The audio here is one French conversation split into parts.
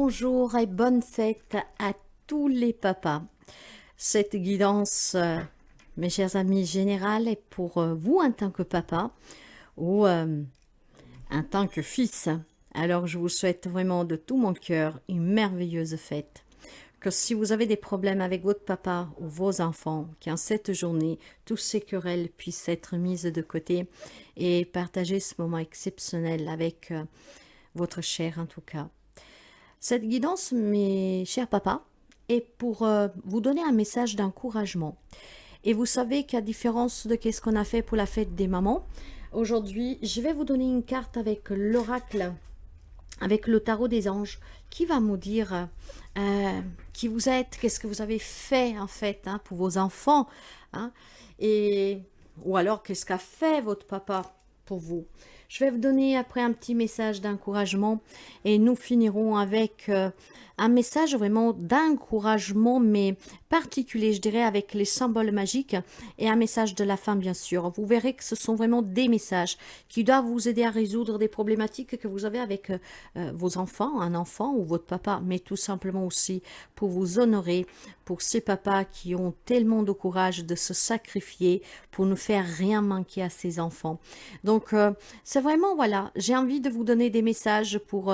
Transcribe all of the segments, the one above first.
Bonjour et bonne fête à tous les papas. Cette guidance, mes chers amis, générale est pour vous en tant que papa ou en tant que fils. Alors je vous souhaite vraiment de tout mon cœur une merveilleuse fête. Que si vous avez des problèmes avec votre papa ou vos enfants, qu'en cette journée, toutes ces querelles puissent être mises de côté et partager ce moment exceptionnel avec votre cher en tout cas. Cette guidance, mes chers papas, est pour vous donner un message d'encouragement. Et vous savez qu'à différence de ce qu'on a fait pour la fête des mamans, aujourd'hui, je vais vous donner une carte avec l'oracle, avec le tarot des anges, qui va nous dire qui vous êtes, qu'est-ce que vous avez fait en fait pour vos enfants, hein, et, ou alors qu'est-ce qu'a fait votre papa pour vous. Je vais vous donner après un petit message d'encouragement et nous finirons avec un message vraiment d'encouragement, mais particulier, je dirais, avec les symboles magiques et un message de la fin, bien sûr. Vous verrez que ce sont vraiment des messages qui doivent vous aider à résoudre des problématiques que vous avez avec vos enfants, un enfant ou votre papa, mais tout simplement aussi pour vous honorer, pour ces papas qui ont tellement de courage de se sacrifier pour ne faire rien manquer à ses enfants. Donc, c'est vraiment, voilà, j'ai envie de vous donner des messages pour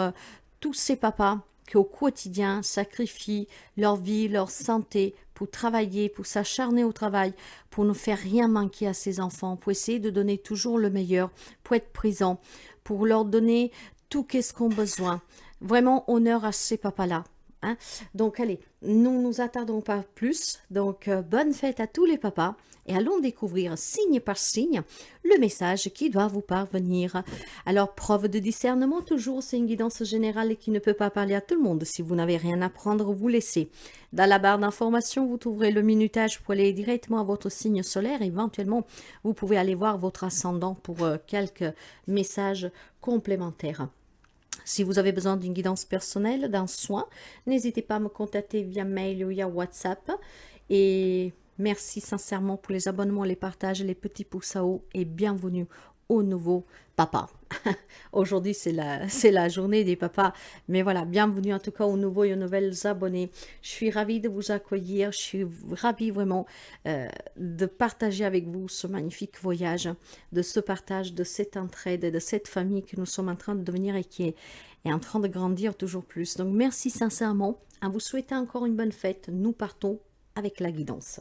tous ces papas qui au quotidien sacrifient leur vie, leur santé pour travailler, pour s'acharner au travail, pour ne faire rien manquer à ses enfants, pour essayer de donner toujours le meilleur, pour être présent, pour leur donner tout ce qu'ils ont besoin. Vraiment honneur à ces papas-là. Hein. Donc allez, nous nous attardons pas plus. Donc bonne fête à tous les papas et allons découvrir signe par signe le message qui doit vous parvenir. Alors preuve de discernement toujours, c'est une guidance générale qui ne peut pas parler à tout le monde. Si vous n'avez rien à prendre, vous laissez. Dans la barre d'information, vous trouverez le minutage pour aller directement à votre signe solaire. Éventuellement, vous pouvez aller voir votre ascendant pour quelques messages complémentaires. Si vous avez besoin d'une guidance personnelle, d'un soin, n'hésitez pas à me contacter via mail ou via WhatsApp. Et merci sincèrement pour les abonnements, les partages, les petits pouces à haut et bienvenue au nouveau papa. Aujourd'hui, c'est la journée des papas. Mais voilà, bienvenue en tout cas aux nouveaux et aux nouvelles abonnés. Je suis ravie de vous accueillir. Je suis ravie vraiment de partager avec vous ce magnifique voyage, de ce partage, de cette entraide, de cette famille que nous sommes en train de devenir et qui est en train de grandir toujours plus. Donc, merci sincèrement. En vous souhaitant encore une bonne fête, nous partons avec la guidance.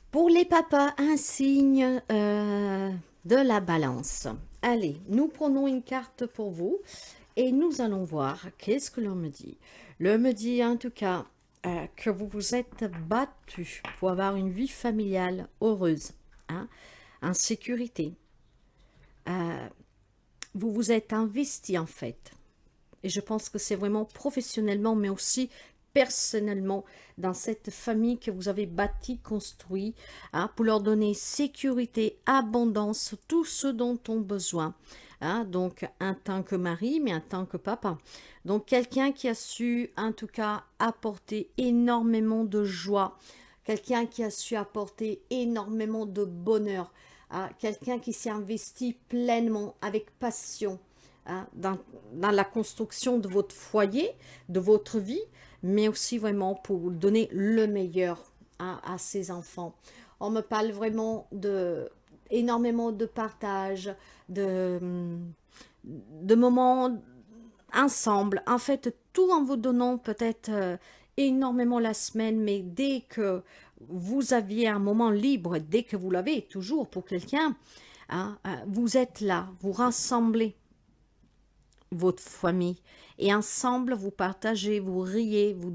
Pour les papas, un signe de la balance. Allez, nous prenons une carte pour vous et nous allons voir qu'est-ce que l'on me dit. L'on me dit en tout cas que vous vous êtes battu pour avoir une vie familiale heureuse, hein, en sécurité. Vous vous êtes investi en fait. Et je pense que c'est vraiment professionnellement, mais aussi personnellement dans cette famille que vous avez bâtie, construit, hein, pour leur donner sécurité, abondance, tout ce dont ont besoin. Hein, donc, en tant que mari, mais en tant que papa. Donc, quelqu'un qui a su, en tout cas, apporter énormément de joie. Quelqu'un qui a su apporter énormément de bonheur. Hein, quelqu'un qui s'est investi pleinement, avec passion, hein, dans la construction de votre foyer, de votre vie, mais aussi vraiment pour donner le meilleur à ses enfants. On me parle vraiment de énormément de partage, de moments ensemble. En fait, tout en vous donnant peut-être énormément la semaine, mais dès que vous aviez un moment libre, dès que vous l'avez toujours pour quelqu'un, hein, vous êtes là, vous rassemblez votre famille et ensemble vous partagez, vous riez, vous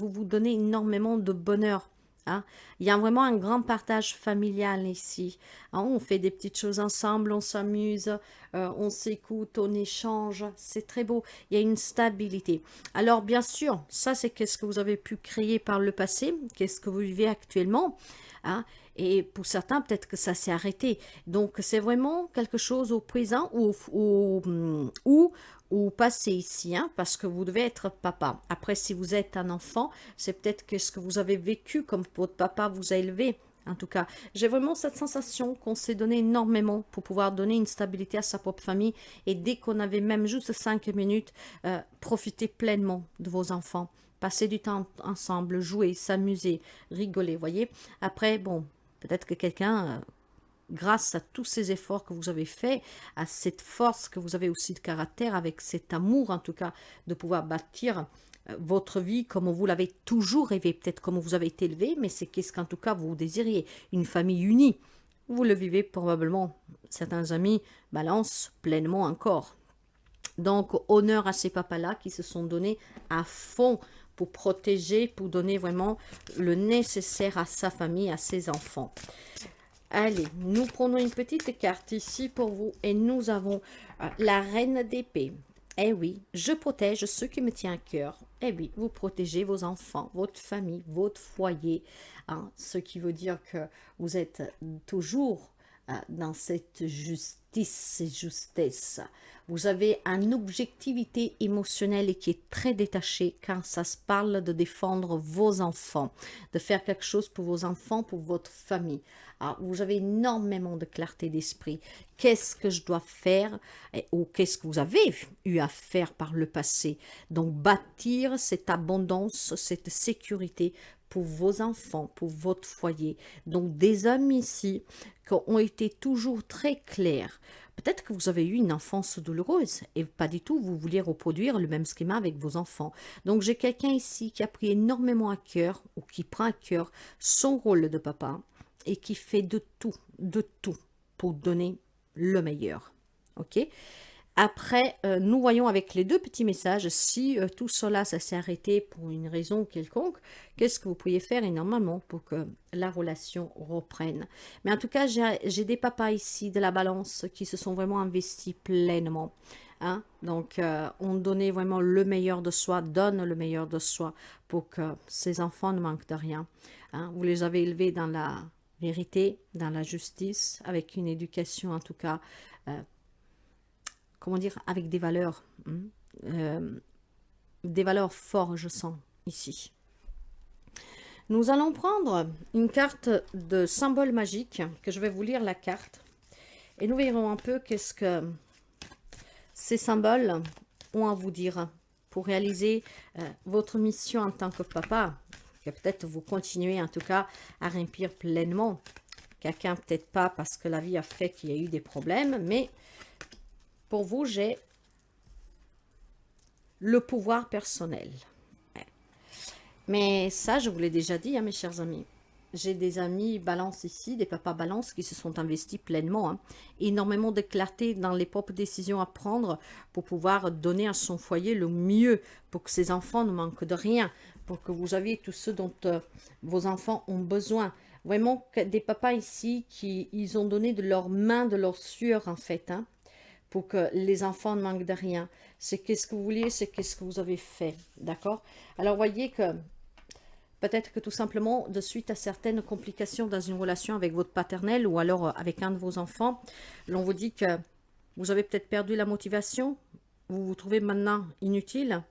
vous donnez énormément de bonheur. Hein. Il y a vraiment un grand partage familial ici. Hein, on fait des petites choses ensemble, on s'amuse, on s'écoute, on échange. C'est très beau. Il y a une stabilité. Alors bien sûr, ça c'est qu'est-ce que vous avez pu créer par le passé, qu'est-ce que vous vivez actuellement. Hein. Et pour certains, peut-être que ça s'est arrêté. Donc, c'est vraiment quelque chose au présent ou passé ici, hein, parce que vous devez être papa. Après, si vous êtes un enfant, c'est peut-être que ce que vous avez vécu comme votre papa vous a élevé. En tout cas, j'ai vraiment cette sensation qu'on s'est donné énormément pour pouvoir donner une stabilité à sa propre famille. Et dès qu'on avait même juste 5 minutes, profitez pleinement de vos enfants. Passer du temps ensemble, jouer, s'amuser, rigoler, voyez. Après, bon, peut-être que quelqu'un, grâce à tous ces efforts que vous avez faits, à cette force que vous avez aussi de caractère, avec cet amour en tout cas, de pouvoir bâtir votre vie comme vous l'avez toujours rêvé, peut-être comme vous avez été élevé, mais c'est qu'est-ce qu'en tout cas vous désiriez, une famille unie. Vous le vivez probablement, certains amis balancent pleinement encore. Donc, honneur à ces papas-là qui se sont donnés à fond pour protéger, pour donner vraiment le nécessaire à sa famille, à ses enfants. Allez, nous prenons une petite carte ici pour vous et nous avons la reine d'épée. Eh oui, je protège ce qui me tient à cœur. Eh oui, vous protégez vos enfants, votre famille, votre foyer. Hein, ce qui veut dire que vous êtes toujours dans cette justice et justesse. Vous avez une objectivité émotionnelle qui est très détachée quand ça se parle de défendre vos enfants, de faire quelque chose pour vos enfants, pour votre famille. Alors, vous avez énormément de clarté d'esprit. Qu'est-ce que je dois faire ou qu'est-ce que vous avez eu à faire par le passé? Donc, bâtir cette abondance, cette sécurité pour vos enfants, pour votre foyer. Donc, des hommes ici qui ont été toujours très clairs. Peut-être que vous avez eu une enfance douloureuse et pas du tout, vous vouliez reproduire le même schéma avec vos enfants. Donc, j'ai quelqu'un ici qui a pris énormément à cœur ou qui prend à cœur son rôle de papa et qui fait de tout pour donner le meilleur. Ok? Après, nous voyons avec les deux petits messages, si tout cela, ça s'est arrêté pour une raison quelconque, qu'est-ce que vous pourriez faire énormément pour que la relation reprenne. Mais en tout cas, j'ai des papas ici de la balance qui se sont vraiment investis pleinement. Hein? Donc, on donnait vraiment le meilleur de soi, donne le meilleur de soi pour que ces enfants ne manquent de rien. Hein? Vous les avez élevés dans la vérité, dans la justice, avec une éducation en tout cas comment dire, avec des valeurs fortes, je sens, ici. Nous allons prendre une carte de symbole magique, que je vais vous lire la carte, et nous verrons un peu qu'est-ce que ces symboles ont à vous dire pour réaliser votre mission en tant que papa, que peut-être vous continuez en tout cas à remplir pleinement. Quelqu'un peut-être pas parce que la vie a fait qu'il y a eu des problèmes, mais pour vous, j'ai le pouvoir personnel. Mais ça, je vous l'ai déjà dit, hein, mes chers amis. J'ai des amis balance ici, des papas balance qui se sont investis pleinement. Hein. Énormément de clarté dans les propres décisions à prendre pour pouvoir donner à son foyer le mieux, pour que ses enfants ne manquent de rien, pour que vous ayez tout ce dont vos enfants ont besoin. Vraiment, des papas ici qui ils ont donné de leurs mains, de leur sueur en fait, hein, pour que les enfants ne manquent de rien. C'est qu'est-ce que vous vouliez, c'est qu'est-ce que vous avez fait, d'accord? Alors, voyez que peut-être que tout simplement, de suite à certaines complications dans une relation avec votre paternel ou alors avec un de vos enfants, l'on vous dit que vous avez peut-être perdu la motivation, vous vous trouvez maintenant inutile.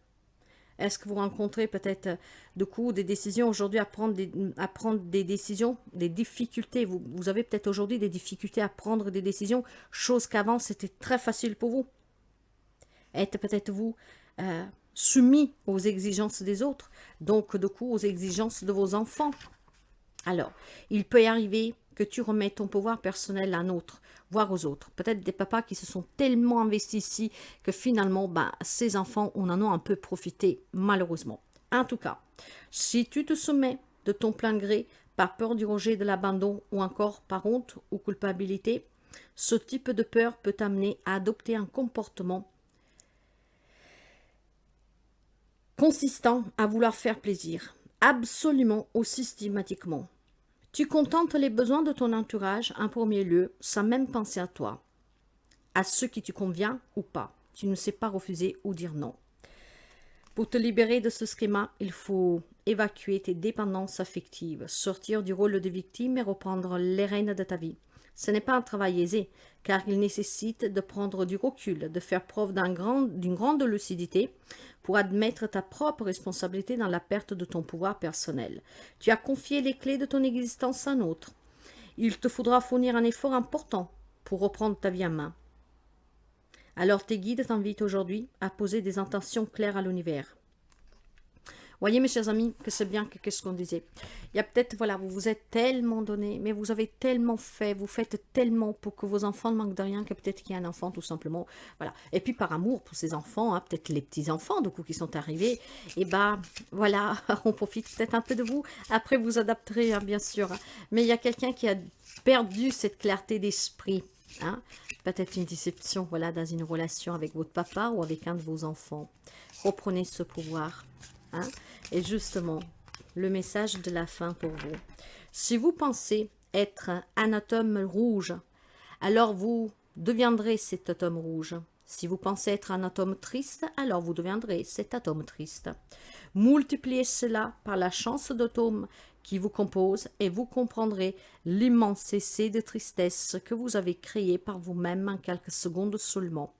Est-ce que vous rencontrez peut-être du coup des décisions aujourd'hui à prendre des décisions, des difficultés? Vous avez peut-être aujourd'hui des difficultés à prendre des décisions, chose qu'avant c'était très facile pour vous. Êtes peut-être vous soumis aux exigences des autres, donc du coup aux exigences de vos enfants. Alors, il peut y arriver que tu remettes ton pouvoir personnel à un autre, voire aux autres. Peut-être des papas qui se sont tellement investis ici que finalement, ces enfants, on en a un peu profité, malheureusement. En tout cas, si tu te soumets de ton plein gré, par peur du rejet, de l'abandon ou encore par honte ou culpabilité, ce type de peur peut t'amener à adopter un comportement consistant à vouloir faire plaisir, absolument ou systématiquement. Tu contentes les besoins de ton entourage en premier lieu, sans même penser à toi, à ce qui te convient ou pas. Tu ne sais pas refuser ou dire non. Pour te libérer de ce schéma, il faut évacuer tes dépendances affectives, sortir du rôle de victime et reprendre les rênes de ta vie. Ce n'est pas un travail aisé, car il nécessite de prendre du recul, de faire preuve d'une grande lucidité pour admettre ta propre responsabilité dans la perte de ton pouvoir personnel. Tu as confié les clés de ton existence à un autre. il te faudra fournir un effort important pour reprendre ta vie en main. Alors tes guides t'invitent aujourd'hui à poser des intentions claires à l'univers. Voyez mes chers amis que c'est bien que qu'est-ce qu'on disait. Il y a peut-être, voilà, vous vous êtes tellement donné, mais vous avez tellement fait, vous faites tellement pour que vos enfants ne manquent de rien que peut-être qu'il y a un enfant tout simplement. Voilà. Et puis par amour pour ces enfants, hein, peut-être les petits-enfants du coup qui sont arrivés, et ben voilà, on profite peut-être un peu de vous. Après vous adapterez hein, bien sûr. Mais il y a quelqu'un qui a perdu cette clarté d'esprit. Hein? Peut-être une déception voilà, dans une relation avec votre papa ou avec un de vos enfants. Reprenez ce pouvoir. Hein? Et justement, le message de la fin pour vous. Si vous pensez être un atome rouge, alors vous deviendrez cet atome rouge. Si vous pensez être un atome triste, alors vous deviendrez cet atome triste. Multipliez cela par la chance d'atome qui vous compose et vous comprendrez l'immense essai de tristesse que vous avez créé par vous-même en quelques secondes seulement.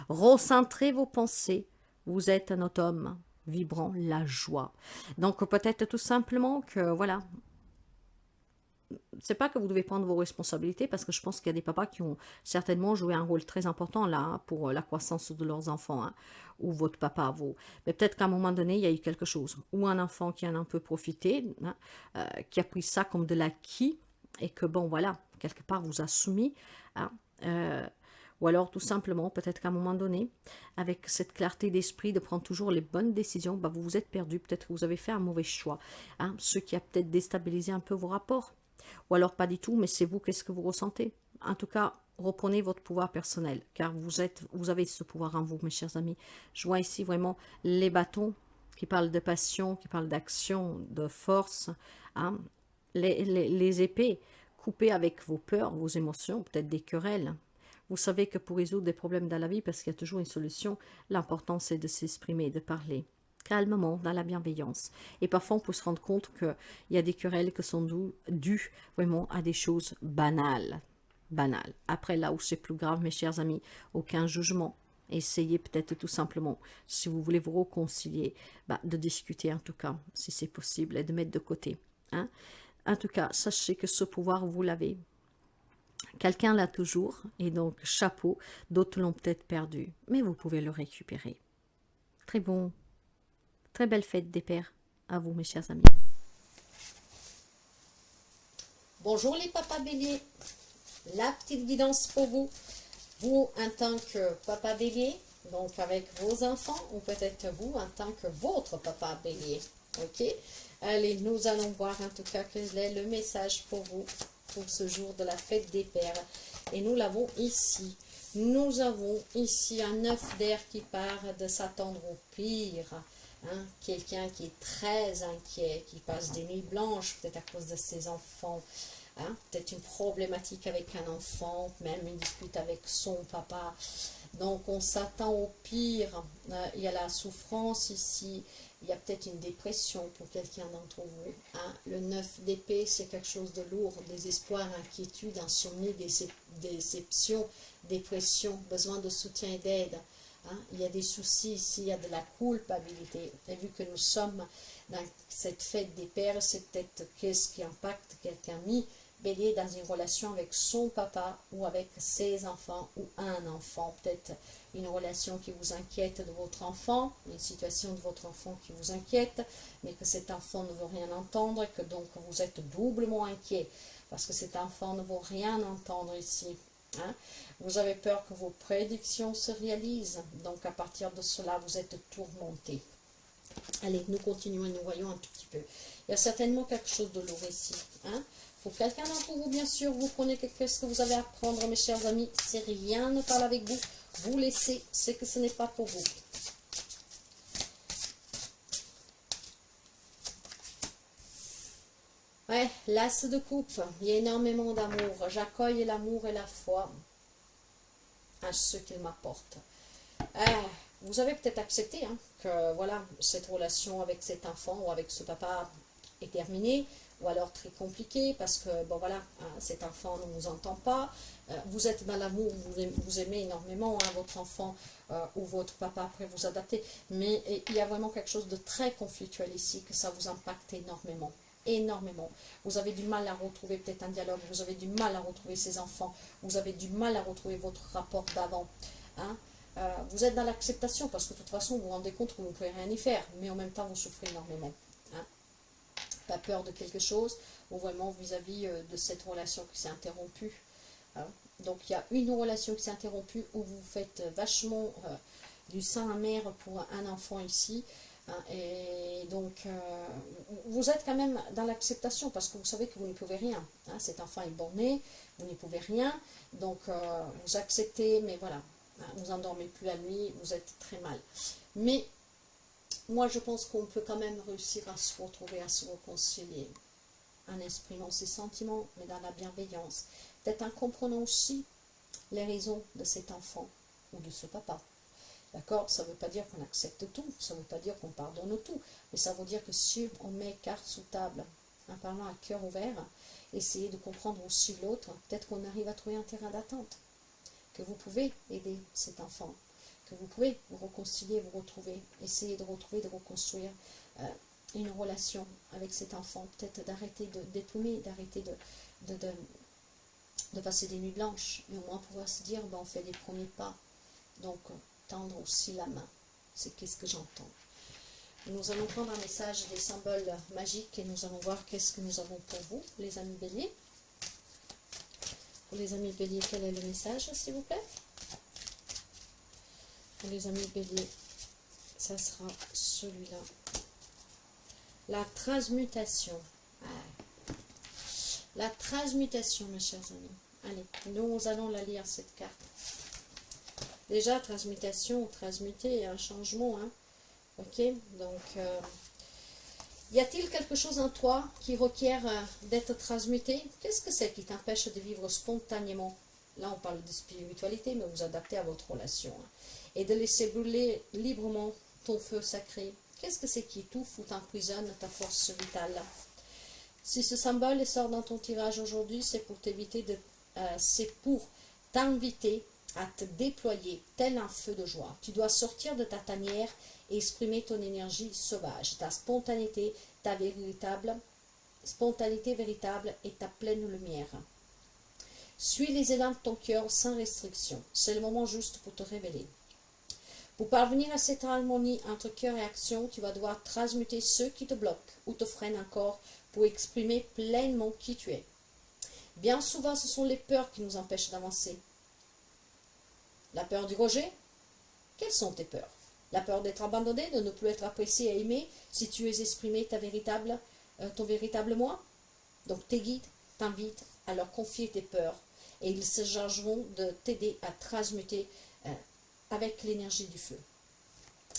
Recentrez vos pensées. Vous êtes un atome vibrant la joie. Donc peut-être tout simplement que voilà, c'est pas que vous devez prendre vos responsabilités parce que je pense qu'il y a des papas qui ont certainement joué un rôle très important là hein, pour la croissance de leurs enfants hein, ou votre papa vous. Mais peut-être qu'à un moment donné il y a eu quelque chose ou un enfant qui en a un peu profité, hein, qui a pris ça comme de l'acquis et que bon voilà quelque part vous a soumis. Hein, ou alors tout simplement, peut-être qu'à un moment donné, avec cette clarté d'esprit de prendre toujours les bonnes décisions, bah, vous vous êtes perdu, peut-être que vous avez fait un mauvais choix. Hein, ce qui a peut-être déstabilisé un peu vos rapports. Ou alors pas du tout, mais c'est vous, qu'est-ce que vous ressentez. En tout cas, reprenez votre pouvoir personnel, car vous avez ce pouvoir en vous, mes chers amis. Je vois ici vraiment les bâtons qui parlent de passion, qui parlent d'action, de force. Hein, les épées coupées avec vos peurs, vos émotions, peut-être des querelles. Vous savez que pour résoudre des problèmes dans la vie, parce qu'il y a toujours une solution, l'important c'est de s'exprimer, de parler calmement, dans la bienveillance. Et parfois on peut se rendre compte qu'il y a des querelles qui sont dues vraiment à des choses banales. Banales. Après là où c'est plus grave, mes chers amis, aucun jugement. Essayez peut-être tout simplement, si vous voulez vous réconcilier, bah, de discuter en tout cas, si c'est possible, et de mettre de côté. Hein. En tout cas, sachez que ce pouvoir, vous l'avez. Quelqu'un l'a toujours, et donc chapeau, d'autres l'ont peut-être perdu, mais vous pouvez le récupérer. Très bon, très belle fête des pères à vous mes chers amis. Bonjour les papas béliers, la petite guidance pour vous, vous en tant que papa bélier, donc avec vos enfants, ou peut-être vous en tant que votre papa bélier, ok? Allez, nous allons voir en tout cas quel est le message pour vous, pour ce jour de la fête des pères. Et nous l'avons ici. Nous avons ici un œuf d'air qui part de s'attendre au pire. Hein, quelqu'un qui est très inquiet, qui passe des nuits blanches, peut-être à cause de ses enfants. Hein, peut-être une problématique avec un enfant, même une dispute avec son papa. Donc on s'attend au pire. Il y a la souffrance ici. Il y a peut-être une dépression pour quelqu'un d'entre vous. Hein. Le 9 d'épée, c'est quelque chose de lourd, désespoir, inquiétude, insomnie, déception, dépression, besoin de soutien et d'aide. Hein. Il y a des soucis ici, il y a de la culpabilité. Et vu que nous sommes dans cette fête des pères, c'est peut-être qu'est-ce qui impacte quelqu'un mis bélier dans une relation avec son papa ou avec ses enfants ou un enfant, peut-être une relation qui vous inquiète de votre enfant, une situation de votre enfant qui vous inquiète, mais que cet enfant ne veut rien entendre et que donc vous êtes doublement inquiet parce que cet enfant ne veut rien entendre ici. Hein? Vous avez peur que vos prédictions se réalisent, donc à partir de cela vous êtes tourmenté. Allez, nous continuons et nous voyons un tout petit peu. Il y a certainement quelque chose de lourd ici. Hein? Pour quelqu'un d'entre vous, bien sûr, vous prenez ce que vous avez à prendre, mes chers amis. Si rien ne parle avec vous, vous laissez, c'est que ce n'est pas pour vous. Ouais, l'as de coupe, il y a énormément d'amour. J'accueille l'amour et la foi à ce qu'il m'apporte. Vous avez peut-être accepté hein, que voilà, cette relation avec cet enfant ou avec ce papa est terminée, ou alors très compliquée parce que bon voilà, hein, cet enfant ne vous entend pas. Vous êtes dans l'amour, vous aimez énormément hein, votre enfant ou votre papa, après vous adaptez, mais il y a vraiment quelque chose de très conflictuel ici, que ça vous impacte énormément. énormément. Vous avez du mal à retrouver peut-être un dialogue, vous avez du mal à retrouver ces enfants, vous avez du mal à retrouver votre rapport d'avant. Hein. Vous êtes dans l'acceptation parce que de toute façon, vous vous rendez compte que vous ne pouvez rien y faire, mais en même temps, vous souffrez énormément. Hein. Pas peur de quelque chose, ou vraiment vis-à-vis de cette relation qui s'est interrompue. Hein. Donc, il y a une relation qui s'est interrompue où vous faites vachement du sang amer pour un enfant ici. Hein, et donc, vous êtes quand même dans l'acceptation parce que vous savez que vous n'y pouvez rien. Hein, cet enfant est borné, vous n'y pouvez rien. Donc, vous acceptez, mais voilà. Hein, vous endormez plus la nuit, vous êtes très mal. Mais, moi, je pense qu'on peut quand même réussir à se retrouver, à se réconcilier. En exprimant ses sentiments, mais dans la bienveillance. Peut-être en comprenant aussi les raisons de cet enfant ou de ce papa. D'accord? Ça ne veut pas dire qu'on accepte tout, ça ne veut pas dire qu'on pardonne tout, mais ça veut dire que si on met carte sous table, en parlant à cœur ouvert, essayez de comprendre aussi l'autre, peut-être qu'on arrive à trouver un terrain d'attente, que vous pouvez aider cet enfant, que vous pouvez vous réconcilier, vous retrouver, essayer de retrouver, de reconstruire une relation avec cet enfant, peut-être d'arrêter de déplumer, d'arrêter de passer des nuits blanches, et au moins pouvoir se dire, ben, on fait des premiers pas, donc tendre aussi la main. C'est qu'est-ce que j'entends. Nous allons prendre un message des symboles magiques et nous allons voir qu'est-ce que nous avons pour vous, les amis béliers. Pour les amis béliers, quel est le message, s'il vous plaît? Pour les amis béliers, ça sera celui-là. La transmutation. La transmutation, mes chers amis. Allez, nous allons la lire, cette carte. Déjà, transmutation, transmuter, un changement. Hein. Ok, donc, y a-t-il quelque chose en toi qui requiert d'être transmuté? Qu'est-ce que c'est qui t'empêche de vivre spontanément? Là, on parle de spiritualité, mais vous adaptez à votre relation. Hein. Et de laisser brûler librement ton feu sacré. Qu'est-ce que c'est qui étouffe ou t'emprisonne ta force vitale? Si ce symbole sort dans ton tirage aujourd'hui, c'est pour t'inviter à te déployer tel un feu de joie. Tu dois sortir de ta tanière et exprimer ton énergie sauvage, ta spontanéité, spontanéité véritable et ta pleine lumière. Suis les élans de ton cœur sans restriction. C'est le moment juste pour te révéler. Pour parvenir à cette harmonie entre cœur et action, tu vas devoir transmuter ceux qui te bloquent ou te freinent encore pour exprimer pleinement qui tu es. Bien souvent, ce sont les peurs qui nous empêchent d'avancer. La peur du rejet? Quelles sont tes peurs? La peur d'être abandonné, de ne plus être apprécié et aimé si tu es exprimé ton véritable moi? Donc tes guides t'invitent à leur confier tes peurs et ils se chargeront de t'aider à transmuter avec l'énergie du feu.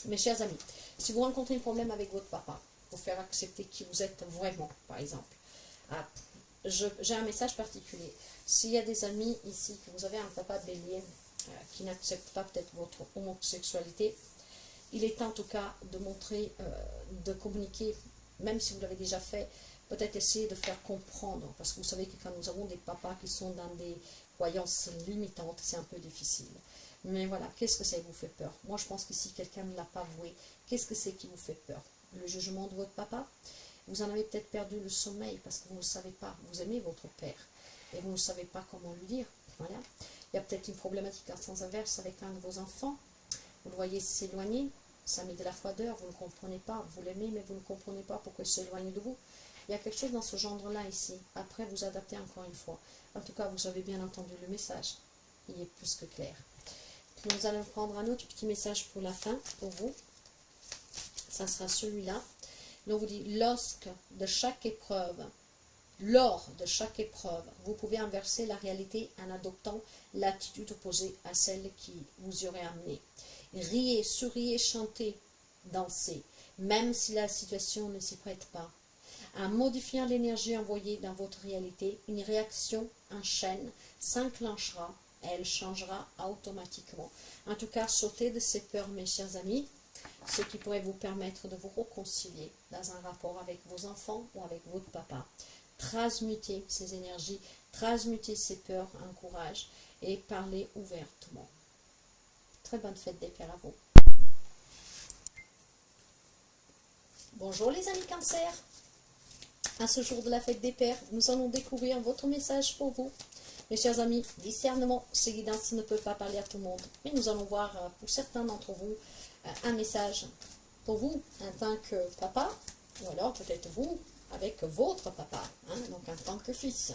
Mes chers amis, si vous rencontrez un problème avec votre papa, pour faire accepter qui vous êtes vraiment, par exemple, j'ai un message particulier. S'il y a des amis ici, que vous avez un papa bélier qui n'accepte pas peut-être votre homosexualité, il est temps en tout cas de montrer, de communiquer, même si vous l'avez déjà fait, peut-être essayer de faire comprendre, parce que vous savez que quand nous avons des papas qui sont dans des croyances limitantes, c'est un peu difficile. Mais voilà, qu'est-ce que ça vous fait peur? Moi, je pense que si quelqu'un ne l'a pas avoué, qu'est-ce que c'est qui vous fait peur? Le jugement de votre papa? Vous en avez peut-être perdu le sommeil parce que vous ne savez pas, vous aimez votre père et vous ne savez pas comment lui dire. Voilà. Il y a peut-être une problématique en sens inverse avec un de vos enfants. Vous le voyez s'éloigner, ça met de la froideur, vous ne comprenez pas, vous l'aimez mais vous ne comprenez pas pourquoi il s'éloigne de vous. Il y a quelque chose dans ce genre-là ici. Après, vous adaptez encore une fois. En tout cas, vous avez bien entendu le message. Il est plus que clair. Nous allons prendre un autre petit message pour la fin, pour vous. Ça sera celui-là. On vous dit, lors de chaque épreuve, vous pouvez inverser la réalité en adoptant l'attitude opposée à celle qui vous y aurait amené. Riez, souriez, chantez, dansez, même si la situation ne s'y prête pas. En modifiant l'énergie envoyée dans votre réalité, une réaction en chaîne s'enclenchera et elle changera automatiquement. En tout cas, sautez de ces peurs, mes chers amis, ce qui pourrait vous permettre de vous réconcilier dans un rapport avec vos enfants ou avec votre papa. Transmutez ces énergies, transmutez ces peurs en courage et parlez ouvertement. Très bonne fête des pères à vous. Bonjour les amis Cancer. À ce jour de la fête des pères, nous allons découvrir votre message pour vous. Mes chers amis, discernement, ces guidances ne peuvent pas parler à tout le monde. Mais nous allons voir pour certains d'entre vous un message pour vous en tant que papa, ou alors peut-être vous avec votre papa, hein, donc en tant que fils.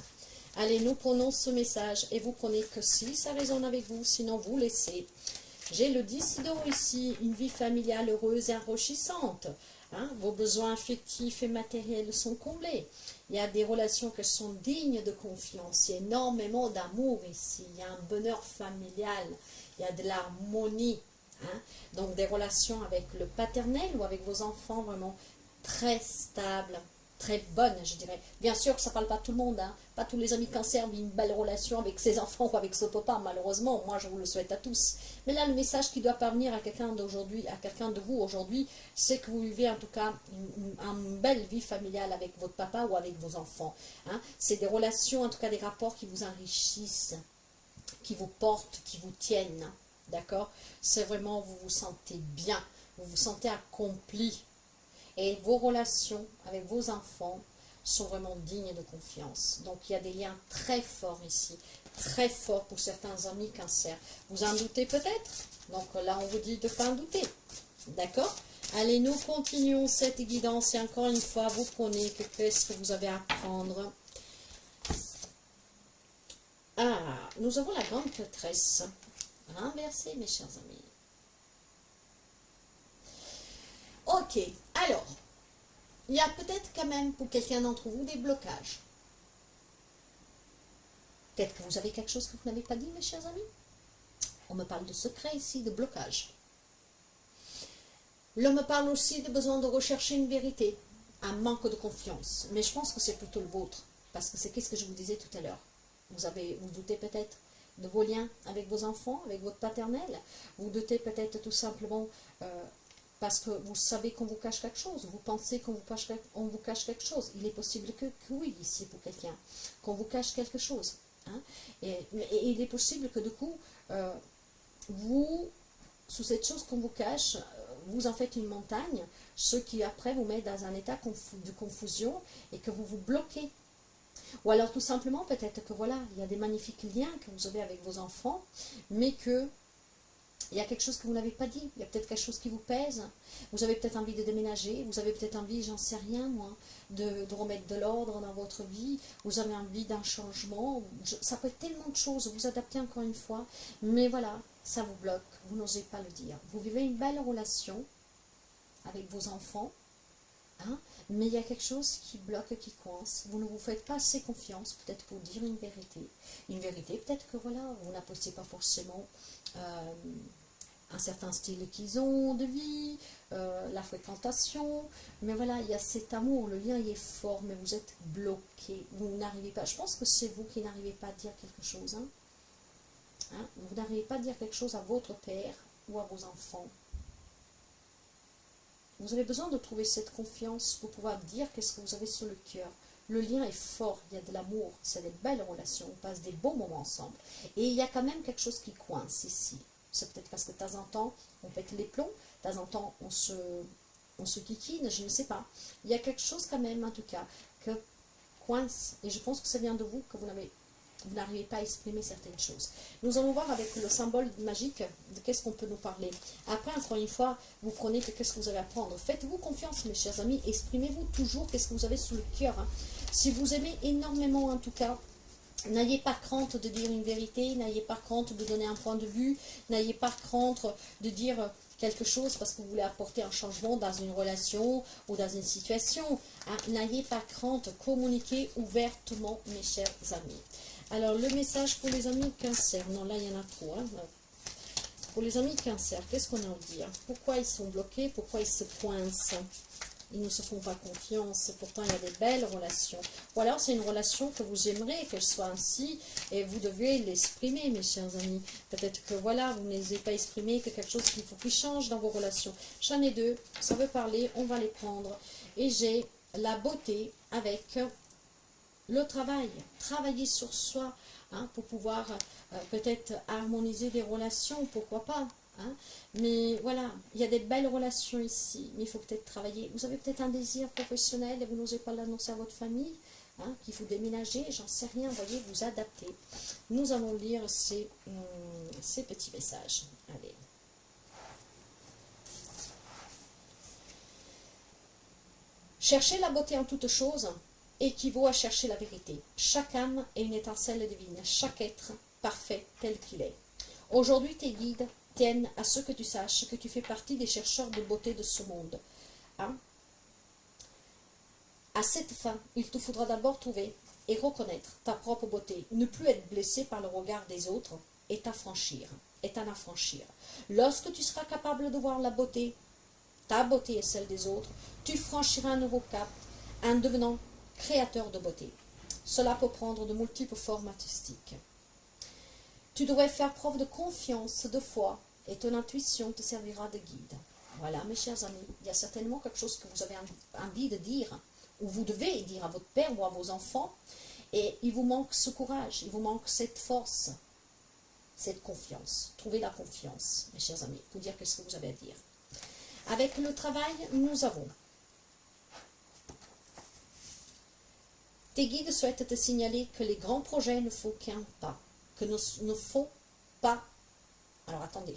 Allez, nous prenons ce message et vous prenez que si ça résonne avec vous, sinon vous laissez. J'ai le 10 d'eau ici, une vie familiale heureuse et enrichissante. Hein, vos besoins affectifs et matériels sont comblés. Il y a des relations qui sont dignes de confiance. Il y a énormément d'amour ici. Il y a un bonheur familial. Il y a de l'harmonie. Hein, donc des relations avec le paternel ou avec vos enfants vraiment très stables, très bonnes, je dirais. Bien sûr que ça ne parle pas à tout le monde. Hein. Pas tous les amis cancer vivent une belle relation avec ses enfants ou avec ce papa, malheureusement. Moi, je vous le souhaite à tous. Mais là, le message qui doit parvenir à quelqu'un d'aujourd'hui, à quelqu'un de vous aujourd'hui, c'est que vous vivez en tout cas une belle vie familiale avec votre papa ou avec vos enfants. Hein. C'est des relations, en tout cas des rapports qui vous enrichissent, qui vous portent, qui vous tiennent. D'accord? C'est vraiment, vous vous sentez bien, vous vous sentez accompli. Et vos relations avec vos enfants sont vraiment dignes de confiance. Donc il y a des liens très forts ici, très forts pour certains amis cancer. Vous en doutez peut-être? Donc là on vous dit de ne pas en douter. D'accord? Allez, nous continuons cette guidance et encore une fois, vous prenez qu'est-ce que vous avez à apprendre. Ah, nous avons la grande prêtresse. Renversée, mes chers amis. Ok, alors, il y a peut-être quand même pour quelqu'un d'entre vous des blocages. Peut-être que vous avez quelque chose que vous n'avez pas dit, mes chers amis. On me parle de secret ici, de blocage. L'on me parle aussi de besoin de rechercher une vérité, un manque de confiance. Mais je pense que c'est plutôt le vôtre, parce que c'est qu'est-ce que je vous disais tout à l'heure. Vous doutez peut-être de vos liens avec vos enfants, avec votre paternel. Vous doutez peut-être tout simplement parce que vous savez qu'on vous cache quelque chose. Vous pensez qu'on vous cache quelque chose. Il est possible que oui, ici pour quelqu'un, qu'on vous cache quelque chose. Hein. Et il est possible que du coup, vous, sous cette chose qu'on vous cache, vous en faites une montagne, ce qui après vous met dans un état de confusion et que vous vous bloquez. Ou alors tout simplement peut-être que voilà, il y a des magnifiques liens que vous avez avec vos enfants, mais que il y a quelque chose que vous n'avez pas dit, il y a peut-être quelque chose qui vous pèse, vous avez peut-être envie de déménager, vous avez peut-être envie, j'en sais rien moi, de remettre de l'ordre dans votre vie, vous avez envie d'un changement, ça peut être tellement de choses, vous adaptez encore une fois, mais voilà, ça vous bloque, vous n'osez pas le dire. Vous vivez une belle relation avec vos enfants, hein, mais il y a quelque chose qui bloque, qui coince, vous ne vous faites pas assez confiance, peut-être pour dire une vérité peut-être que voilà, vous n'appréciez pas forcément un certain style qu'ils ont de vie, la fréquentation, mais voilà, il y a cet amour, le lien il est fort, mais vous êtes bloqué, vous n'arrivez pas, je pense que c'est vous qui n'arrivez pas à dire quelque chose, hein. Hein, vous n'arrivez pas à dire quelque chose à votre père ou à vos enfants. Vous avez besoin de trouver cette confiance pour pouvoir dire qu'est-ce que vous avez sur le cœur. Le lien est fort, il y a de l'amour, c'est des belles relations, on passe des bons moments ensemble. Et il y a quand même quelque chose qui coince ici. C'est peut-être parce que de temps en temps, on pète les plombs, de temps en temps, on se kikine, je ne sais pas. Il y a quelque chose quand même, en tout cas, que coince. Et je pense que ça vient de vous, que vous n'arrivez pas à exprimer certaines choses. Nous allons voir avec le symbole magique de qu'est-ce qu'on peut nous parler. Après, encore une fois, vous prenez que qu'est-ce que vous avez à prendre. Faites-vous confiance, mes chers amis. Exprimez-vous toujours qu'est-ce que vous avez sous le cœur. Hein. Si vous aimez énormément, en tout cas, n'ayez pas crainte de dire une vérité, n'ayez pas crainte de donner un point de vue, n'ayez pas crainte de dire quelque chose parce que vous voulez apporter un changement dans une relation ou dans une situation. Hein. N'ayez pas crainte, communiquez ouvertement, mes chers amis. Alors, le message pour les amis cancer. Non, là, il y en a trop. Hein. Pour les amis cancer, qu'est-ce qu'on a à dire? Pourquoi ils sont bloqués? Pourquoi ils se coincent? Ils ne se font pas confiance. Pourtant, il y a des belles relations. Ou alors, c'est une relation que vous aimeriez qu'elle soit ainsi. Et vous devez l'exprimer, mes chers amis. Peut-être que, voilà, vous n'osez pas exprimer que quelque chose qu'il faut qu'il change dans vos relations. J'en ai deux. Ça veut parler. On va les prendre. Et j'ai la beauté avec le travail, travailler sur soi, hein, pour pouvoir peut-être harmoniser des relations, pourquoi pas, hein. Mais voilà, il y a des belles relations ici, mais il faut peut-être travailler. Vous avez peut-être un désir professionnel et vous n'osez pas l'annoncer à votre famille, hein, qu'il faut déménager, j'en sais rien, voyez, vous adapter. Nous allons lire ces petits messages. Allez. Chercher la beauté en toute chose équivaut à chercher la vérité. Chaque âme est une étincelle divine, chaque être parfait tel qu'il est. Aujourd'hui, tes guides tiennent à ce que tu saches que tu fais partie des chercheurs de beauté de ce monde. Hein? À cette fin, il te faudra d'abord trouver et reconnaître ta propre beauté, ne plus être blessé par le regard des autres et t'affranchir, et t'en affranchir. Lorsque tu seras capable de voir la beauté, ta beauté et celle des autres, tu franchiras un nouveau cap en devenant créateur de beauté. Cela peut prendre de multiples formes artistiques. Tu devrais faire preuve de confiance, de foi, et ton intuition te servira de guide. Voilà, mes chers amis, il y a certainement quelque chose que vous avez envie de dire, ou vous devez dire à votre père ou à vos enfants, et il vous manque ce courage, il vous manque cette force, cette confiance. Trouvez la confiance, mes chers amis, pour dire qu'est-ce que vous avez à dire. Avec le travail, nous avons. Tes guides souhaitent te signaler que les grands projets ne font qu'un pas, que ne font pas. Alors attendez.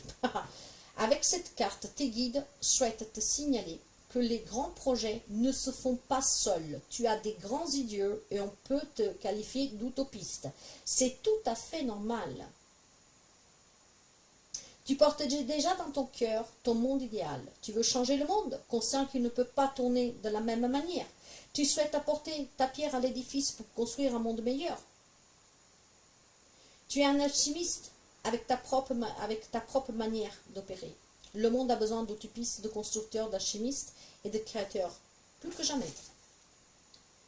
Avec cette carte, tes guides souhaitent te signaler que les grands projets ne se font pas seuls. Tu as des grands idées et on peut te qualifier d'utopiste. C'est tout à fait normal. Tu portes déjà dans ton cœur ton monde idéal. Tu veux changer le monde, conscient qu'il ne peut pas tourner de la même manière. Tu souhaites apporter ta pierre à l'édifice pour construire un monde meilleur. Tu es un alchimiste avec ta propre manière d'opérer. Le monde a besoin d'utopistes, de constructeurs, d'alchimistes et de créateurs, plus que jamais.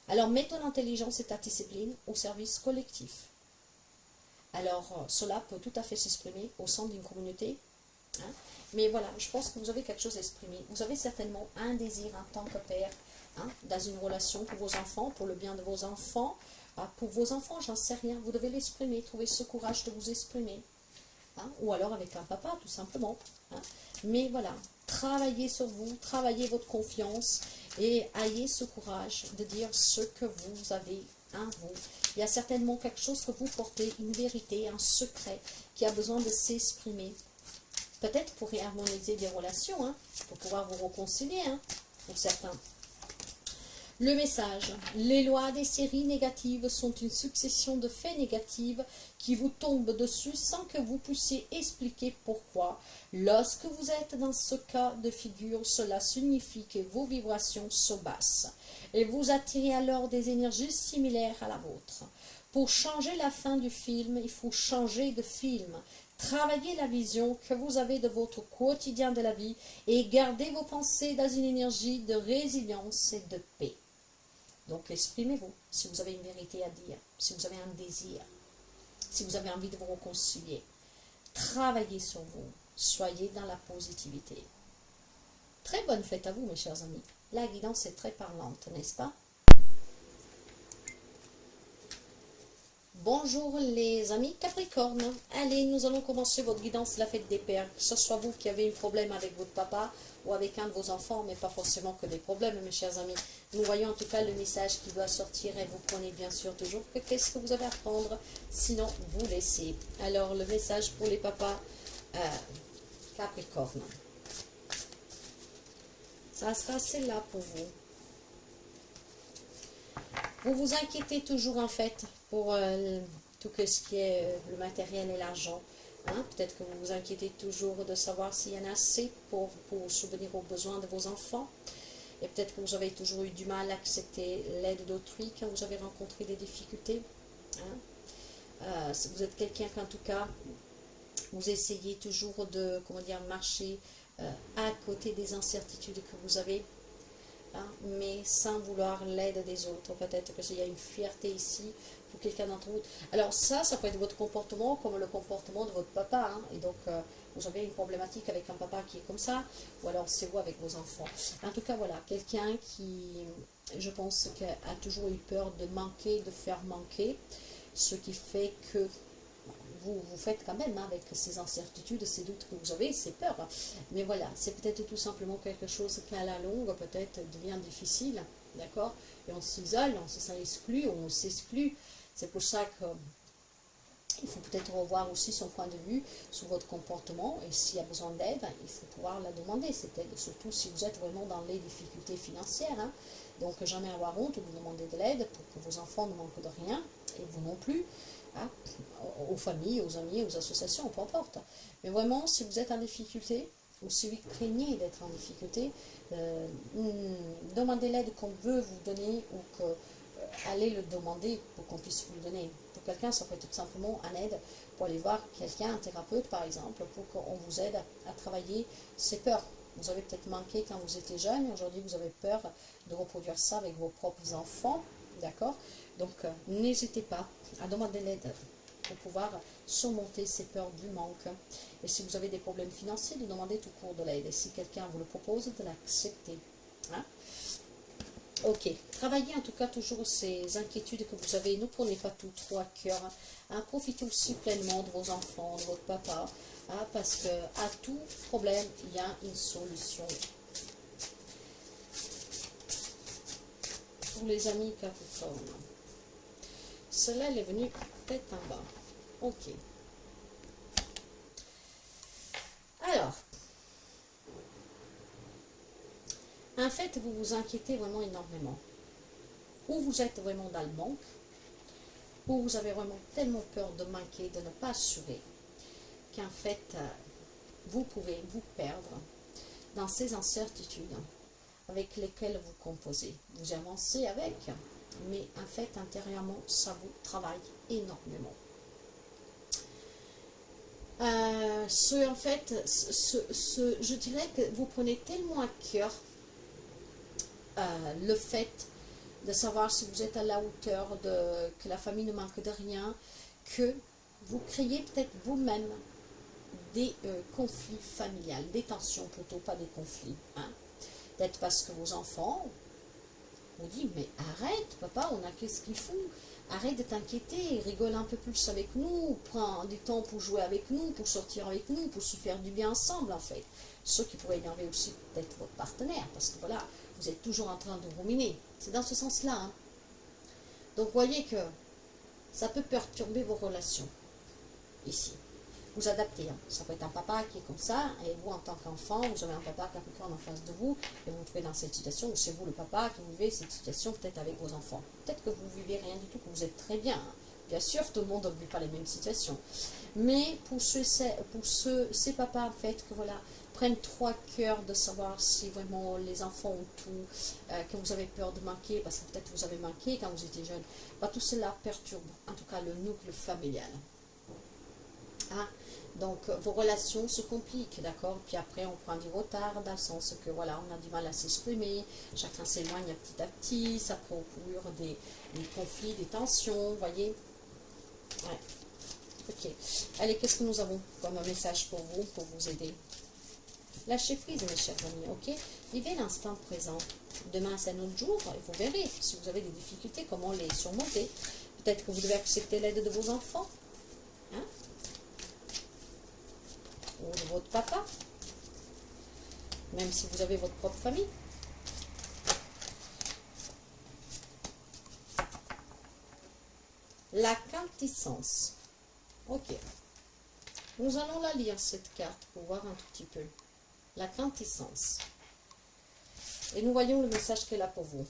Alors mets ton intelligence et ta discipline au service collectif. Alors cela peut tout à fait s'exprimer au sein d'une communauté. Hein. Mais voilà, je pense que vous avez quelque chose à exprimer. Vous avez certainement un désir en tant que père, hein, dans une relation pour vos enfants, pour le bien de vos enfants. Pour vos enfants, j'en sais rien. Vous devez l'exprimer, trouver ce courage de vous exprimer. Hein, ou alors avec un papa, tout simplement. Hein. Mais voilà, travaillez sur vous, travaillez votre confiance et ayez ce courage de dire ce que vous avez en vous. Il y a certainement quelque chose que vous portez, une vérité, un secret qui a besoin de s'exprimer. Peut-être pour harmoniser des relations, hein, pour pouvoir vous réconcilier, hein, pour certains. Le message. Les lois des séries négatives sont une succession de faits négatifs qui vous tombent dessus sans que vous puissiez expliquer pourquoi. Lorsque vous êtes dans ce cas de figure, cela signifie que vos vibrations sont basses et vous attirez alors des énergies similaires à la vôtre. Pour changer la fin du film, il faut changer de film. Travaillez la vision que vous avez de votre quotidien de la vie et gardez vos pensées dans une énergie de résilience et de paix. Donc exprimez-vous si vous avez une vérité à dire, si vous avez un désir, si vous avez envie de vous réconcilier. Travaillez sur vous, soyez dans la positivité. Très bonne fête à vous mes chers amis. La guidance est très parlante, n'est-ce pas? Bonjour les amis Capricorne. Allez, nous allons commencer votre guidance, la fête des pères. Que ce soit vous qui avez un problème avec votre papa ou avec un de vos enfants, mais pas forcément que des problèmes, mes chers amis. Nous voyons en tout cas le message qui doit sortir et vous prenez bien sûr toujours que qu'est-ce que vous avez à prendre, sinon vous laissez. Alors le message pour les papas Capricorne. Ça sera celle-là pour vous. Vous vous inquiétez toujours en fait pour tout ce qui est le matériel et l'argent. Hein? Peut-être que vous vous inquiétez toujours de savoir s'il y en a assez pour subvenir aux besoins de vos enfants. Et peut-être que vous avez toujours eu du mal à accepter l'aide d'autrui quand vous avez rencontré des difficultés. Hein? Vous êtes quelqu'un qu'en tout cas, vous essayez toujours de marcher à côté des incertitudes que vous avez. Hein, mais sans vouloir l'aide des autres. Peut-être qu'il y a une fierté ici pour quelqu'un d'entre vous. Alors ça peut être votre comportement comme le comportement de votre papa. Hein, et donc, vous avez une problématique avec un papa qui est comme ça, ou alors c'est vous avec vos enfants. En tout cas, voilà, quelqu'un qui, je pense, a toujours eu peur de manquer, de faire manquer, ce qui fait que vous faites quand même, hein, avec ces incertitudes, ces doutes que vous avez, ces peurs. Mais voilà, c'est peut-être tout simplement quelque chose qui à la longue peut-être devient difficile, d'accord? Et on s'isole, on se sent exclu, on s'exclut. C'est pour ça que il faut peut-être revoir aussi son point de vue sur votre comportement, et s'il y a besoin d'aide, il faut pouvoir la demander, cette aide, surtout si vous êtes vraiment dans les difficultés financières, hein. Donc jamais avoir honte de demander de l'aide pour que vos enfants ne manquent de rien, et vous non plus, hein, aux familles, aux amis, aux associations, peu importe. Mais vraiment, si vous êtes en difficulté, ou si vous craignez d'être en difficulté, demandez l'aide qu'on veut vous donner, ou que allez le demander pour qu'on puisse vous le donner. Pour quelqu'un, ça peut être tout simplement un aide pour aller voir quelqu'un, un thérapeute par exemple, pour qu'on vous aide à travailler ces peurs. Vous avez peut-être manqué quand vous étiez jeune, aujourd'hui vous avez peur de reproduire ça avec vos propres enfants, d'accord? Donc n'hésitez pas à demander l'aide pour pouvoir surmonter ces peurs du manque. Et si vous avez des problèmes financiers, de demander tout court de l'aide. Et si quelqu'un vous le propose, de l'accepter. Hein? Ok, travaillez en tout cas toujours ces inquiétudes que vous avez. Ne prenez pas tout trop à cœur. Hein. Profitez aussi pleinement de vos enfants, de votre papa. Hein, parce que à tout problème, il y a une solution. Pour les amis Capricorne, cela est venu tête en bas. Ok. Alors, en fait, vous vous inquiétez vraiment énormément. Ou vous êtes vraiment dans le manque, ou vous avez vraiment tellement peur de manquer, de ne pas assurer, qu'en fait, vous pouvez vous perdre dans ces incertitudes avec lesquelles vous composez. Vous avancez avec, mais en fait, intérieurement, ça vous travaille énormément. En fait, je dirais que vous prenez tellement à cœur le fait de savoir si vous êtes à la hauteur, que la famille ne manque de rien, que vous créez peut-être vous-même des conflits familiales, des tensions plutôt, pas des conflits. Hein. Peut-être parce que vos enfants vous disent, mais arrête papa, on a qu'est-ce qu'il faut, arrête de t'inquiéter, rigole un peu plus avec nous, prends du temps pour jouer avec nous, pour sortir avec nous, pour se faire du bien ensemble en fait. Ce qui pourrait énerver aussi peut-être votre partenaire, parce que voilà, vous êtes toujours en train de ruminer. C'est dans ce sens-là. Hein. Donc voyez que ça peut perturber vos relations ici. Vous adaptez. Hein. Ça peut être un papa qui est comme ça, et vous en tant qu'enfant, vous avez un papa Capricorne en face de vous, et vous vous trouvez dans cette situation, ou c'est vous le papa qui vivez cette situation peut-être avec vos enfants. Peut-être que vous vivez rien du tout, que vous êtes très bien. Hein. Bien sûr, tout le monde ne vit pas les mêmes situations. Mais pour ces papas, en fait, que voilà, prennent trop à cœur de savoir si vraiment les enfants ont tout, que vous avez peur de manquer, parce que peut-être vous avez manqué quand vous étiez jeune, bah, tout cela perturbe, en tout cas, le nucléo familial. Ah, donc vos relations se compliquent, d'accord? Puis après on prend du retard dans le sens que voilà, on a du mal à s'exprimer, chacun s'éloigne petit à petit, ça procure des conflits, des tensions, vous voyez? Ouais. Ok. Allez, qu'est-ce que nous avons comme message pour vous aider? Lâchez prise, mes chers amis, ok? Vivez l'instant présent. Demain, c'est un autre jour, et vous verrez, si vous avez des difficultés, comment les surmonter. Peut-être que vous devez accepter l'aide de vos enfants. Hein? Ou de votre papa, même si vous avez votre propre famille. La quintessence. Ok. Nous allons la lire, cette carte, pour voir un tout petit peu. La quintessence. Et nous voyons le message qu'elle a pour vous.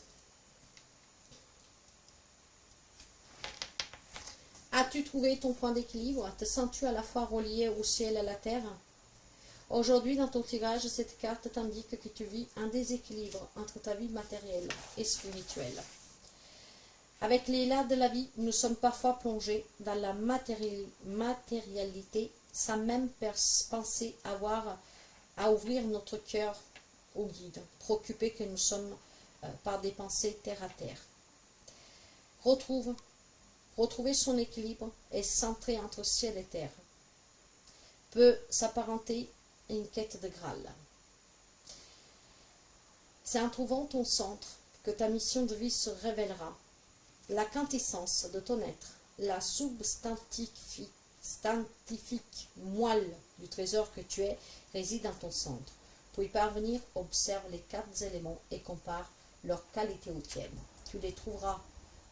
As-tu trouvé ton point d'équilibre? Te sens-tu à la fois relié au ciel et à la terre? Aujourd'hui, dans ton tirage, cette carte t'indique que tu vis un déséquilibre entre ta vie matérielle et spirituelle. Avec l'élan de la vie, nous sommes parfois plongés dans la matérialité sans même penser à ouvrir notre cœur au guide, préoccupés que nous sommes par des pensées terre à terre. Retrouver son équilibre et centré entre ciel et terre peut s'apparenter à une quête de Graal. C'est en trouvant ton centre que ta mission de vie se révélera. La quintessence de ton être, la substantification scientifique moelle du trésor que tu es réside dans ton centre. Pour y parvenir, observe les 4 éléments et compare leur qualité aux tiennes. Tu les trouveras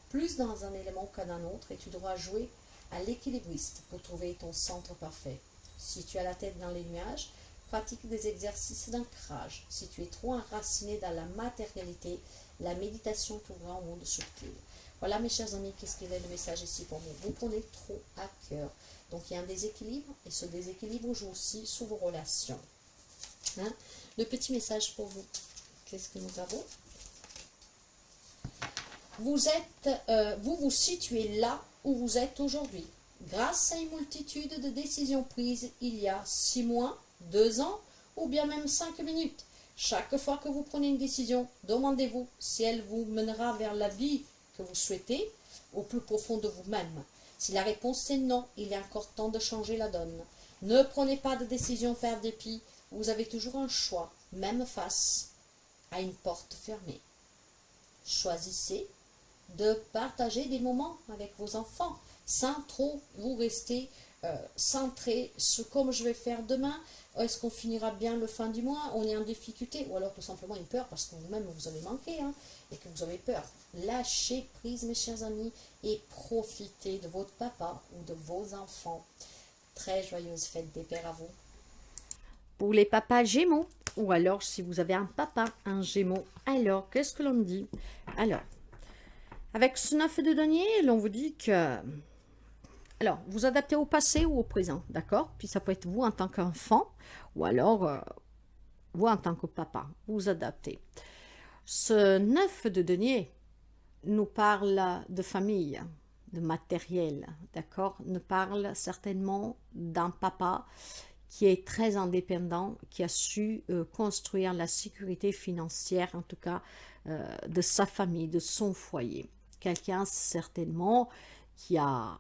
plus dans un élément qu'à un autre et tu devras jouer à l'équilibriste pour trouver ton centre parfait. Si tu as la tête dans les nuages, pratique des exercices d'ancrage. Si tu es trop enraciné dans la matérialité, la méditation t'ouvrira au monde subtil. Voilà mes chers amis, qu'est-ce qu'il est le message ici pour vous? Vous prenez trop à cœur. Donc il y a un déséquilibre et ce déséquilibre joue aussi sur vos relations. Hein? Le petit message pour vous, qu'est-ce que nous avons? Vous vous situez là où vous êtes aujourd'hui, grâce à une multitude de décisions prises il y a 6 mois, 2 ans ou bien même 5 minutes. Chaque fois que vous prenez une décision, demandez-vous si elle vous mènera vers la vie que vous souhaitez au plus profond de vous-même. Si la réponse est non, il est encore temps de changer la donne. Ne prenez pas de décision par dépit, vous avez toujours un choix, même face à une porte fermée. Choisissez de partager des moments avec vos enfants sans trop vous rester centré sur comme je vais faire demain, est-ce qu'on finira bien le fin du mois, on est en difficulté, ou alors tout simplement une peur parce que vous-même vous avez manqué et que vous avez peur. Lâchez prise mes chers amis et profitez de votre papa ou de vos enfants. Très joyeuse fête des pères à vous. Pour les papas gémeaux, ou alors si vous avez un papa, un gémeau, alors qu'est-ce que l'on dit? Alors, avec ce 9 de denier, l'on vous dit que... Alors, vous adaptez au passé ou au présent, d'accord? Puis ça peut être vous en tant qu'enfant, ou alors vous en tant que papa, vous adaptez. Ce 9 de denier nous parle de famille, de matériel, d'accord? Nous parle certainement d'un papa qui est très indépendant, qui a su construire la sécurité financière, en tout cas, de sa famille, de son foyer. Quelqu'un certainement qui a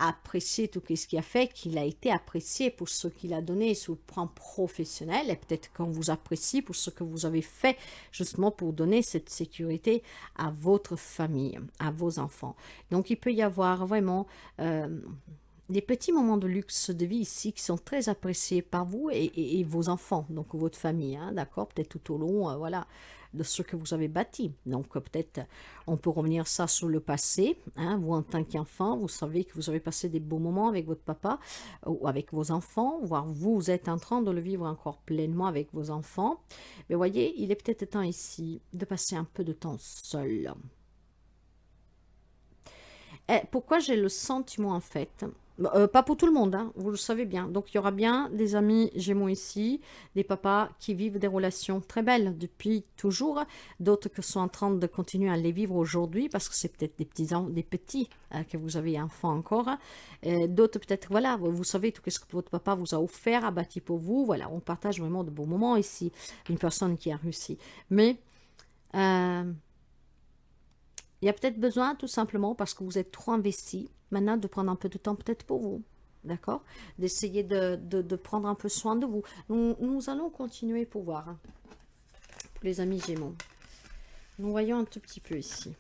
apprécié tout ce qu'il a fait, qu'il a été apprécié pour ce qu'il a donné sur le plan professionnel, et peut-être qu'on vous apprécie pour ce que vous avez fait justement pour donner cette sécurité à votre famille, à vos enfants. Donc il peut y avoir vraiment des petits moments de luxe de vie ici qui sont très appréciés par vous et vos enfants, donc votre famille, d'accord, peut-être tout au long, voilà, de ce que vous avez bâti. Donc peut-être on peut revenir ça sur le passé, vous en tant qu'enfant, vous savez que vous avez passé des beaux moments avec votre papa ou avec vos enfants, voire vous êtes en train de le vivre encore pleinement avec vos enfants. Mais voyez, il est peut-être temps ici de passer un peu de temps seul. Et pourquoi j'ai le sentiment en fait, pas pour tout le monde, vous le savez bien. Donc il y aura bien des amis gémeaux ici, des papas qui vivent des relations très belles depuis toujours, d'autres qui sont en train de continuer à les vivre aujourd'hui parce que c'est peut-être des petits que vous avez enfants encore, d'autres peut-être, voilà, vous savez tout ce que votre papa vous a offert, a bâti pour vous, voilà, on partage vraiment de beaux moments ici, une personne qui a réussi. Mais il y a peut-être besoin, tout simplement, parce que vous êtes trop investi, maintenant de prendre un peu de temps peut-être pour vous, d'accord? D'essayer de prendre un peu soin de vous. Nous allons continuer pour voir, pour les amis Gémeaux. Nous voyons un tout petit peu ici.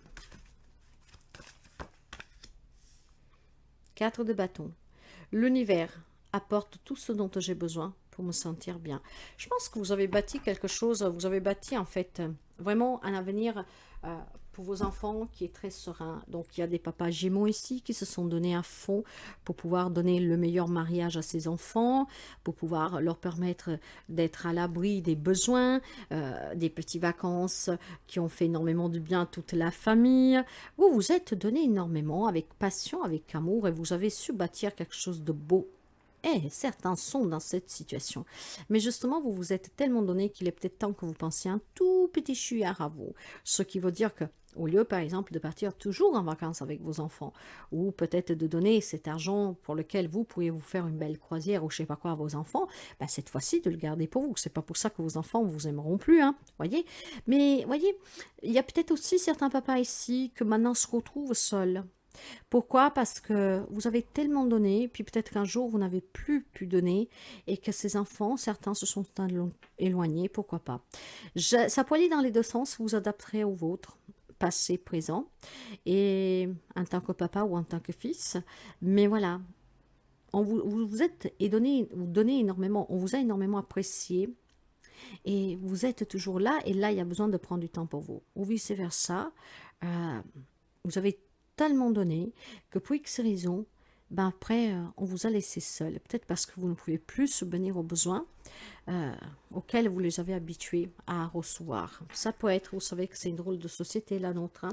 4 de bâton. L'univers apporte tout ce dont j'ai besoin pour me sentir bien. Je pense que vous avez bâti quelque chose, vous avez bâti en fait vraiment un avenir pour vos enfants qui est très serein. Donc il y a des papas gémeaux ici qui se sont donnés à fond pour pouvoir donner le meilleur mariage à ses enfants, pour pouvoir leur permettre d'être à l'abri des besoins, des petites vacances qui ont fait énormément de bien à toute la famille. Vous vous êtes donné énormément avec passion, avec amour et vous avez su bâtir quelque chose de beau. Et certains sont dans cette situation. Mais justement, vous vous êtes tellement donné qu'il est peut-être temps que vous pensiez un tout petit chouïard à vous. Ce qui veut dire que, au lieu, par exemple, de partir toujours en vacances avec vos enfants, ou peut-être de donner cet argent pour lequel vous pourriez vous faire une belle croisière ou je sais pas quoi à vos enfants, ben cette fois-ci, de le garder pour vous. C'est pas pour ça que vos enfants vous aimeront plus, voyez. Mais, voyez, il y a peut-être aussi certains papas ici que maintenant se retrouvent seuls. Pourquoi? Parce que vous avez tellement donné, puis peut-être qu'un jour vous n'avez plus pu donner et que ces enfants, certains se sont éloignés, pourquoi pas. Ça peut aller dans les deux sens, vous adapterez au vôtre, passé, présent, et en tant que papa ou en tant que fils. Mais voilà, vous êtes et vous donnez énormément, on vous a énormément apprécié et vous êtes toujours là et là il y a besoin de prendre du temps pour vous. Ou vice versa, vous avez tellement donné que pour X raisons, ben après on vous a laissé seul. Peut-être parce que vous ne pouvez plus subvenir aux besoins auxquels vous les avez habitués à recevoir. Ça peut être, vous savez que c'est une drôle de société la nôtre, hein.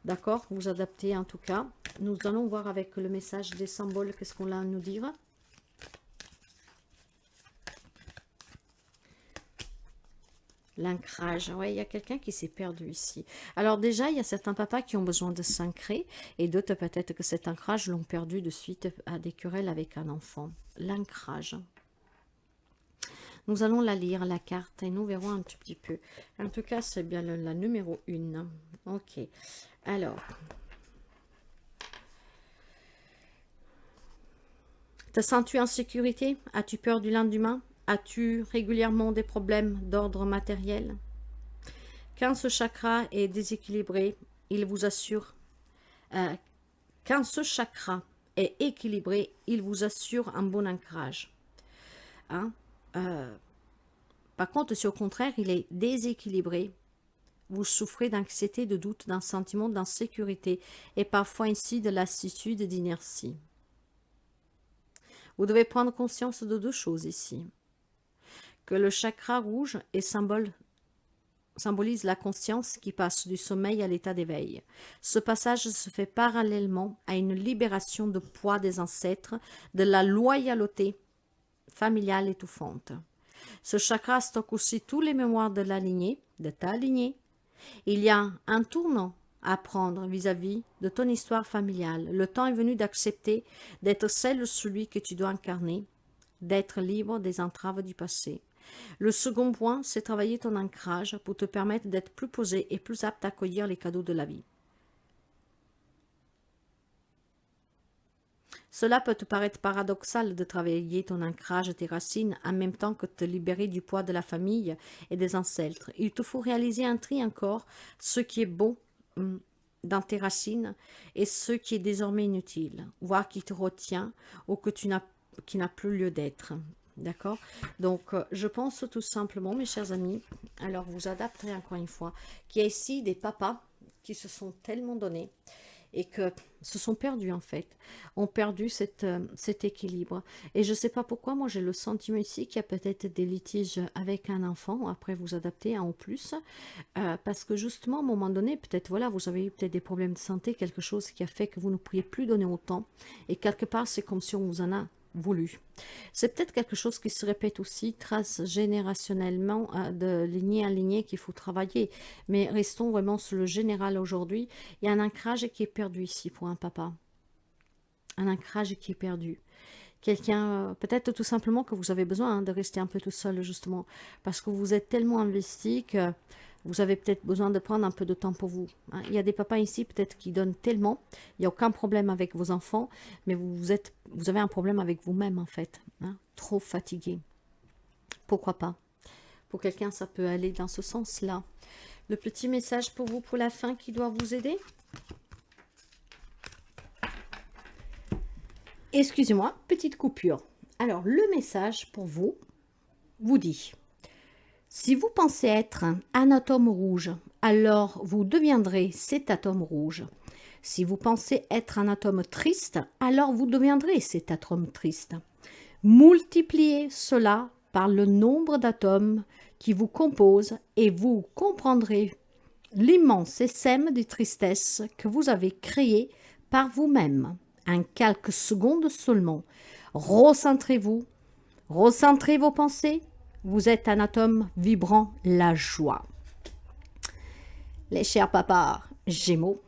D'accord, vous adaptez en tout cas. Nous allons voir avec le message des symboles, qu'est-ce qu'on a à nous dire. L'ancrage, ouais, il y a quelqu'un qui s'est perdu ici. Alors déjà, il y a certains papas qui ont besoin de s'ancrer et d'autres peut-être que cet ancrage l'ont perdu de suite à des querelles avec un enfant. L'ancrage. Nous allons la lire, la carte, et nous verrons un tout petit peu. En tout cas, c'est bien la numéro 1. Ok. Alors. Te sens-tu en sécurité? As-tu peur du lendemain? As-tu régulièrement des problèmes d'ordre matériel? Quand ce chakra est déséquilibré, il vous assure... quand ce chakra est équilibré, il vous assure un bon ancrage. Hein? Par contre, si au contraire, il est déséquilibré, vous souffrez d'anxiété, de doute, d'un sentiment d'insécurité et parfois ici de lassitude et d'inertie. Vous devez prendre conscience de deux choses ici. Que le chakra rouge est symbolise la conscience qui passe du sommeil à l'état d'éveil. Ce passage se fait parallèlement à une libération de poids des ancêtres, de la loyauté familiale étouffante. Ce chakra stocke aussi tous les mémoires de la lignée, de ta lignée. Il y a un tournant à prendre vis-à-vis de ton histoire familiale. Le temps est venu d'accepter d'être celle ou celui que tu dois incarner, d'être libre des entraves du passé. Le second point, c'est travailler ton ancrage pour te permettre d'être plus posé et plus apte à accueillir les cadeaux de la vie. Cela peut te paraître paradoxal de travailler ton ancrage et tes racines en même temps que de te libérer du poids de la famille et des ancêtres. Il te faut réaliser un tri encore, ce qui est bon dans tes racines et ce qui est désormais inutile, voire qui te retient ou qui n'a plus lieu d'être. D'accord? Donc, je pense tout simplement, mes chers amis, alors vous adapterez encore une fois, qu'il y a ici des papas qui se sont tellement donnés et que se sont perdus en fait, ont perdu cet équilibre. Et je ne sais pas pourquoi, moi j'ai le sentiment ici qu'il y a peut-être des litiges avec un enfant, après vous adaptez un ou plus, parce que justement à un moment donné, peut-être voilà, vous avez eu peut-être des problèmes de santé, quelque chose qui a fait que vous ne pourriez plus donner autant, et quelque part c'est comme si on vous en a voulu. C'est peut-être quelque chose qui se répète aussi transgénérationnellement de lignée en lignée qu'il faut travailler. Mais restons vraiment sur le général aujourd'hui. Il y a un ancrage qui est perdu ici pour un papa. Un ancrage qui est perdu. Quelqu'un, peut-être tout simplement que vous avez besoin de rester un peu tout seul justement. Parce que vous êtes tellement investi que vous avez peut-être besoin de prendre un peu de temps pour vous. Il y a des papas ici peut-être qui donnent tellement, il n'y a aucun problème avec vos enfants, mais vous avez un problème avec vous-même en fait. Trop fatigué. Pourquoi pas? Pour quelqu'un, ça peut aller dans ce sens-là. Le petit message pour vous pour la fin qui doit vous aider. Excusez-moi, petite coupure. Alors, le message pour vous dit... Si vous pensez être un atome rouge, alors vous deviendrez cet atome rouge. Si vous pensez être un atome triste, alors vous deviendrez cet atome triste. Multipliez cela par le nombre d'atomes qui vous composent et vous comprendrez l'immense essaim de tristesse que vous avez créé par vous-même. En quelques secondes seulement, recentrez-vous, recentrez vos pensées. Vous êtes un atome vibrant la joie. Les chers papas Gémeaux,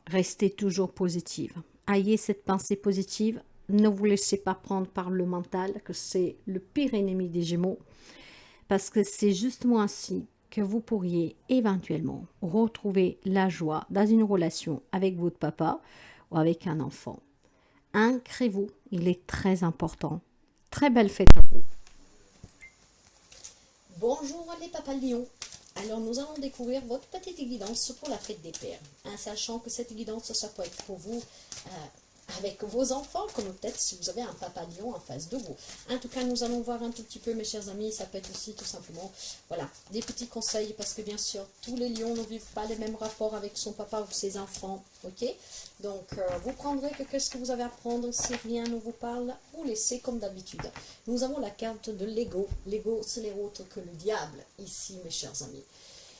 restez toujours positive. Ayez cette pensée positive. Ne vous laissez pas prendre par le mental, que c'est le pire ennemi des Gémeaux. Parce que c'est justement ainsi que vous pourriez éventuellement retrouver la joie dans une relation avec votre papa ou avec un enfant. Ancrez-vous, il est très important. Très belle fête à vous. Bonjour les papas lions. Alors nous allons découvrir votre petite guidance pour la fête des pères. Sachant que cette guidance, ça peut être pour vous avec vos enfants, comme peut-être si vous avez un papa lion en face de vous. En tout cas, nous allons voir un tout petit peu, mes chers amis, ça peut être aussi tout simplement, voilà, des petits conseils, parce que bien sûr, tous les lions ne vivent pas les mêmes rapports avec son papa ou ses enfants, ok? Donc, vous prendrez que qu'est-ce que vous avez à prendre, si rien ne vous parle, vous laissez comme d'habitude. Nous avons la carte de l'ego. L'ego, ce n'est autre que le diable, ici, mes chers amis.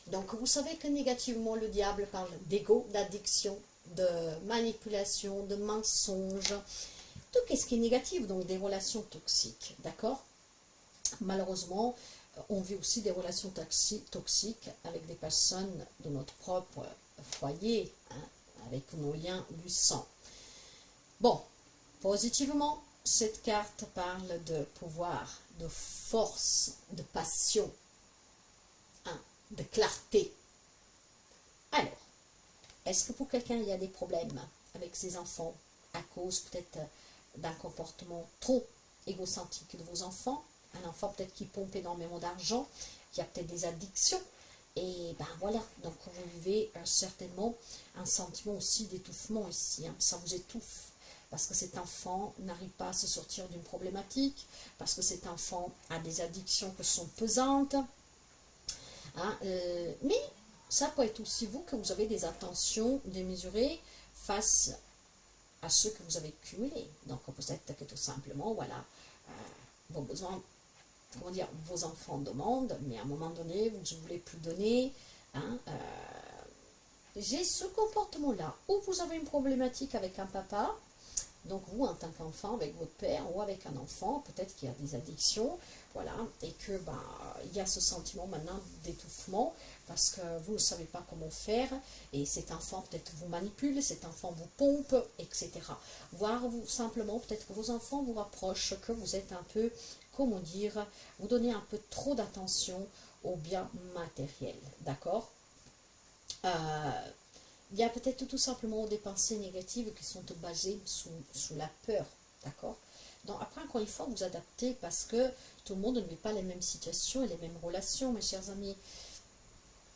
Donc, vous savez que négativement, le diable parle d'ego, d'addiction, de manipulation, de mensonge, tout ce qui est négatif, donc des relations toxiques, d'accord? Malheureusement, on vit aussi des relations toxiques avec des personnes de notre propre foyer, hein, avec nos liens du sang. Bon, positivement, cette carte parle de pouvoir, de force, de passion, hein, de clarté. Alors, est-ce que pour quelqu'un, il y a des problèmes avec ses enfants à cause peut-être d'un comportement trop égocentrique de vos enfants? Un enfant peut-être qui pompe énormément d'argent, qui a peut-être des addictions. Et ben voilà, donc vous vivez certainement un sentiment aussi d'étouffement ici. Hein. Ça vous étouffe parce que cet enfant n'arrive pas à se sortir d'une problématique, parce que cet enfant a des addictions qui sont pesantes. Hein, mais ça peut être aussi vous que vous avez des attentions démesurées face à ce que vous avez cumulé. Donc peut-être que tout simplement, voilà, vos besoins, comment dire, vos enfants demandent, mais à un moment donné, vous ne voulez plus donner. Hein, j'ai ce comportement-là, où vous avez une problématique avec un papa, donc vous, en tant qu'enfant, avec votre père ou avec un enfant, peut-être qu'il y a des addictions, voilà, et que il y a ce sentiment maintenant d'étouffement, parce que vous ne savez pas comment faire, et cet enfant peut-être vous manipule, cet enfant vous pompe, etc. Voire vous, simplement, peut-être que vos enfants vous rapprochent, que vous êtes un peu, comment dire, vous donnez un peu trop d'attention aux biens matériels, d'accord? Il y a peut-être tout simplement des pensées négatives qui sont basées sous la peur, d'accord? Donc après, encore une fois, vous adaptez parce que tout le monde ne vit pas les mêmes situations et les mêmes relations, mes chers amis.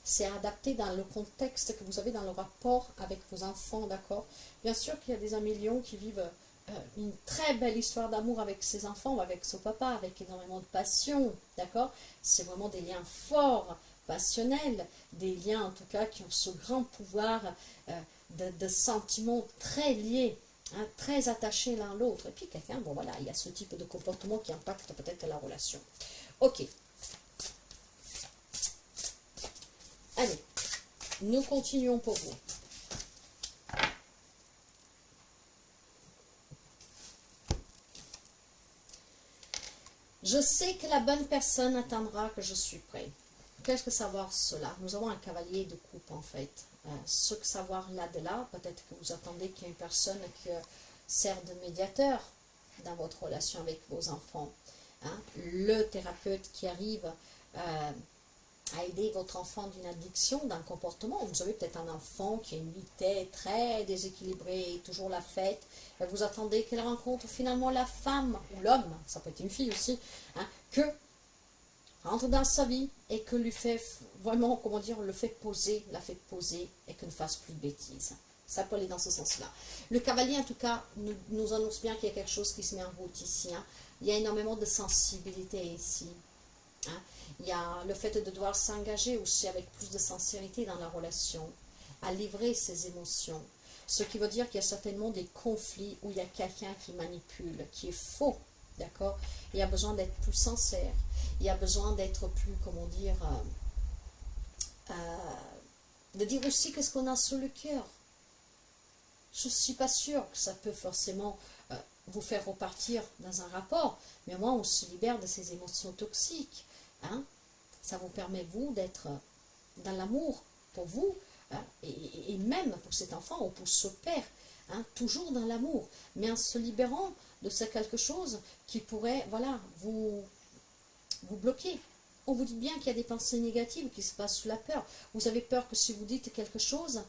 C'est adapté dans le contexte que vous avez dans le rapport avec vos enfants, d'accord? Bien sûr qu'il y a des amis lions qui vivent une très belle histoire d'amour avec ses enfants, avec son papa, avec énormément de passion, d'accord? C'est vraiment des liens forts, passionnels, des liens en tout cas qui ont ce grand pouvoir de sentiments très liés, hein, très attachés l'un à l'autre. Et puis quelqu'un, bon voilà, il y a ce type de comportement qui impacte peut-être la relation. Ok. Allez, nous continuons pour vous. Je sais que la bonne personne attendra que je suis prêt. Qu'est-ce que savoir cela? Nous avons un cavalier de coupe en fait. Ce que savoir là, peut-être que vous attendez qu'il y ait une personne qui sert de médiateur dans votre relation avec vos enfants. Hein? Le thérapeute qui arrive à aider votre enfant d'une addiction, d'un comportement. Vous avez peut-être un enfant qui a une vie très déséquilibrée, toujours la fête. Et vous attendez qu'elle rencontre finalement la femme ou l'homme, ça peut être une fille aussi, hein, que rentre dans sa vie et que lui fait vraiment, comment dire, le fait poser, la fait poser et que ne fasse plus de bêtises. Ça peut aller dans ce sens-là. Le cavalier, en tout cas, nous annonce bien qu'il y a quelque chose qui se met en route ici. Hein. Il y a énormément de sensibilité ici. Hein. Il y a le fait de devoir s'engager aussi avec plus de sincérité dans la relation, à livrer ses émotions. Ce qui veut dire qu'il y a certainement des conflits où il y a quelqu'un qui manipule, qui est faux. D'accord? Il y a besoin d'être plus sincère. Il y a besoin d'être plus, comment dire, de dire aussi qu'est-ce qu'on a sur le cœur. Je ne suis pas sûre que ça peut forcément vous faire repartir dans un rapport, mais au moins on se libère de ces émotions toxiques. Hein? Ça vous permet, vous, d'être dans l'amour pour vous, hein, et même pour cet enfant ou pour ce père, hein, toujours dans l'amour, mais en se libérant de ce quelque chose qui pourrait, voilà, vous bloquer. On vous dit bien qu'il y a des pensées négatives qui se passent sous la peur. Vous avez peur que si vous dites quelque chose,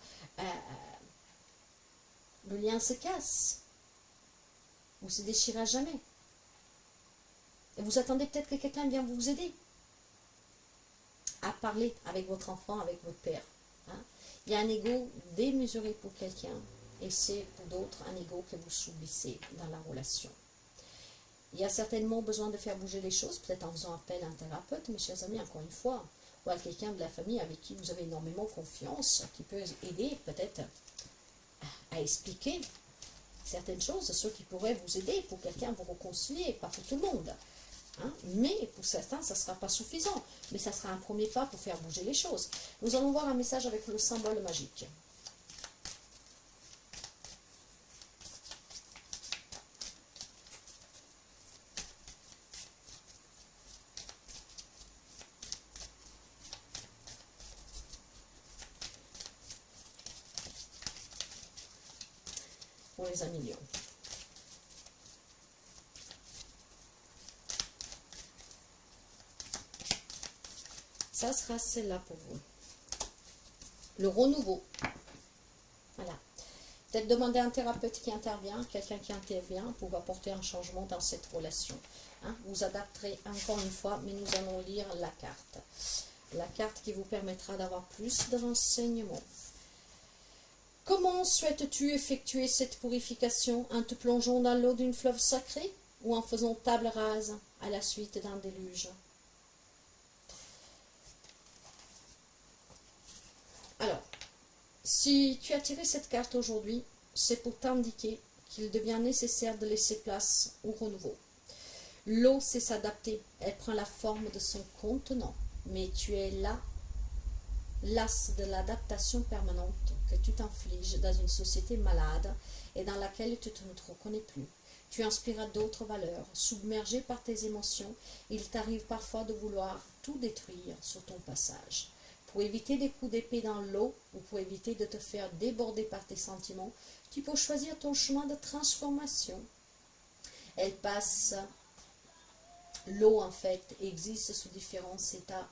le lien se casse, ou se déchire à jamais. Et vous attendez peut-être que quelqu'un vienne vous aider à parler avec votre enfant, avec votre père. Hein. Il y a un ego démesuré pour quelqu'un. et c'est pour d'autres un ego que vous subissez dans la relation. Il y a certainement besoin de faire bouger les choses, peut-être en faisant appel à un thérapeute, mes chers amis, encore une fois, ou à quelqu'un de la famille avec qui vous avez énormément confiance, qui peut aider peut-être à expliquer certaines choses, ceux qui pourraient vous aider, pour quelqu'un vous réconcilier, pas pour tout le monde. Hein? Mais pour certains, ça ne sera pas suffisant, mais ça sera un premier pas pour faire bouger les choses. Nous allons voir un message avec le symbole magique. Pour les amis lions. Ça sera celle-là pour vous. Le renouveau. Voilà. Peut-être demander à un thérapeute qui intervient, quelqu'un qui intervient pour apporter un changement dans cette relation. Hein? Vous adapterez encore une fois, mais nous allons lire la carte. La carte qui vous permettra d'avoir plus de renseignements. Comment souhaites-tu effectuer cette purification? En te plongeant dans l'eau d'une fleuve sacrée ou en faisant table rase à la suite d'un déluge? Alors, si tu as tiré cette carte aujourd'hui, c'est pour t'indiquer qu'il devient nécessaire de laisser place au renouveau. L'eau sait s'adapter, elle prend la forme de son contenant, mais tu es là, las de l'adaptation permanente que tu t'infliges dans une société malade et dans laquelle tu ne te reconnais plus. Tu inspires à d'autres valeurs, submergé par tes émotions, il t'arrive parfois de vouloir tout détruire sur ton passage. Pour éviter des coups d'épée dans l'eau ou pour éviter de te faire déborder par tes sentiments, tu peux choisir ton chemin de transformation. Elle passe, l'eau en fait existe sous différents états,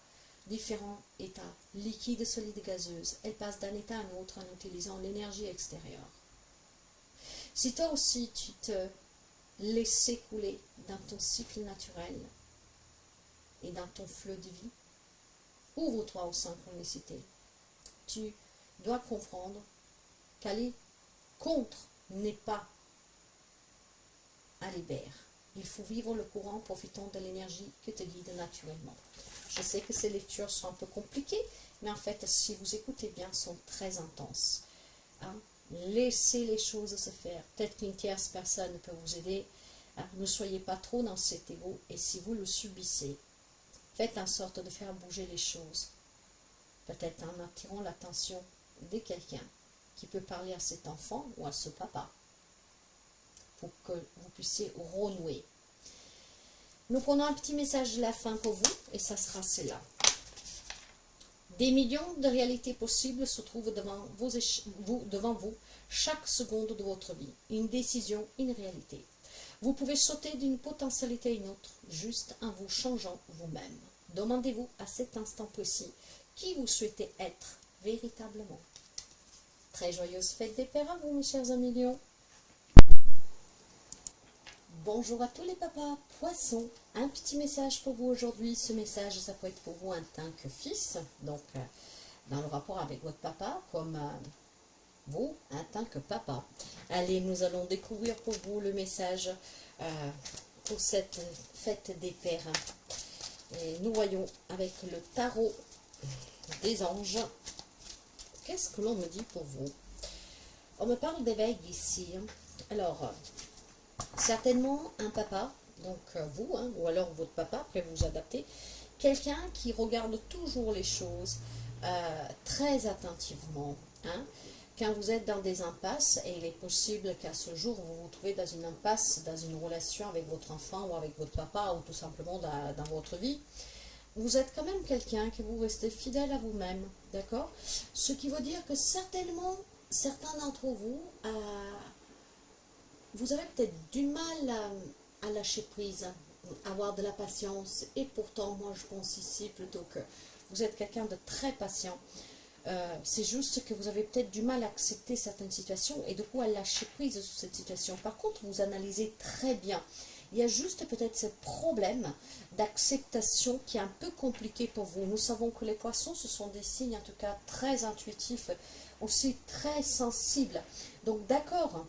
liquides, solides, gazeuses. Elle passe d'un état à un autre en utilisant l'énergie extérieure. Si toi aussi tu te laisses couler dans ton cycle naturel et dans ton flot de vie, ouvre-toi aux synchronicités. Tu dois comprendre qu'aller contre n'est pas aller vers. Il faut vivre le courant, profitant de l'énergie qui te guide naturellement. Je sais que ces lectures sont un peu compliquées, mais en fait, si vous écoutez bien, elles sont très intenses. Hein? Laissez les choses se faire. Peut-être qu'une tierce personne peut vous aider. Hein? Ne soyez pas trop dans cet ego, et si vous le subissez, faites en sorte de faire bouger les choses. Peut-être en attirant l'attention de quelqu'un qui peut parler à cet enfant ou à ce papa pour que vous puissiez renouer. Nous prenons un petit message de la fin pour vous et ça sera cela. Des millions de réalités possibles se trouvent devant vous chaque seconde de votre vie. Une décision, une réalité. Vous pouvez sauter d'une potentialité à une autre juste en vous changeant vous-même. Demandez-vous à cet instant précis qui vous souhaitez être véritablement. Très joyeuse fête des pères à vous, mes chers amis lions. Bonjour à tous les papas poissons. Un petit message pour vous aujourd'hui. Ce message, ça peut être pour vous en tant que fils, donc dans le rapport avec votre papa, comme vous en tant que papa. Allez, nous allons découvrir pour vous le message pour cette fête des pères. Et nous voyons avec le tarot des anges. Qu'est-ce que l'on me dit pour vous? On me parle d'éveil ici. Alors, certainement un papa, donc vous, hein, ou alors votre papa, après vous adaptez, quelqu'un qui regarde toujours les choses très attentivement. Hein. Quand vous êtes dans des impasses, et il est possible qu'à ce jour, vous vous trouvez dans une impasse, dans une relation avec votre enfant ou avec votre papa, ou tout simplement dans votre vie, vous êtes quand même quelqu'un qui vous restez fidèle à vous-même, d'accord? Ce qui veut dire que certainement, certains d'entre vous, vous avez peut-être du mal à lâcher prise, à avoir de la patience, et pourtant, moi je pense ici plutôt que vous êtes quelqu'un de très patient. C'est juste que vous avez peut-être du mal à accepter certaines situations et du coup à lâcher prise sur cette situation. Par contre, vous analysez très bien. Il y a juste peut-être ce problème d'acceptation qui est un peu compliqué pour vous. Nous savons que les poissons, ce sont des signes en tout cas très intuitifs, aussi très sensibles. Donc d'accord,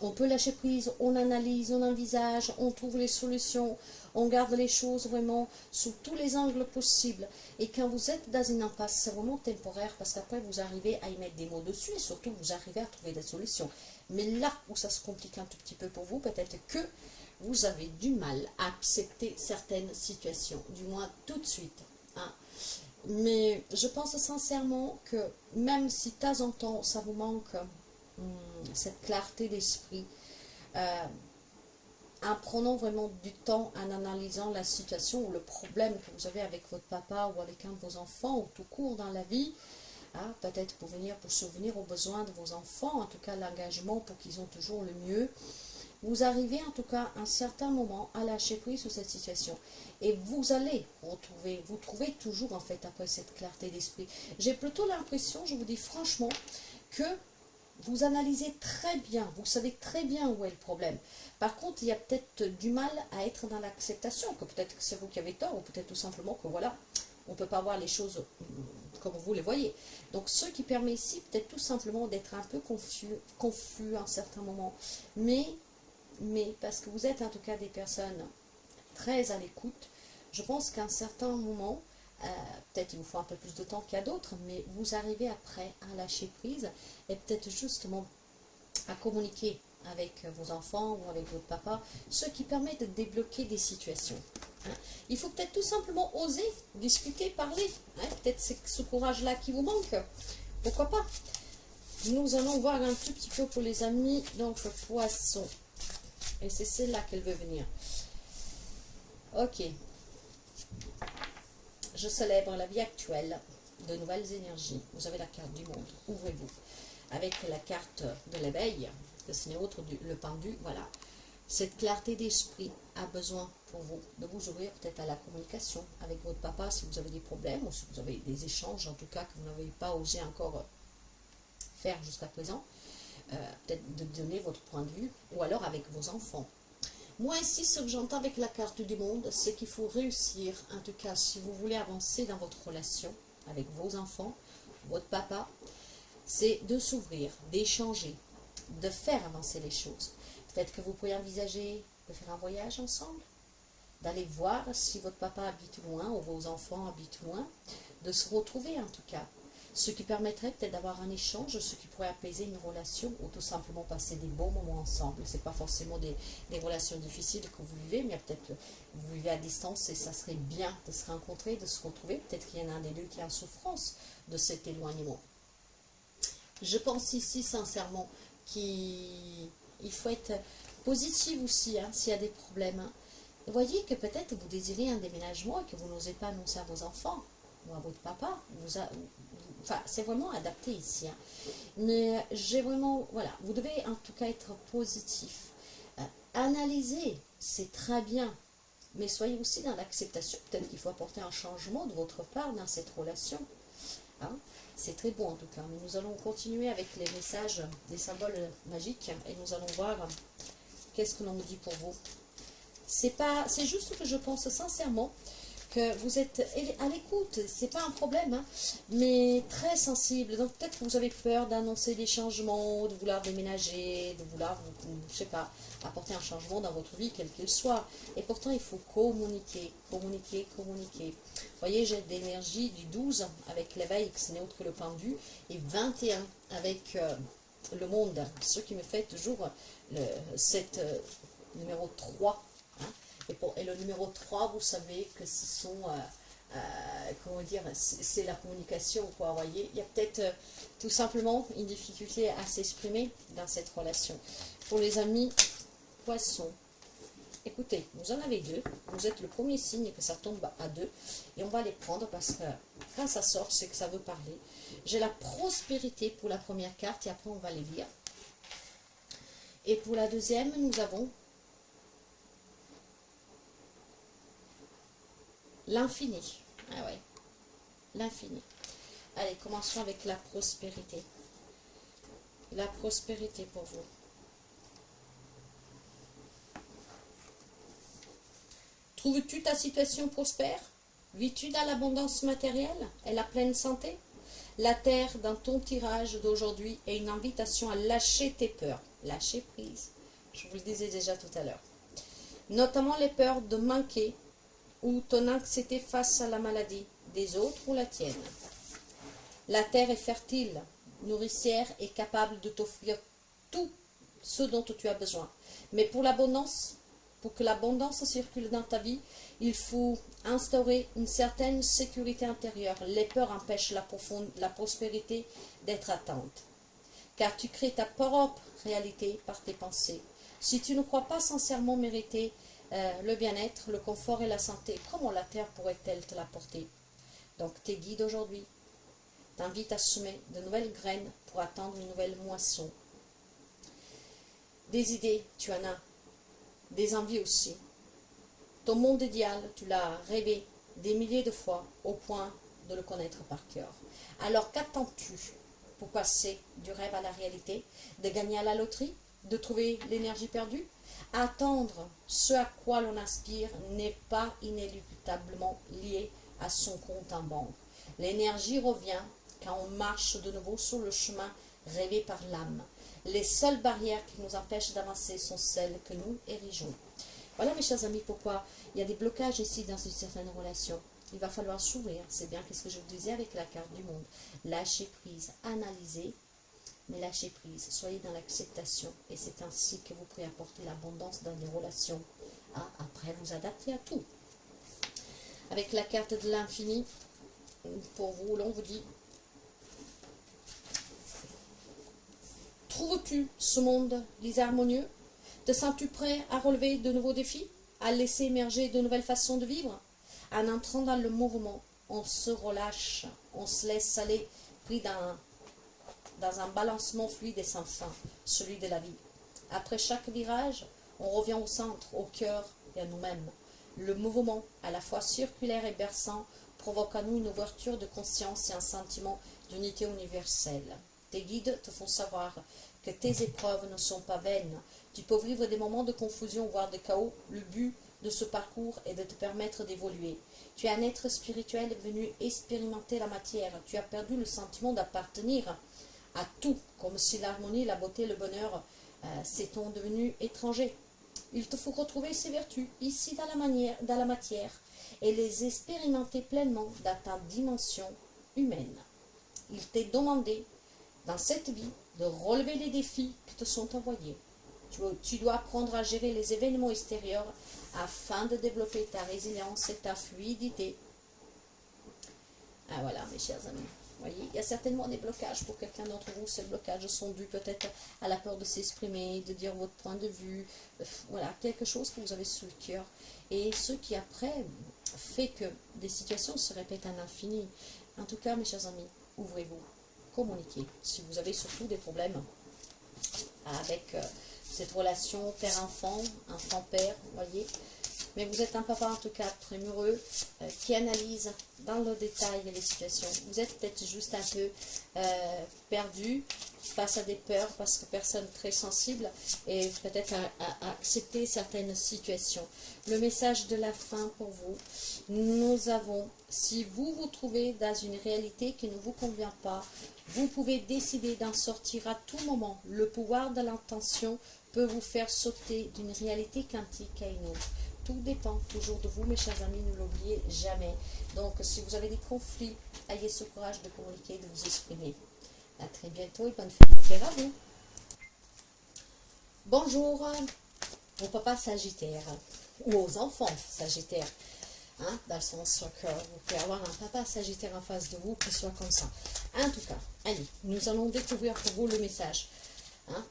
on peut lâcher prise, on analyse, on envisage, on trouve les solutions, on garde les choses vraiment sous tous les angles possibles. Et quand vous êtes dans une impasse, c'est vraiment temporaire parce qu'après vous arrivez à y mettre des mots dessus et surtout vous arrivez à trouver des solutions. Mais là où ça se complique un tout petit peu pour vous, peut-être que vous avez du mal à accepter certaines situations, du moins tout de suite. Hein. Mais je pense sincèrement que même si de temps en temps ça vous manque cette clarté d'esprit, euh, en prenant vraiment du temps, en analysant la situation ou le problème que vous avez avec votre papa ou avec un de vos enfants ou tout court dans la vie, hein, peut-être pour souvenir aux besoins de vos enfants, en tout cas l'engagement pour qu'ils ont toujours le mieux, vous arrivez en tout cas à un certain moment à lâcher prise sur cette situation. Et vous allez vous trouvez toujours en fait après cette clarté d'esprit. J'ai plutôt l'impression, je vous dis franchement, que vous analysez très bien, vous savez très bien où est le problème. Par contre, il y a peut-être du mal à être dans l'acceptation, que peut-être que c'est vous qui avez tort, ou peut-être tout simplement que voilà, on ne peut pas voir les choses comme vous les voyez. Donc, ce qui permet ici, peut-être tout simplement d'être un peu confus à un certain moment. Mais, parce que vous êtes en tout cas des personnes très à l'écoute, je pense qu'à un certain moment, peut-être il vous faut un peu plus de temps qu'à d'autres, mais vous arrivez après à lâcher prise et peut-être justement à communiquer avec vos enfants ou avec votre papa, ce qui permet de débloquer des situations. Hein. Il faut peut-être tout simplement oser discuter, parler. Hein. Peut-être c'est ce courage-là qui vous manque. Pourquoi pas? Nous allons voir un tout petit peu pour les amis, donc poisson. Et c'est celle-là qu'elle veut venir. Ok. Je célèbre la vie actuelle de nouvelles énergies. Vous avez la carte du monde. Ouvrez-vous. Avec la carte de l'éveil, que ce n'est autre le pendu, voilà. Cette clarté d'esprit a besoin pour vous de vous ouvrir peut-être à la communication avec votre papa si vous avez des problèmes ou si vous avez des échanges en tout cas que vous n'avez pas osé encore faire jusqu'à présent. Peut-être de donner votre point de vue ou alors avec vos enfants. Moi ici, ce que j'entends avec la carte du monde, c'est qu'il faut réussir, en tout cas si vous voulez avancer dans votre relation avec vos enfants, votre papa, c'est de s'ouvrir, d'échanger, de faire avancer les choses. Peut-être que vous pourriez envisager de faire un voyage ensemble, d'aller voir si votre papa habite loin ou vos enfants habitent loin, de se retrouver en tout cas. Ce qui permettrait peut-être d'avoir un échange, ce qui pourrait apaiser une relation ou tout simplement passer des bons moments ensemble. Ce n'est pas forcément des relations difficiles que vous vivez, mais peut-être vous vivez à distance et ça serait bien de se rencontrer, de se retrouver. Peut-être qu'il y en a un des deux qui est en souffrance de cet éloignement. Je pense ici sincèrement qu'il faut être positif aussi hein, s'il y a des problèmes. Hein. Vous voyez que peut-être vous désirez un déménagement et que vous n'osez pas annoncer à vos enfants ou à votre papa. Enfin, c'est vraiment adapté ici. Hein. Mais j'ai vraiment, voilà, vous devez en tout cas être positif. Analyser, c'est très bien. Mais soyez aussi dans l'acceptation. Peut-être qu'il faut apporter un changement de votre part dans cette relation. Hein. C'est très beau en tout cas. Mais nous allons continuer avec les messages des symboles magiques et nous allons voir qu'est-ce que l'on nous dit pour vous. C'est juste que je pense sincèrement que vous êtes à l'écoute, c'est pas un problème, hein, mais très sensible. Donc peut-être que vous avez peur d'annoncer des changements, de vouloir déménager, de vouloir, je sais pas, apporter un changement dans votre vie, quel qu'il soit. Et pourtant, il faut communiquer, communiquer, communiquer. Vous voyez, j'ai de l'énergie du 12 avec l'éveil, que ce n'est autre que le pendu, et 21 avec le monde, ce qui me fait toujours cette numéro 3. Hein. Et le numéro 3, vous savez que ce sont, comment dire, c'est la communication, quoi, vous voyez. Il y a peut-être tout simplement une difficulté à s'exprimer dans cette relation. Pour les amis poissons, écoutez, vous en avez deux, vous êtes le premier signe que ça tombe à deux, et on va les prendre parce que quand ça sort, c'est que ça veut parler. J'ai la prospérité pour la première carte, et après on va les lire. Et pour la deuxième, nous avons l'infini. Ah ouais, l'infini. Allez, commençons avec la prospérité. La prospérité pour vous. Trouves-tu ta situation prospère? Vis-tu dans l'abondance matérielle et la pleine santé? La Terre, dans ton tirage d'aujourd'hui, est une invitation à lâcher tes peurs. Lâcher prise. Je vous le disais déjà tout à l'heure. Notamment les peurs de manquer ou ton anxiété face à la maladie des autres ou la tienne. La terre est fertile, nourricière et capable de t'offrir tout ce dont tu as besoin. Mais pour l'abondance, pour que l'abondance circule dans ta vie, il faut instaurer une certaine sécurité intérieure. Les peurs empêchent la prospérité d'être atteinte. Car tu crées ta propre réalité par tes pensées. Si tu ne crois pas sincèrement mériter le bien-être, le confort et la santé, comment la terre pourrait-elle te l'apporter? Donc tes guides aujourd'hui t'invitent à semer de nouvelles graines pour attendre une nouvelle moisson. Des idées, tu en as. Des envies aussi. Ton monde idéal, tu l'as rêvé des milliers de fois au point de le connaître par cœur. Alors qu'attends-tu pour passer du rêve à la réalité, de gagner à la loterie, de trouver l'énergie perdue? Attendre ce à quoi l'on aspire n'est pas inéluctablement lié à son compte en banque. L'énergie revient quand on marche de nouveau sur le chemin rêvé par l'âme. Les seules barrières qui nous empêchent d'avancer sont celles que nous érigeons. Voilà mes chers amis, pourquoi il y a des blocages ici dans une certaine relation. Il va falloir s'ouvrir, c'est bien ce que je vous disais avec la carte du monde. Lâcher prise, analyser, mais lâcher prise. Soyez dans l'acceptation et c'est ainsi que vous pourrez apporter l'abondance dans les relations. Après, vous adapter à tout. Avec la carte de l'infini, pour vous, l'on vous dit: trouves-tu ce monde harmonieux? Te sens-tu prêt à relever de nouveaux défis? À laisser émerger de nouvelles façons de vivre? En entrant dans le mouvement, on se relâche, on se laisse aller, pris dans un balancement fluide et sans fin, celui de la vie. Après chaque virage, on revient au centre, au cœur et à nous-mêmes. Le mouvement, à la fois circulaire et berçant, provoque en nous une ouverture de conscience et un sentiment d'unité universelle. Tes guides te font savoir que tes épreuves ne sont pas vaines. Tu peux vivre des moments de confusion, voire de chaos. Le but de ce parcours est de te permettre d'évoluer. Tu es un être spirituel venu expérimenter la matière. Tu as perdu le sentiment d'appartenir à tout, comme si l'harmonie, la beauté, le bonheur s'étant devenus étrangers. Il te faut retrouver ces vertus ici dans la matière et les expérimenter pleinement dans ta dimension humaine. Il t'est demandé dans cette vie de relever les défis qui te sont envoyés. Tu dois apprendre à gérer les événements extérieurs afin de développer ta résilience et ta fluidité. Voilà mes chers amis. Vous voyez, il y a certainement des blocages pour quelqu'un d'entre vous. Ces blocages sont dus peut-être à la peur de s'exprimer, de dire votre point de vue. Voilà, quelque chose que vous avez sous le cœur. Et ce qui après fait que des situations se répètent à l'infini. En tout cas, mes chers amis, ouvrez-vous, communiquez. Si vous avez surtout des problèmes avec cette relation père-enfant, enfant-père, vous voyez. Mais vous êtes un papa en tout cas prémureux qui analyse dans le détail les situations. Vous êtes peut-être juste un peu perdu face à des peurs parce que personne très sensible et peut-être à accepter certaines situations. Le message de la fin pour vous, nous avons, si vous vous trouvez dans une réalité qui ne vous convient pas, vous pouvez décider d'en sortir à tout moment. Le pouvoir de l'intention peut vous faire sauter d'une réalité quantique à une autre. Tout dépend toujours de vous, mes chers amis, ne l'oubliez jamais. Donc, si vous avez des conflits, ayez ce courage de communiquer, de vous exprimer. À très bientôt et bonne fête à vous. Bonjour aux papas sagittaires, ou aux enfants sagittaires, dans le sens que vous pouvez avoir un papa sagittaire en face de vous qui soit comme ça. En tout cas, allez, nous allons découvrir pour vous le message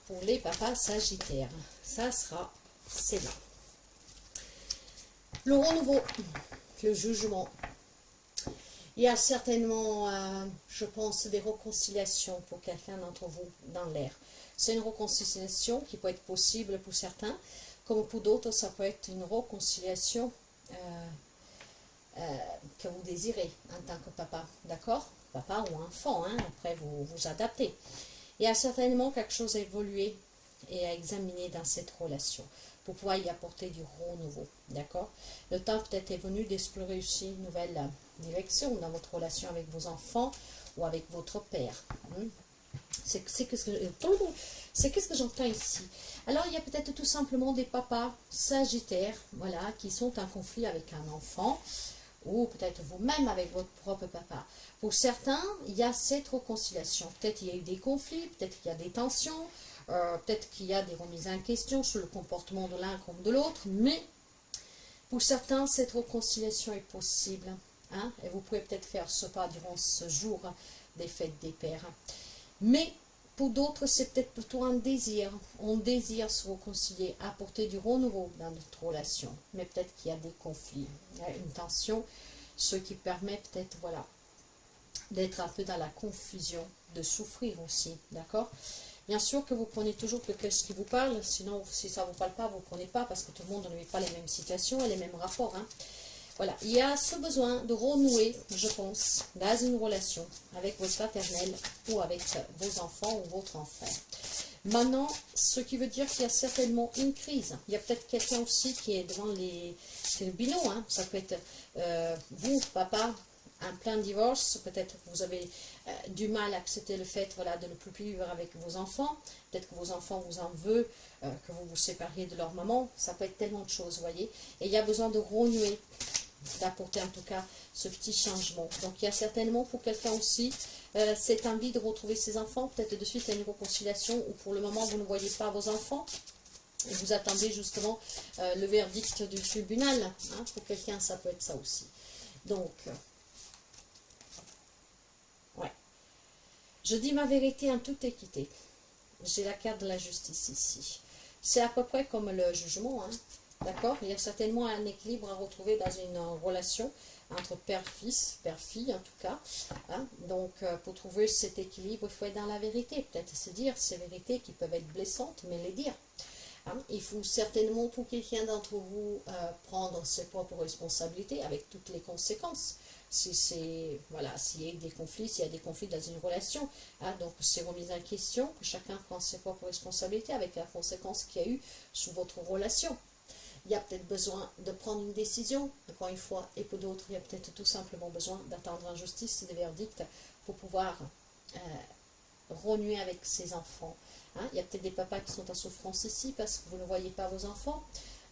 pour les papas sagittaires. Ça sera celle-là. Le renouveau, le jugement. Il y a certainement, je pense, des réconciliations pour quelqu'un d'entre vous dans l'air. C'est une réconciliation qui peut être possible pour certains, comme pour d'autres, ça peut être une réconciliation que vous désirez en tant que papa, d'accord? Papa ou enfant, après vous vous adaptez. Il y a certainement quelque chose à évoluer et à examiner dans cette relation pour pouvoir y apporter du renouveau, d'accord? Le temps peut-être est venu d'explorer aussi une nouvelle direction dans votre relation avec vos enfants ou avec votre père. C'est qu'est-ce que j'entends ici. Alors, il y a peut-être tout simplement des papas sagittaires, voilà, qui sont en conflit avec un enfant, ou peut-être vous-même avec votre propre papa. Pour certains, il y a cette réconciliation. Peut-être il y a eu des conflits, peut-être qu'il y a des tensions, peut-être qu'il y a des remises en question sur le comportement de l'un comme de l'autre, mais pour certains, cette réconciliation est possible. Hein, et vous pouvez peut-être faire ce pas durant ce jour des fêtes des pères. Mais pour d'autres, c'est peut-être plutôt un désir. On désire se réconcilier, apporter du renouveau dans notre relation. Mais peut-être qu'il y a des conflits, il y a une tension, ce qui permet peut-être, voilà, d'être un peu dans la confusion, de souffrir aussi, d'accord? Bien sûr que vous prenez toujours quelque chose qui vous parle, sinon si ça ne vous parle pas, vous ne prenez pas, parce que tout le monde ne vit pas les mêmes situations et les mêmes rapports, hein. Voilà, il y a ce besoin de renouer, je pense, dans une relation avec votre paternel ou avec vos enfants ou votre enfant. Maintenant, ce qui veut dire qu'il y a certainement une crise. Il y a peut-être quelqu'un aussi qui est devant c'est le binôme, hein. Ça peut être vous, papa, un plein divorce. Peut-être que vous avez du mal à accepter le fait, voilà, de ne plus vivre avec vos enfants. Peut-être que vos enfants vous en veulent, que vous vous sépariez de leur maman. Ça peut être tellement de choses, vous voyez. Et il y a besoin de renouer, d'apporter en tout cas ce petit changement. Donc il y a certainement pour quelqu'un aussi cette envie de retrouver ses enfants, peut-être de suite à une réconciliation, ou pour le moment vous ne voyez pas vos enfants et vous attendez justement le verdict du tribunal, hein. Pour quelqu'un ça peut être ça aussi. Donc ouais, je dis ma vérité en toute équité. J'ai la carte de la justice ici. C'est à peu près comme le jugement, hein. D'accord? Il y a certainement un équilibre à retrouver dans une relation entre père-fils, père-fille en tout cas, hein. Donc, pour trouver cet équilibre, il faut être dans la vérité. Peut-être se dire ces vérités qui peuvent être blessantes, mais les dire. Hein. Il faut certainement pour quelqu'un d'entre vous prendre ses propres responsabilités avec toutes les conséquences. Si c'est, voilà, s'il y a des conflits, s'il y a des conflits dans une relation, hein, donc c'est remis en question, que chacun prend ses propres responsabilités avec la conséquence qu'il y a eu sur votre relation. Il y a peut-être besoin de prendre une décision, encore une fois, et pour d'autres, il y a peut-être tout simplement besoin d'attendre en justice des verdicts pour pouvoir renouer avec ses enfants. Hein. Il y a peut-être des papas qui sont en souffrance ici parce que vous ne voyez pas vos enfants,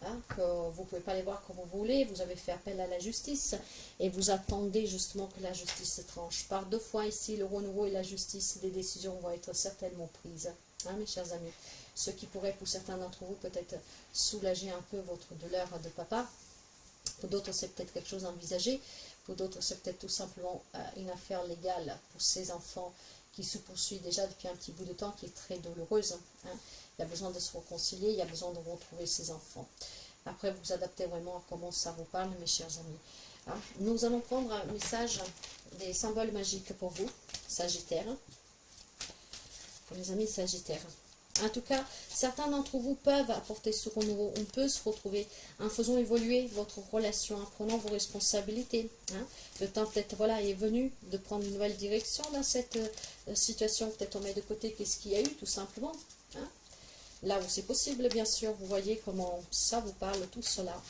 hein, que vous ne pouvez pas les voir comme vous voulez, vous avez fait appel à la justice et vous attendez justement que la justice se tranche. Par deux fois ici, le renouveau et la justice, des décisions vont être certainement prises, hein, mes chers amis. Ce qui pourrait pour certains d'entre vous peut-être soulager un peu votre douleur de papa. Pour d'autres, c'est peut-être quelque chose à envisager. Pour d'autres, c'est peut-être tout simplement une affaire légale pour ces enfants qui se poursuit déjà depuis un petit bout de temps, qui est très douloureuse, hein. Il y a besoin de se réconcilier, il y a besoin de retrouver ses enfants. Après, vous adaptez vraiment à comment ça vous parle, mes chers amis. Hein. Nous allons prendre un message des symboles magiques pour vous, Sagittaire. Pour les amis Sagittaires. En tout cas, certains d'entre vous peuvent apporter ce renouveau. On peut se retrouver en faisant évoluer votre relation, en prenant vos responsabilités. Hein. Le temps peut-être voilà, est venu de prendre une nouvelle direction dans cette situation. Peut-être on met de côté qu'est-ce qu'il y a eu tout simplement. Hein. Là où c'est possible, bien sûr, vous voyez comment ça vous parle, tout cela.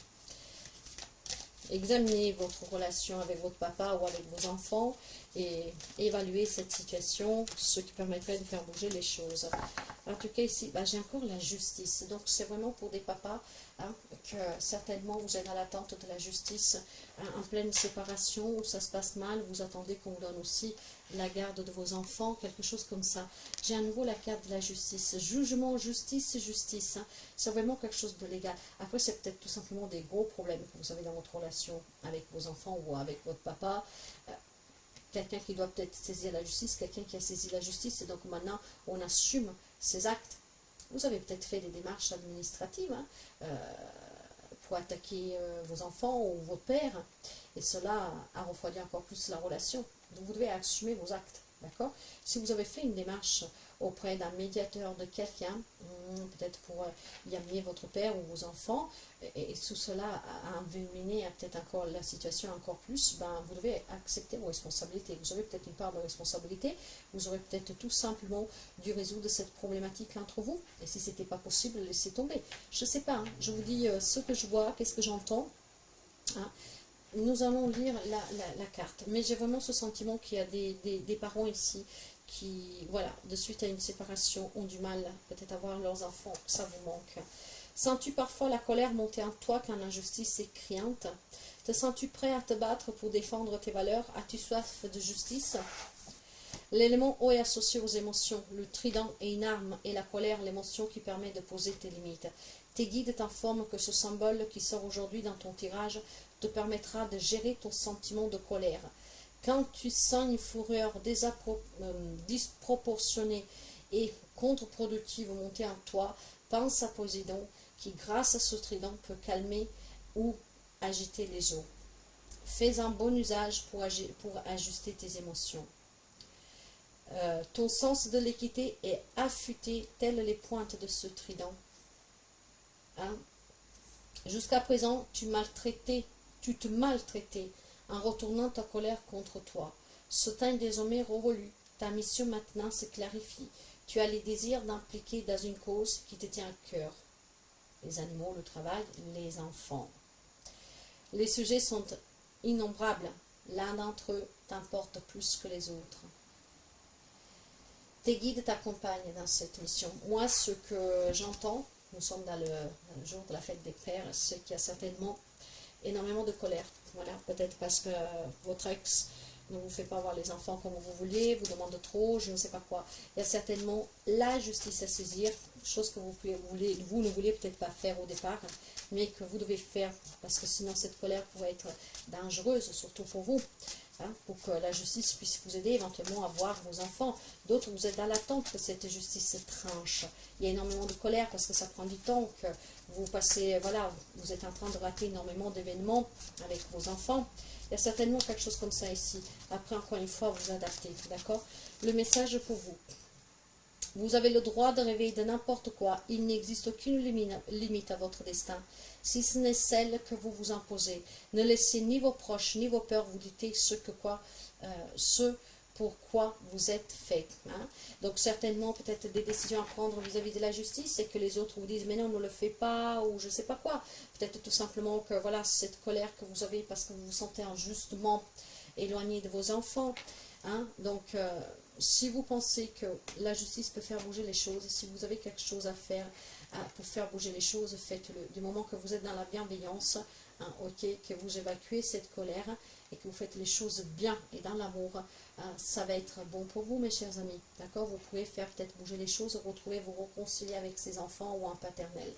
Examinez votre relation avec votre papa ou avec vos enfants et évaluez cette situation, ce qui permettrait de faire bouger les choses. En tout cas ici, j'ai encore la justice. Donc c'est vraiment pour des papas, hein, que certainement vous êtes à l'attente de la justice, hein, en pleine séparation, où ça se passe mal, vous attendez qu'on vous donne aussi la garde de vos enfants, quelque chose comme ça. J'ai à nouveau la carte de la justice. Jugement, justice, justice. Hein. C'est vraiment quelque chose de légal. Après, c'est peut-être tout simplement des gros problèmes que vous avez dans votre relation avec vos enfants ou avec votre papa. Quelqu'un qui doit peut-être saisir la justice, quelqu'un qui a saisi la justice, et donc maintenant, on assume ses actes. Vous avez peut-être fait des démarches administratives, hein, pour attaquer vos enfants ou votre père, et cela a refroidi encore plus la relation. Donc vous devez assumer vos actes, d'accord? Si vous avez fait une démarche auprès d'un médiateur de quelqu'un, peut-être pour y amener votre père ou vos enfants, et sous cela à envenimer peut-être encore la situation encore plus, vous devez accepter vos responsabilités. Vous avez peut-être une part de responsabilité, vous aurez peut-être tout simplement dû résoudre cette problématique entre vous, et si ce n'était pas possible, laissez tomber. Je ne sais pas, hein, je vous dis ce que je vois, qu'est-ce que j'entends, hein. nous allons lire la carte. Mais j'ai vraiment ce sentiment qu'il y a des parents ici qui, voilà, de suite à une séparation, ont du mal peut-être à voir leurs enfants, ça vous manque. Sens-tu parfois la colère monter en toi quand l'injustice est criante? Te sens-tu prêt à te battre pour défendre tes valeurs? As-tu soif de justice? L'élément eau est associé aux émotions. Le trident est une arme et la colère, l'émotion qui permet de poser tes limites. Tes guides t'informent que ce symbole qui sort aujourd'hui dans ton tirage te permettra de gérer ton sentiment de colère. Quand tu sens une fureur disproportionnée et contre-productive monter en toi, pense à Poséidon qui, grâce à ce trident, peut calmer ou agiter les eaux. Fais un bon usage pour ajuster tes émotions. Ton sens de l'équité est affûté, telles les pointes de ce trident. Hein? Jusqu'à présent, tu te maltraitais en retournant ta colère contre toi. Ce temps est désormais révolu. Ta mission maintenant se clarifie. Tu as les désirs d'impliquer dans une cause qui te tient à cœur. Les animaux, le travail, les enfants. Les sujets sont innombrables. L'un d'entre eux t'importe plus que les autres. Tes guides t'accompagnent dans cette mission. Moi, ce que j'entends, nous sommes dans le jour de la fête des pères, c'est qu'il y a certainement énormément de colère. Voilà, peut-être parce que votre ex ne vous fait pas voir les enfants comme vous vouliez, vous demande trop, je ne sais pas quoi. Il y a certainement la justice à saisir, chose que vous ne vouliez peut-être pas faire au départ, mais que vous devez faire, parce que sinon cette colère pourrait être dangereuse, surtout pour vous. Hein, pour que la justice puisse vous aider éventuellement à voir vos enfants. D'autres, vous êtes dans l'attente que cette justice se tranche. Il y a énormément de colère parce que ça prend du temps, que vous passez, voilà, vous êtes en train de rater énormément d'événements avec vos enfants. Il y a certainement quelque chose comme ça ici. Après, encore une fois, vous adaptez, d'accord? Le message pour vous. Vous avez le droit de rêver de n'importe quoi. Il n'existe aucune limite à votre destin, si ce n'est celle que vous vous imposez. Ne laissez ni vos proches, ni vos peurs vous dicter ce pourquoi vous êtes fait. Hein. Donc certainement peut-être des décisions à prendre vis-à-vis de la justice et que les autres vous disent mais non, ne le fais pas ou je ne sais pas quoi. Peut-être tout simplement que voilà, cette colère que vous avez parce que vous vous sentez injustement éloigné de vos enfants. Hein. Donc si vous pensez que la justice peut faire bouger les choses, si vous avez quelque chose à faire pour faire bouger les choses, faites-le. Du moment que vous êtes dans la bienveillance, hein, ok, que vous évacuez cette colère et que vous faites les choses bien et dans l'amour, ça va être bon pour vous, mes chers amis. D'accord? Vous pouvez faire peut-être bouger les choses, vous réconcilier avec ses enfants ou un paternel.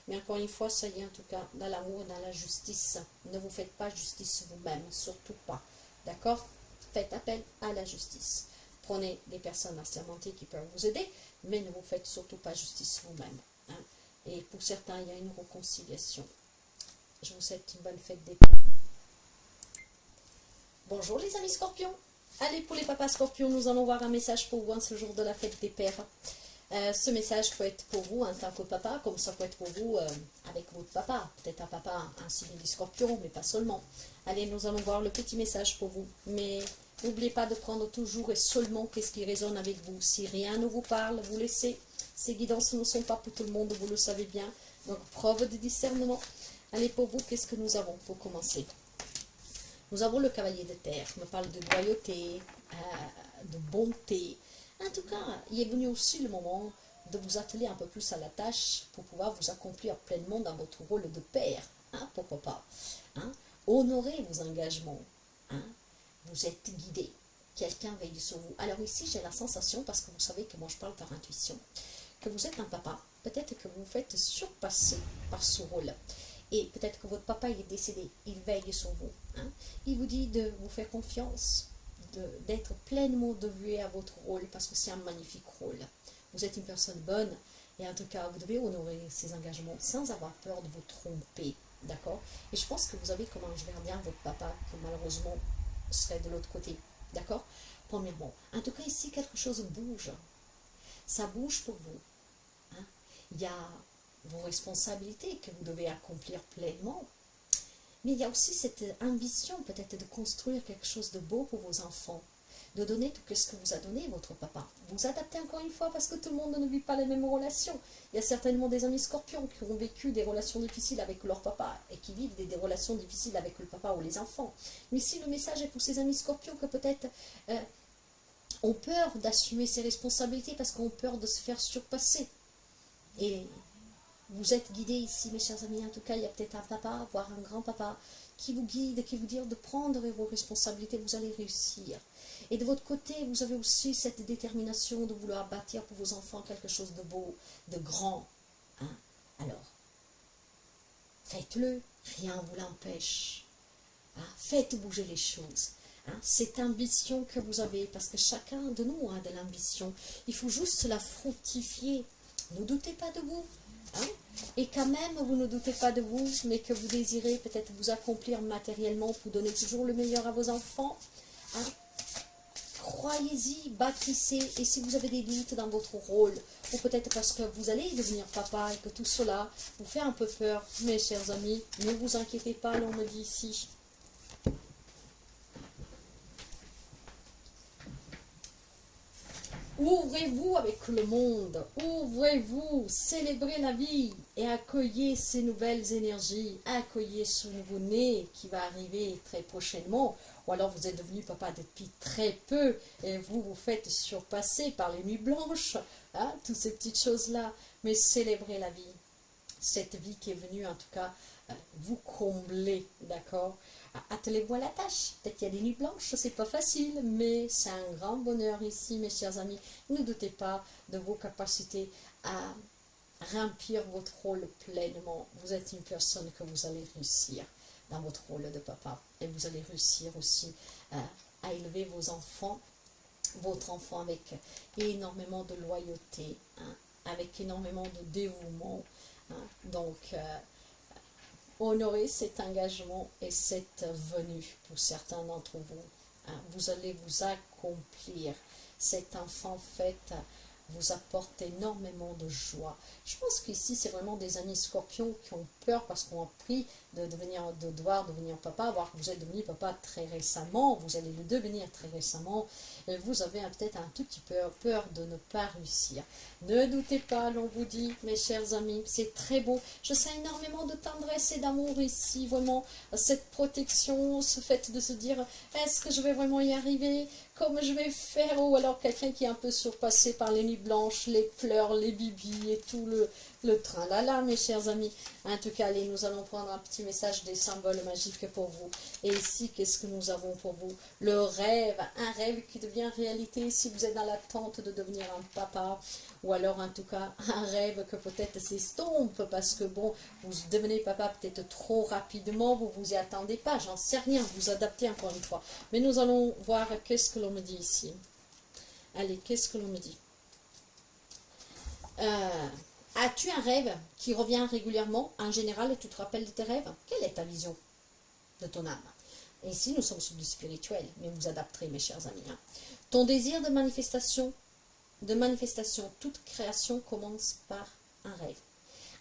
Mais encore une fois, ça y est, en tout cas, dans l'amour et dans la justice. Ne vous faites pas justice vous-même, surtout pas. D'accord? Faites appel à la justice. Prenez des personnes assermentées qui peuvent vous aider, mais ne vous faites surtout pas justice vous-même. Hein. Et pour certains, il y a une réconciliation. Je vous souhaite une bonne fête des pères. Bonjour les amis scorpions. Allez, pour les papas scorpions, nous allons voir un message pour vous en ce jour de la fête des pères. Ce message peut être pour vous en tant que papa, comme ça peut être pour vous avec votre papa. Peut-être un papa, un signe du scorpion, mais pas seulement. Allez, nous allons voir le petit message pour vous. Mais n'oubliez pas de prendre toujours et seulement qu'est-ce qui résonne avec vous. Si rien ne vous parle, vous laissez. Ces guidances ne sont pas pour tout le monde, vous le savez bien. Donc, preuve de discernement. Allez, pour vous, qu'est-ce que nous avons pour commencer? Nous avons le cavalier de terre, qui me parle de loyauté, de bonté. En tout cas, il est venu aussi le moment de vous atteler un peu plus à la tâche pour pouvoir vous accomplir pleinement dans votre rôle de père. Hein, pourquoi pas, hein? Honorez vos engagements. Hein? Vous êtes guidé. Quelqu'un veille sur vous. Alors ici, j'ai la sensation, parce que vous savez que moi je parle par intuition, que vous êtes un papa. Peut-être que vous vous faites surpasser par ce rôle. Et peut-être que votre papa il est décédé. Il veille sur vous. Hein? Il vous dit de vous faire confiance, d'être pleinement dévoué à votre rôle, parce que c'est un magnifique rôle. Vous êtes une personne bonne, et en tout cas, vous devez honorer ces engagements sans avoir peur de vous tromper. D'accord? Et je pense que vous avez comme ange gardien votre papa, que malheureusement serait de l'autre côté. D'accord? Premièrement. En tout cas, ici, quelque chose bouge. Ça bouge pour vous. Hein? Il y a vos responsabilités que vous devez accomplir pleinement. Mais il y a aussi cette ambition peut-être de construire quelque chose de beau pour vos enfants. de donner tout ce que vous a donné votre papa. Vous adaptez encore une fois parce que tout le monde ne vit pas les mêmes relations. Il y a certainement des amis scorpions qui ont vécu des relations difficiles avec leur papa et qui vivent des relations difficiles avec le papa ou les enfants. Mais ici, le message est pour ces amis scorpions que peut-être ont peur d'assumer ses responsabilités parce qu'on a peur de se faire surpasser. Et vous êtes guidés ici, mes chers amis. En tout cas, il y a peut-être un papa, voire un grand-papa, qui vous guide, qui vous dit de prendre vos responsabilités, vous allez réussir. Et de votre côté, vous avez aussi cette détermination de vouloir bâtir pour vos enfants quelque chose de beau, de grand. Hein? Alors, faites-le, rien ne vous l'empêche. Hein? Faites bouger les choses. Hein? Cette ambition que vous avez, parce que chacun de nous a de l'ambition, il faut juste la fructifier. Ne doutez pas de vous. Hein? Et quand même, vous ne doutez pas de vous, mais que vous désirez peut-être vous accomplir matériellement pour donner toujours le meilleur à vos enfants. Hein? Croyez-y, bâtissez, et si vous avez des doutes dans votre rôle, ou peut-être parce que vous allez devenir papa et que tout cela vous fait un peu peur, mes chers amis, ne vous inquiétez pas, l'on me dit ici. Ouvrez-vous avec le monde, ouvrez-vous, célébrez la vie et accueillez ces nouvelles énergies, accueillez ce nouveau-né qui va arriver très prochainement, ou alors vous êtes devenu papa depuis très peu et vous vous faites surpasser par les nuits blanches, hein, toutes ces petites choses-là, mais célébrez la vie, cette vie qui est venue en tout cas vous combler, d'accord? Attelez-vous à la tâche. Peut-être qu'il y a des nuits blanches, c'est pas facile, mais c'est un grand bonheur ici, mes chers amis. Ne doutez pas de vos capacités à remplir votre rôle pleinement. Vous êtes une personne que vous allez réussir dans votre rôle de papa. Et vous allez réussir aussi à élever vos enfants, votre enfant avec énormément de loyauté, hein, avec énormément de dévouement. Hein. Donc, honorez cet engagement et cette venue pour certains d'entre vous. Hein. Vous allez vous accomplir. Cet enfant fait vous apporte énormément de joie. Je pense qu'ici, c'est vraiment des amis scorpions qui ont peur parce qu'on a pris de devoir devenir papa, voire que vous êtes devenu papa très récemment, vous allez le devenir très récemment, et vous avez peut-être un tout petit peu peur de ne pas réussir. Ne doutez pas, l'on vous dit, mes chers amis, c'est très beau. Je sens énormément de tendresse et d'amour ici, vraiment, cette protection, ce fait de se dire, est-ce que je vais vraiment y arriver? Comme je vais faire? Ou alors quelqu'un qui est un peu surpassé par les nuits blanches, les pleurs, les bibis et tout le train. Là, mes chers amis. En tout cas, allez, nous allons prendre un petit message des symboles magiques pour vous. Et ici, qu'est-ce que nous avons pour vous? Le rêve, un rêve qui devient réalité si vous êtes dans l'attente de devenir un papa. Ou alors, en tout cas, un rêve que peut-être s'estompe parce que, bon, vous devenez papa peut-être trop rapidement, vous vous y attendez pas, j'en sais rien, vous adaptez encore une fois. Mais nous allons voir qu'est-ce que l'on me dit ici. Allez, qu'est-ce que l'on me dit? As-tu un rêve qui revient régulièrement en général et tu te rappelles de tes rêves? Quelle est ta vision de ton âme? Et ici, nous sommes sur du spirituel, mais vous adapterez, mes chers amis. Hein. Ton désir de manifestation, toute création commence par un rêve.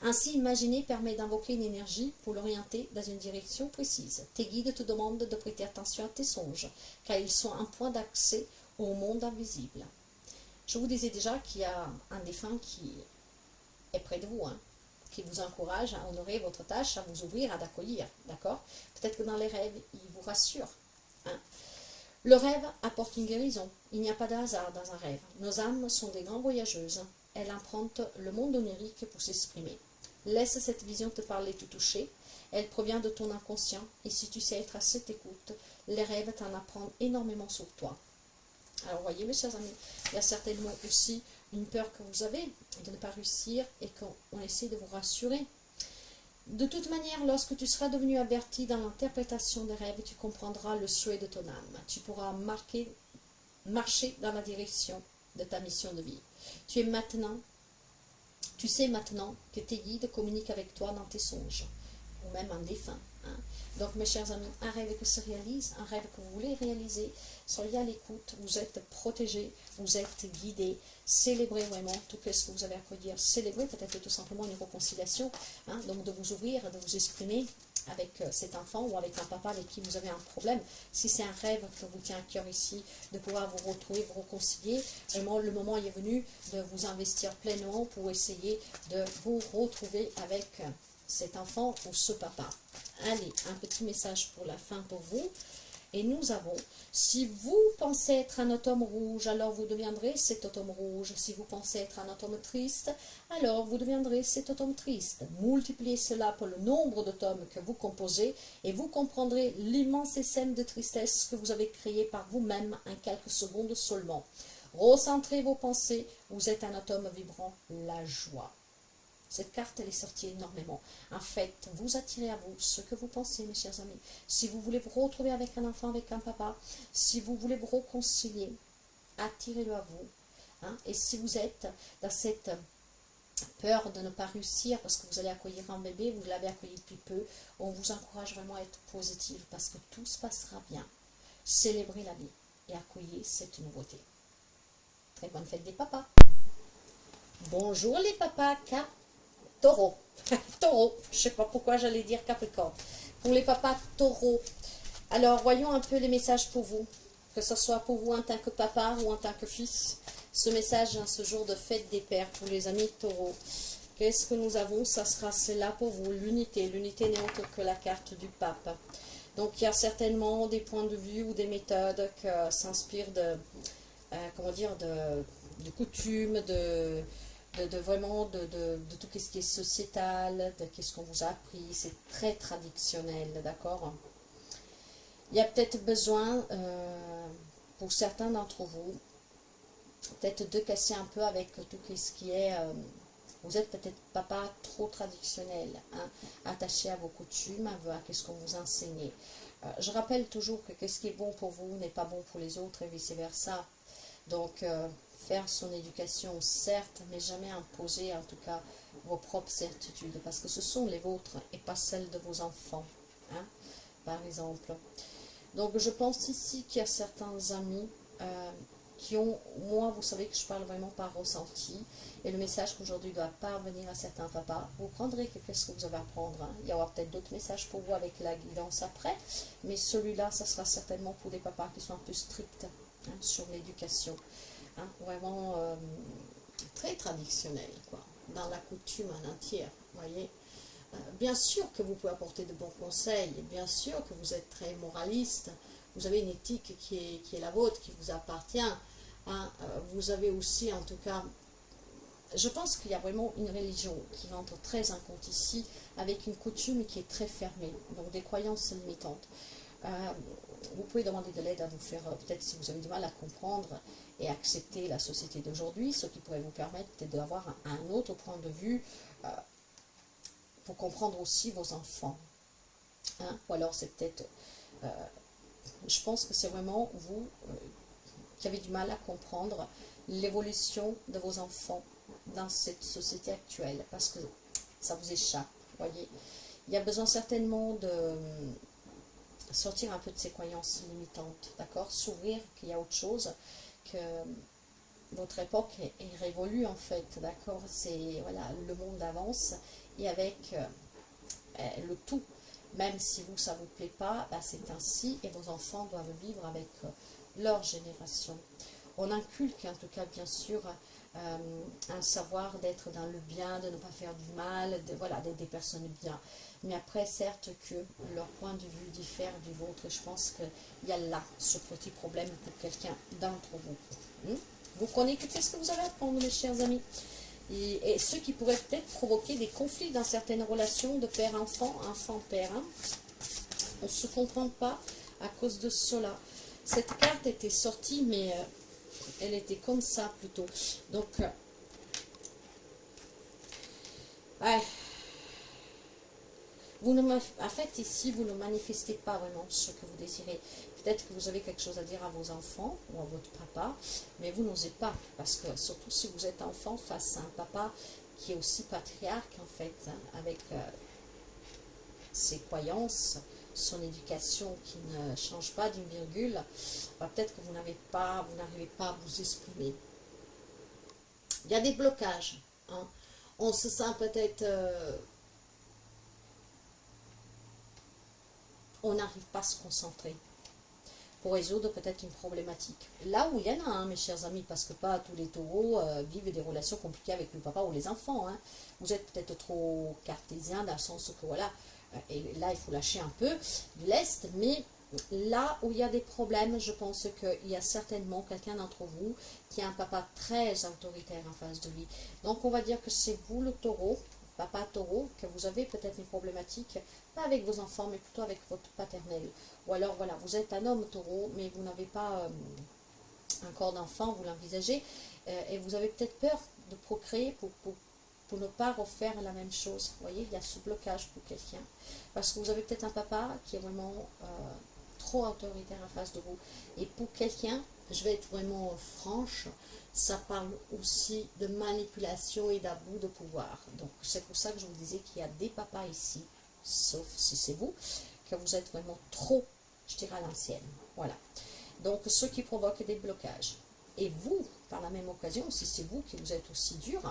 Ainsi, imaginer permet d'invoquer une énergie pour l'orienter dans une direction précise. Tes guides te demandent de prêter attention à tes songes, car ils sont un point d'accès au monde invisible. Je vous disais déjà qu'il y a un défunt qui est près de vous, hein, qui vous encourage à honorer votre tâche, à vous ouvrir, à d'accueillir, d'accord? Peut-être que dans les rêves, il vous rassure. Hein. Le rêve apporte une guérison. Il n'y a pas de hasard dans un rêve. Nos âmes sont des grandes voyageuses. Elles empruntent le monde onirique pour s'exprimer. Laisse cette vision te parler, te toucher. Elle provient de ton inconscient. Et si tu sais être à cette écoute, les rêves t'en apprennent énormément sur toi. Alors, voyez, mes chers amis, il y a certainement aussi une peur que vous avez de ne pas réussir et qu'on essaie de vous rassurer. De toute manière, lorsque tu seras devenu averti dans l'interprétation des rêves, tu comprendras le souhait de ton âme. Tu pourras marcher dans la direction de ta mission de vie. Tu sais maintenant que tes guides communiquent avec toi dans tes songes. ou même un défunt. Hein. Donc mes chers amis, un rêve qui se réalise, un rêve que vous voulez réaliser, soyez à l'écoute, vous êtes protégés, vous êtes guidés, célébrez vraiment tout ce que vous avez à quoi dire, célébrez peut-être tout simplement une réconciliation, hein, donc de vous ouvrir, de vous exprimer avec cet enfant ou avec un papa avec qui vous avez un problème. Si c'est un rêve que vous tient à cœur ici, de pouvoir vous retrouver, vous réconcilier, vraiment le moment est venu de vous investir pleinement pour essayer de vous retrouver avec cet enfant ou ce papa. Allez, un petit message pour la fin pour vous. Et nous avons, si vous pensez être un automne rouge, alors vous deviendrez cet automne rouge. Si vous pensez être un automne triste, alors vous deviendrez cet automne triste. Multipliez cela pour le nombre d'automnes que vous composez et vous comprendrez l'immense scène de tristesse que vous avez créée par vous-même en quelques secondes seulement. Recentrez vos pensées, vous êtes un atome vibrant, la joie. Cette carte, elle est sortie énormément. En fait, vous attirez à vous ce que vous pensez, mes chers amis. Si vous voulez vous retrouver avec un enfant, avec un papa, si vous voulez vous réconcilier, attirez-le à vous. Hein. Et si vous êtes dans cette peur de ne pas réussir parce que vous allez accueillir un bébé, vous l'avez accueilli depuis peu, on vous encourage vraiment à être positive parce que tout se passera bien. Célébrez la vie et accueillez cette nouveauté. Très bonne fête des papas. Bonjour les papas, Taureau. Taureau, je ne sais pas pourquoi j'allais dire Capricorne. Pour les papas taureaux. Alors, voyons un peu les messages pour vous. Que ce soit pour vous en tant que papa ou en tant que fils. Ce message, hein, ce jour de fête des pères pour les amis taureaux. Qu'est-ce que nous avons? Ça sera cela pour vous, l'unité. L'unité n'est autre que la carte du pape. Donc, il y a certainement des points de vue ou des méthodes qui s'inspirent de, comment dire, de coutumes, vraiment de tout ce qui est sociétal, de ce qu'on vous a appris, c'est très traditionnel, d'accord? Il y a peut-être besoin, pour certains d'entre vous, peut-être de casser un peu avec tout ce qui est, vous êtes peut-être papa trop traditionnel, hein, attaché à vos coutumes, à ce qu'on vous enseigne. Je rappelle toujours que ce qui est bon pour vous n'est pas bon pour les autres et vice-versa. Donc, faire son éducation, certes, mais jamais imposer en tout cas vos propres certitudes, parce que ce sont les vôtres et pas celles de vos enfants, hein, par exemple. Donc je pense ici qu'il y a certains amis qui ont, moi vous savez que je parle vraiment par ressenti, et le message qu'aujourd'hui doit parvenir à certains papas, vous prendrez qu'est-ce que vous avez à prendre, hein. Il y aura peut-être d'autres messages pour vous avec la guidance après, mais celui-là, ça sera certainement pour des papas qui sont un peu stricts, hein, sur l'éducation. Hein, vraiment très traditionnel, quoi, dans la coutume en entière, voyez. Bien sûr que vous pouvez apporter de bons conseils, bien sûr que vous êtes très moraliste, vous avez une éthique qui est la vôtre, qui vous appartient, hein, vous avez aussi, en tout cas, je pense qu'il y a vraiment une religion qui rentre très en compte ici, avec une coutume qui est très fermée, donc des croyances limitantes. Vous pouvez demander de l'aide à vous faire, peut-être si vous avez du mal à comprendre et accepter la société d'aujourd'hui, ce qui pourrait vous permettre peut-être d'avoir un autre point de vue pour comprendre aussi vos enfants. Hein? Ou alors c'est peut-être, je pense que c'est vraiment vous qui avez du mal à comprendre l'évolution de vos enfants dans cette société actuelle, parce que ça vous échappe, voyez. Il y a besoin certainement de sortir un peu de ces croyances limitantes, d'accord, s'ouvrir qu'il y a autre chose, que votre époque est révolue en fait, d'accord, c'est, voilà, le monde avance, et avec le tout, même si vous, ça ne vous plaît pas, bah, c'est ainsi, et vos enfants doivent vivre avec leur génération. On inculque en tout cas, bien sûr, un savoir d'être dans le bien, de ne pas faire du mal, voilà, d'être des personnes bien. Mais après, certes que leur point de vue diffère du vôtre, et je pense qu'il y a là ce petit problème pour quelqu'un d'entre vous. Vous prenez que qu'est-ce que vous avez à prendre, mes chers amis, et ce qui pourrait peut-être provoquer des conflits dans certaines relations de père-enfant, enfant-père. Hein. On ne se comprend pas à cause de cela. Cette carte était sortie, mais elle était comme ça plutôt. Donc, ouais. En fait, ici, vous ne manifestez pas vraiment ce que vous désirez. Peut-être que vous avez quelque chose à dire à vos enfants ou à votre papa, mais vous n'osez pas. Parce que, surtout si vous êtes enfant face à un papa qui est aussi patriarque, en fait, hein, avec ses croyances, son éducation qui ne change pas d'une virgule, bah, peut-être que vous n'arrivez pas à vous exprimer. Il y a des blocages. Hein. On se sent peut-être... on n'arrive pas à se concentrer pour résoudre peut-être une problématique. Là où il y en a, hein, mes chers amis, parce que pas tous les taureaux vivent des relations compliquées avec le papa ou les enfants. Hein. Vous êtes peut-être trop cartésien dans le sens que voilà, et là il faut lâcher un peu du lest, mais là où il y a des problèmes, je pense qu'il y a certainement quelqu'un d'entre vous qui a un papa très autoritaire en face de lui. Donc on va dire que c'est vous le taureau, papa taureau, que vous avez peut-être une problématique, pas avec vos enfants, mais plutôt avec votre paternel. Ou alors voilà, vous êtes un homme taureau, mais vous n'avez pas un corps d'enfant, vous l'envisagez, et vous avez peut-être peur de procréer pour ne pas refaire la même chose. Vous voyez, il y a ce blocage pour quelqu'un. Parce que vous avez peut-être un papa qui est vraiment trop autoritaire en face de vous. Et pour quelqu'un, je vais être vraiment franche, ça parle aussi de manipulation et d'abus de pouvoir. Donc c'est pour ça que je vous disais qu'il y a des papas ici, sauf si c'est vous, que vous êtes vraiment trop, je dirais, à l'ancienne. Voilà. Donc ce qui provoque des blocages. Et vous, par la même occasion, si c'est vous qui vous êtes aussi dur,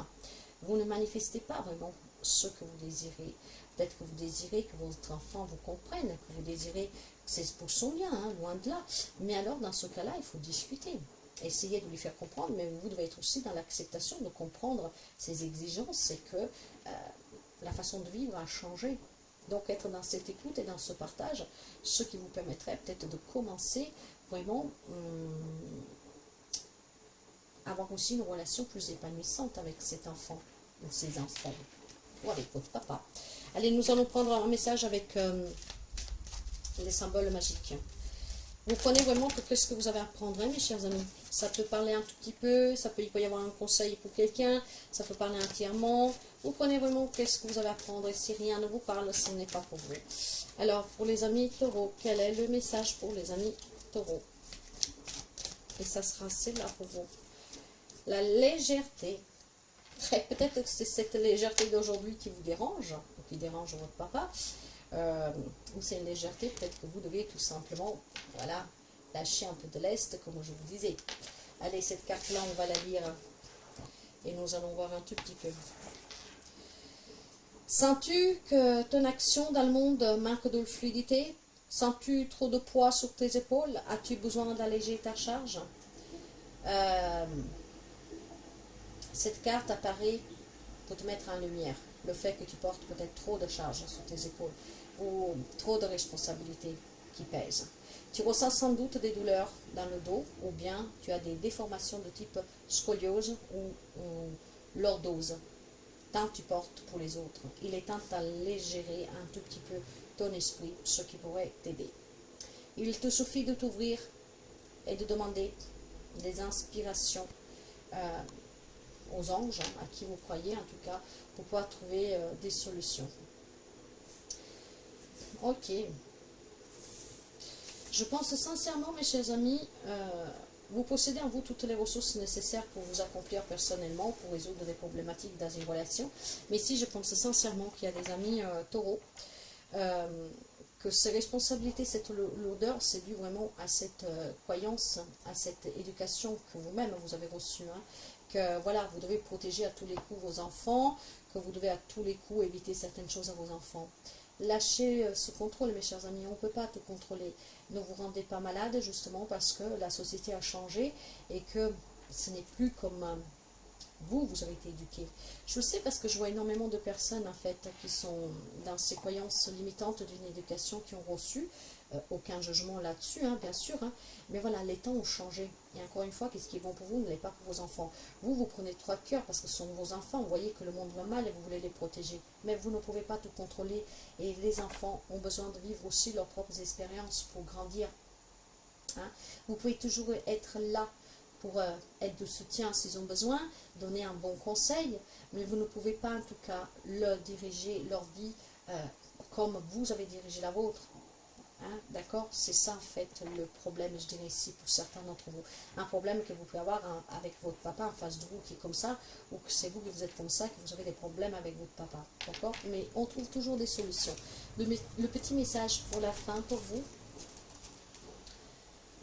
vous ne manifestez pas vraiment ce que vous désirez. Peut-être que vous désirez que votre enfant vous comprenne, que vous désirez que c'est pour son bien, hein, loin de là. Mais alors, dans ce cas-là, il faut discuter. Essayez de lui faire comprendre, mais vous devez être aussi dans l'acceptation de comprendre ses exigences, c'est que la façon de vivre a changé. Donc, être dans cette écoute et dans ce partage, ce qui vous permettrait peut-être de commencer vraiment avoir aussi une relation plus épanouissante avec cet enfant ou ses enfants ou avec votre papa. Allez, nous allons prendre un message avec les symboles magiques. Vous prenez vraiment qu'est-ce que vous avez à apprendre, hein, mes chers amis. Ça peut parler un tout petit peu, il peut y avoir un conseil pour quelqu'un, ça peut parler entièrement. Vous prenez vraiment qu'est-ce que vous avez à apprendre et si rien ne vous parle, ce n'est pas pour vous. Alors, pour les amis taureaux, quel est le message pour les amis taureaux? Et ça sera celle-là pour vous. La légèreté. Peut-être que c'est cette légèreté d'aujourd'hui qui vous dérange, ou qui dérange votre papa, ou c'est une légèreté, peut-être que vous devez tout simplement, voilà, lâcher un peu de lest, comme je vous disais. Allez, cette carte-là, on va la lire, et nous allons voir un tout petit peu. Sens-tu que ton action dans le monde manque de fluidité? Sens-tu trop de poids sur tes épaules? As-tu besoin d'alléger ta charge? Cette carte apparaît pour te mettre en lumière le fait que tu portes peut-être trop de charge sur tes épaules ou trop de responsabilités qui pèsent. Tu ressens sans doute des douleurs dans le dos ou bien tu as des déformations de type scoliose ou lordose. Tant tu portes pour les autres. Il est temps d'alléger un tout petit peu ton esprit, ce qui pourrait t'aider. Il te suffit de t'ouvrir et de demander des inspirations aux anges, à qui vous croyez en tout cas, pour pouvoir trouver des solutions. Ok. Je pense sincèrement, mes chers amis, vous possédez en vous toutes les ressources nécessaires pour vous accomplir personnellement, pour résoudre des problématiques dans une relation. Mais si je pense sincèrement qu'il y a des amis taureaux, que ces responsabilités, cette lourdeur, c'est dû vraiment à cette croyance, à cette éducation que vous-même vous avez reçue. Hein, que voilà, vous devez protéger à tous les coups vos enfants, que vous devez à tous les coups éviter certaines choses à vos enfants. Lâchez ce contrôle, mes chers amis, on ne peut pas tout contrôler. Ne vous rendez pas malade, justement, parce que la société a changé et que ce n'est plus comme vous avez été éduqués. Je le sais parce que je vois énormément de personnes, en fait, qui sont dans ces croyances limitantes d'une éducation qui ont reçu. Aucun jugement là-dessus, hein, bien sûr. Hein, mais voilà, les temps ont changé. Et encore une fois, qu'est-ce qui est bon pour vous ne l'est pas pour vos enfants. Vous prenez trois cœurs parce que ce sont vos enfants. Vous voyez que le monde va mal et vous voulez les protéger. Mais vous ne pouvez pas tout contrôler. Et les enfants ont besoin de vivre aussi leurs propres expériences pour grandir. Hein. Vous pouvez toujours être là pour être de soutien s'ils ont besoin, donner un bon conseil, mais vous ne pouvez pas en tout cas leur diriger leur vie comme vous avez dirigé la vôtre. Hein, d'accord? C'est ça en fait le problème, je dirais ici pour certains d'entre vous. Un problème que vous pouvez avoir avec votre papa en face de vous qui est comme ça, ou que c'est vous que vous êtes comme ça, que vous avez des problèmes avec votre papa. D'accord? Mais on trouve toujours des solutions. Le petit message pour la fin pour vous.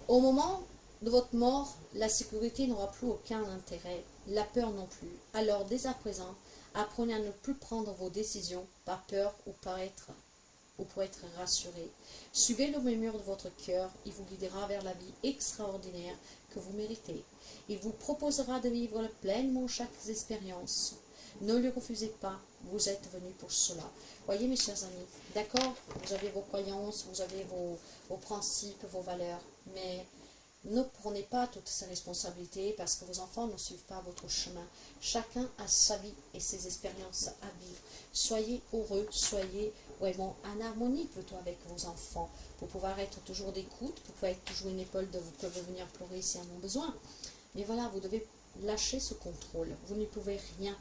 Au moment de votre mort, la sécurité n'aura plus aucun intérêt, la peur non plus. Alors dès à présent, apprenez à ne plus prendre vos décisions par peur ou pour être rassuré. Suivez le murmure de votre cœur, il vous guidera vers la vie extraordinaire que vous méritez. Il vous proposera de vivre pleinement chaque expérience. Ne le refusez pas, vous êtes venu pour cela. Voyez mes chers amis, d'accord, vous avez vos croyances, vous avez vos principes, vos valeurs, mais ne prenez pas toutes ces responsabilités parce que vos enfants ne suivent pas votre chemin. Chacun a sa vie et ses expériences à vivre. Soyez heureux, soyez vraiment en harmonie plutôt avec vos enfants pour pouvoir être toujours d'écoute, pour pouvoir être toujours une épaule de vous peuvent venir pleurer s'ils en ont besoin. Mais voilà, vous devez lâcher ce contrôle. Vous ne pouvez rien.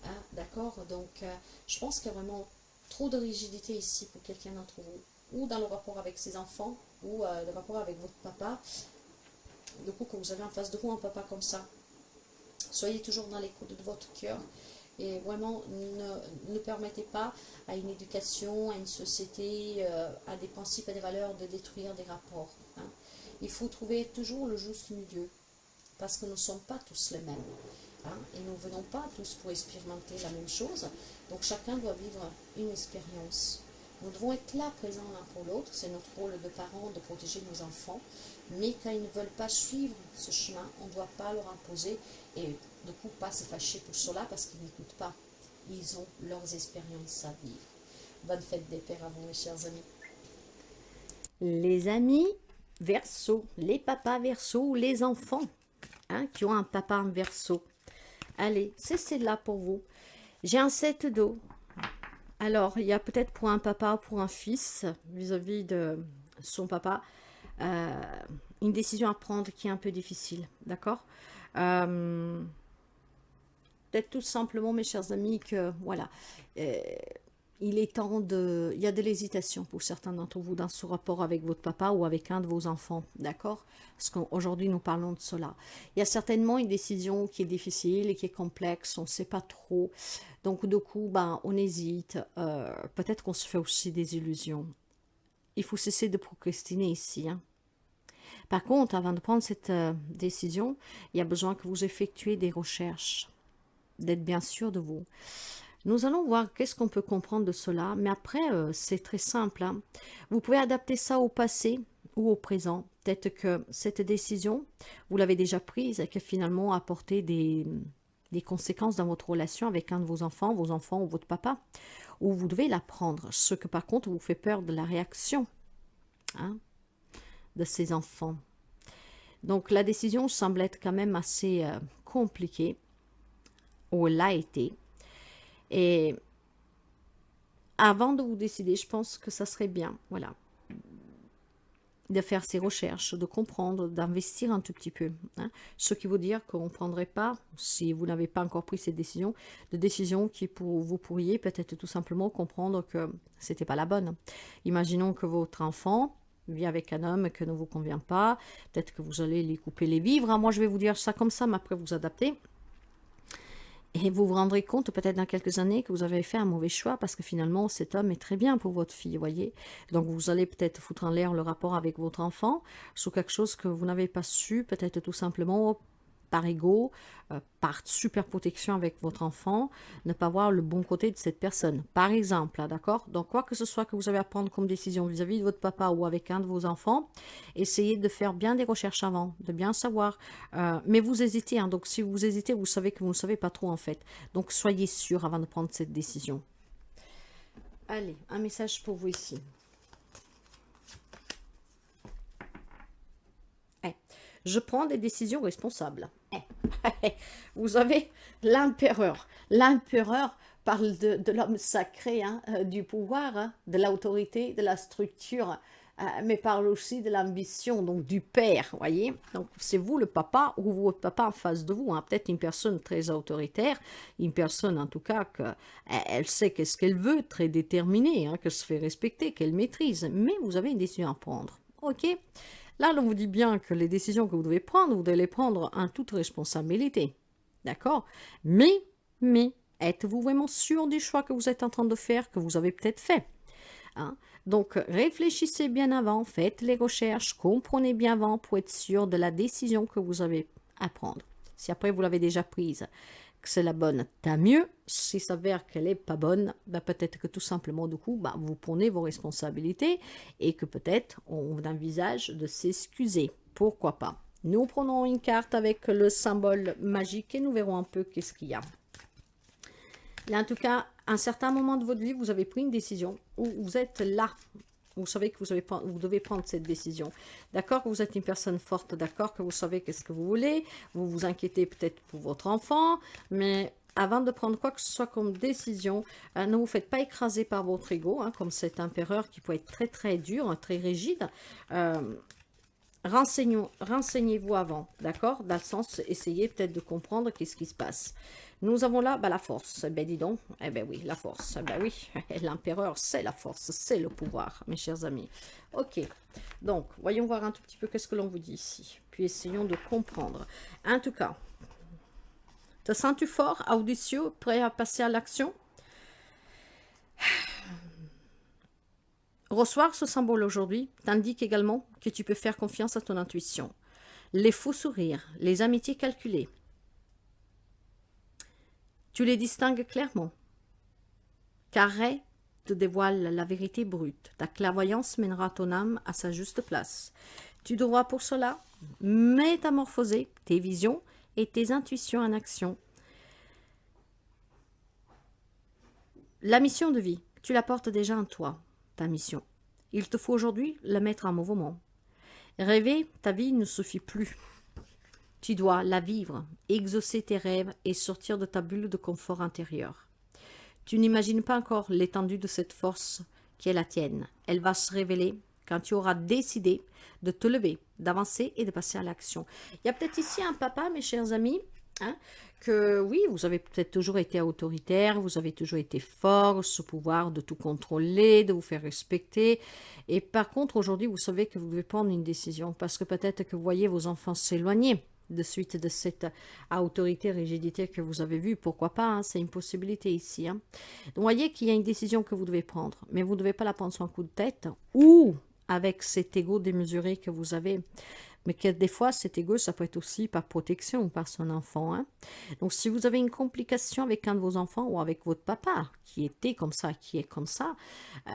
Hein, d'accord? Donc, je pense qu'il y a vraiment trop de rigidité ici pour quelqu'un d'entre vous, ou dans le rapport avec ses enfants, ou le rapport avec votre papa. Du coup, quand vous avez en face de vous un papa comme ça, soyez toujours dans l'écoute de votre cœur et vraiment ne permettez pas à une éducation, à une société, à des principes, à des valeurs de détruire des rapports. Hein. Il faut trouver toujours le juste milieu parce que nous ne sommes pas tous les mêmes. Hein, et nous ne venons pas tous pour expérimenter la même chose. Donc chacun doit vivre une expérience. Nous devons être là, présents l'un pour l'autre. C'est notre rôle de parents de protéger nos enfants. Mais quand ils ne veulent pas suivre ce chemin, on ne doit pas leur imposer et du coup pas se fâcher pour cela parce qu'ils n'écoutent pas. Ils ont leurs expériences à vivre. Bonne fête des pères à vous, mes chers amis. Les amis Verseau, les papas Verseau ou les enfants hein, qui ont un papa en Verseau. Allez, c'est là pour vous. J'ai un 7 d'eau. Alors, il y a peut-être pour un papa ou pour un fils, vis-à-vis de son papa, une décision à prendre qui est un peu difficile. D'accord peut-être tout simplement, mes chers amis, que voilà, il est temps de... Il y a de l'hésitation pour certains d'entre vous dans ce rapport avec votre papa ou avec un de vos enfants, d'accord? Parce qu'aujourd'hui, nous parlons de cela. Il y a certainement une décision qui est difficile et qui est complexe, on ne sait pas trop. Donc, du coup, ben, on hésite. Peut-être qu'on se fait aussi des illusions. Il faut cesser de procrastiner ici, hein. Par contre, avant de prendre cette décision, il y a besoin que vous effectuez des recherches, d'être bien sûr de vous. Nous allons voir qu'est-ce qu'on peut comprendre de cela, mais après, c'est très simple. Hein. Vous pouvez adapter ça au passé ou au présent. Peut-être que cette décision, vous l'avez déjà prise et que finalement a apporté des conséquences dans votre relation avec un de vos enfants ou votre papa, ou vous devez la prendre. Ce que par contre vous fait peur de la réaction hein, de ces enfants. Donc la décision semble être quand même assez compliquée, ou l'a été. Et avant de vous décider, je pense que ça serait bien, voilà, de faire ces recherches, de comprendre, d'investir un tout petit peu. Hein. Ce qui veut dire qu'on ne prendrait pas, si vous n'avez pas encore pris cette décision, de décision qui vous pourriez peut-être tout simplement comprendre que ce n'était pas la bonne. Imaginons que votre enfant vit avec un homme qui ne vous convient pas, peut-être que vous allez lui couper les vivres. Hein. Moi, je vais vous dire ça comme ça, mais après vous adaptez. Et vous vous rendrez compte peut-être dans quelques années que vous avez fait un mauvais choix parce que finalement cet homme est très bien pour votre fille, voyez. Donc vous allez peut-être foutre en l'air le rapport avec votre enfant sur quelque chose que vous n'avez pas su, peut-être tout simplement par ego, par super protection avec votre enfant, ne pas voir le bon côté de cette personne. Par exemple, d'accord? Donc quoi que ce soit que vous avez à prendre comme décision vis-à-vis de votre papa ou avec un de vos enfants, essayez de faire bien des recherches avant, de bien savoir. Mais vous hésitez, hein, donc si vous hésitez, vous savez que vous ne savez pas trop en fait. Donc soyez sûr avant de prendre cette décision. Allez, un message pour vous ici. Je prends des décisions responsables. Vous avez l'empereur. L'empereur parle de l'homme sacré, hein, du pouvoir, hein, de l'autorité, de la structure mais parle aussi de l'ambition, donc du père, voyez. Donc c'est vous le papa ou votre papa en face de vous, hein. Peut-être une personne très autoritaire, une personne en tout cas que elle sait qu'est-ce qu'elle veut, très déterminée, hein, qu'elle se fait respecter, qu'elle maîtrise, mais vous avez une décision à prendre, ok? Là, on vous dit bien que les décisions que vous devez prendre, vous devez les prendre en toute responsabilité, d'accord? Mais, êtes-vous vraiment sûr du choix que vous êtes en train de faire, que vous avez peut-être fait? Hein? Donc, réfléchissez bien avant, faites les recherches, comprenez bien avant pour être sûr de la décision que vous avez à prendre. Si après vous l'avez déjà prise, que c'est la bonne, tant mieux. Si ça s'avère qu'elle n'est pas bonne, ben peut-être que tout simplement, du coup, ben vous prenez vos responsabilités et que peut-être on envisage de s'excuser. Pourquoi pas? Nous prenons une carte avec le symbole magique et nous verrons un peu qu'est-ce qu'il y a. Là, en tout cas, à un certain moment de votre vie, vous avez pris une décision où vous êtes là. Vous savez que vous devez prendre cette décision. D'accord que vous êtes une personne forte, d'accord que vous savez qu'est-ce que vous voulez. Vous vous inquiétez peut-être pour votre enfant, mais avant de prendre quoi que ce soit comme décision, ne vous faites pas écraser par votre ego, hein, comme cet empereur qui peut être très très dur, très rigide. Renseignez-vous avant, d'accord? Dans le sens, essayez peut-être de comprendre qu'est-ce qui se passe. Nous avons là la force. Ben dis donc, eh ben oui, la force. Ben oui, l'empereur, c'est la force, c'est le pouvoir, mes chers amis. Ok, donc, voyons voir un tout petit peu qu'est-ce que l'on vous dit ici. Puis essayons de comprendre. En tout cas, te sens-tu fort, audacieux, prêt à passer à l'action? Recevoir ce symbole aujourd'hui t'indique également que tu peux faire confiance à ton intuition. Les faux sourires, les amitiés calculées, tu les distingues clairement. Carré te dévoile la vérité brute. Ta clairvoyance mènera ton âme à sa juste place. Tu devras pour cela métamorphoser tes visions et tes intuitions en action. La mission de vie, tu la portes déjà en toi, ta mission. Il te faut aujourd'hui la mettre en mouvement. Rêver, ta vie ne suffit plus. Tu dois la vivre, exaucer tes rêves et sortir de ta bulle de confort intérieur. Tu n'imagines pas encore l'étendue de cette force qui est la tienne. Elle va se révéler quand tu auras décidé de te lever, d'avancer et de passer à l'action. Il y a peut-être ici un papa, mes chers amis, hein, que oui, vous avez peut-être toujours été autoritaire, vous avez toujours été fort, ce pouvoir de tout contrôler, de vous faire respecter. Et par contre, aujourd'hui, vous savez que vous devez prendre une décision parce que peut-être que vous voyez vos enfants s'éloigner de suite de cette autorité, rigidité que vous avez vue. Pourquoi pas, hein, c'est une possibilité ici. Hein. Donc, vous voyez qu'il y a une décision que vous devez prendre, mais vous ne devez pas la prendre sur un coup de tête ou avec cet ego démesuré que vous avez. Mais que des fois, cet ego, ça peut être aussi par protection ou par son enfant. Hein. Donc, si vous avez une complication avec un de vos enfants ou avec votre papa, qui était comme ça, qui est comme ça,